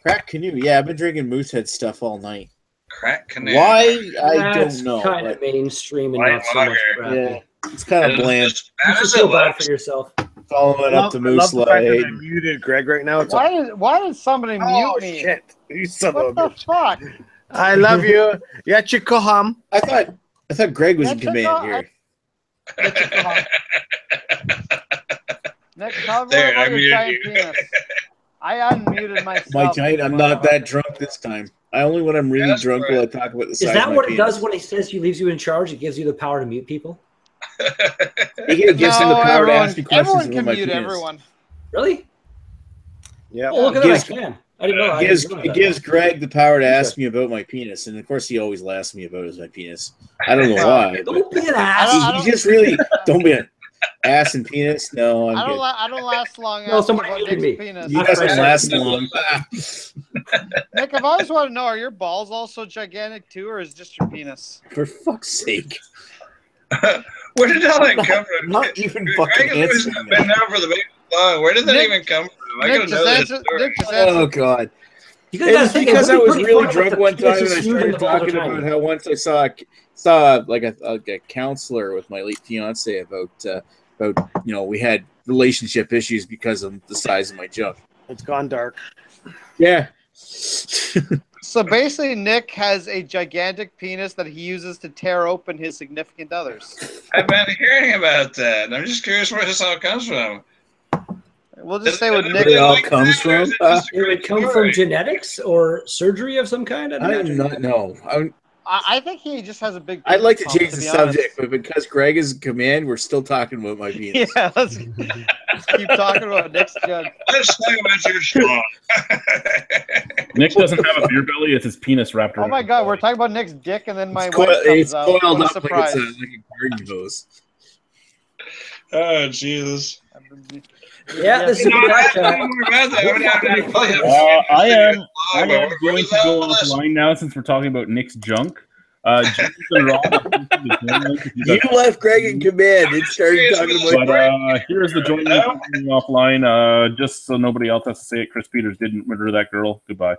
Speaker 5: Crack Canoe, yeah. I've been drinking Moosehead stuff all night.
Speaker 8: Crack Canoe?
Speaker 5: Why? I don't know.
Speaker 9: It's kind of mainstream and not so much crappy.
Speaker 5: Yeah, it's kind of bland.
Speaker 9: You should feel bad for yourself.
Speaker 5: Following up the Moose Light.
Speaker 1: I muted Greg right now.
Speaker 4: Why did somebody mute me?
Speaker 1: Shit. You son
Speaker 4: of a bitch. Fuck?
Speaker 1: I love you. Yachikoham.
Speaker 5: I thought Greg was in command here.
Speaker 4: Nick, tell me about your giant penis. I unmuted myself.
Speaker 5: My giant. I'm not that drunk this time. Only when I'm really drunk will I talk about the size of my penis.
Speaker 9: Is that what it does when he says he leaves you in charge? It gives you the power to mute people?
Speaker 5: It gives him the power to ask you questions.
Speaker 4: Everyone can mute everyone.
Speaker 9: Really?
Speaker 1: Yeah.
Speaker 9: Oh, look at that! I can. I didn't know.
Speaker 5: It gives Greg the power to ask me about my penis, and of course, he always asks me about my penis. I don't know why.
Speaker 9: Don't be an ass.
Speaker 5: He just really don't be an ass and penis. No,
Speaker 4: I don't last long.
Speaker 9: No, somebody muted me.
Speaker 4: Penis.
Speaker 5: You guys don't last long.
Speaker 4: Nick, I've always wanted to know: are your balls also gigantic too, or is it just your penis?
Speaker 5: For fuck's sake.
Speaker 8: Where did all that come from?
Speaker 5: Not even fucking answering that.
Speaker 8: Been down for the big long. Where did that even come from? I don't know that story.
Speaker 5: Oh God! It's because I was really drunk one time and I started talking about how once I saw like a counselor with my late fiance about we had relationship issues because of the size of my junk.
Speaker 1: It's gone dark.
Speaker 5: Yeah.
Speaker 4: So basically, Nick has a gigantic penis that he uses to tear open his significant others.
Speaker 8: I've been hearing about that. I'm just curious where this all comes from.
Speaker 4: We'll just say what Nick.
Speaker 5: Where it all comes from?
Speaker 9: It would come from genetics or surgery of some kind.
Speaker 5: I do not know.
Speaker 4: I think he just has a big.
Speaker 5: I'd like to
Speaker 4: pump,
Speaker 5: change the subject, but because Greg is in command, we're still talking about my penis.
Speaker 4: Yeah, let's keep talking about Nick's jug.
Speaker 8: Let's talk about your straw.
Speaker 2: Nick doesn't have a beer belly; it's his penis wrapped around.
Speaker 4: Oh my god, we're talking about Nick's dick, and then my
Speaker 5: It's
Speaker 4: wife
Speaker 5: coiled,
Speaker 4: comes
Speaker 5: it's
Speaker 4: out.
Speaker 5: coiled
Speaker 4: What a
Speaker 5: up
Speaker 4: surprise!
Speaker 5: like a garden hose.
Speaker 8: Oh Jesus!
Speaker 9: Yeah, this is a good chat.
Speaker 2: I am going to go offline now since we're talking about Nick's junk. James and Rob,
Speaker 5: you left Greg in command and started talking about.
Speaker 2: But here's the joint link offline. Just so nobody else has to say it. Chris Peters didn't murder that girl. Goodbye.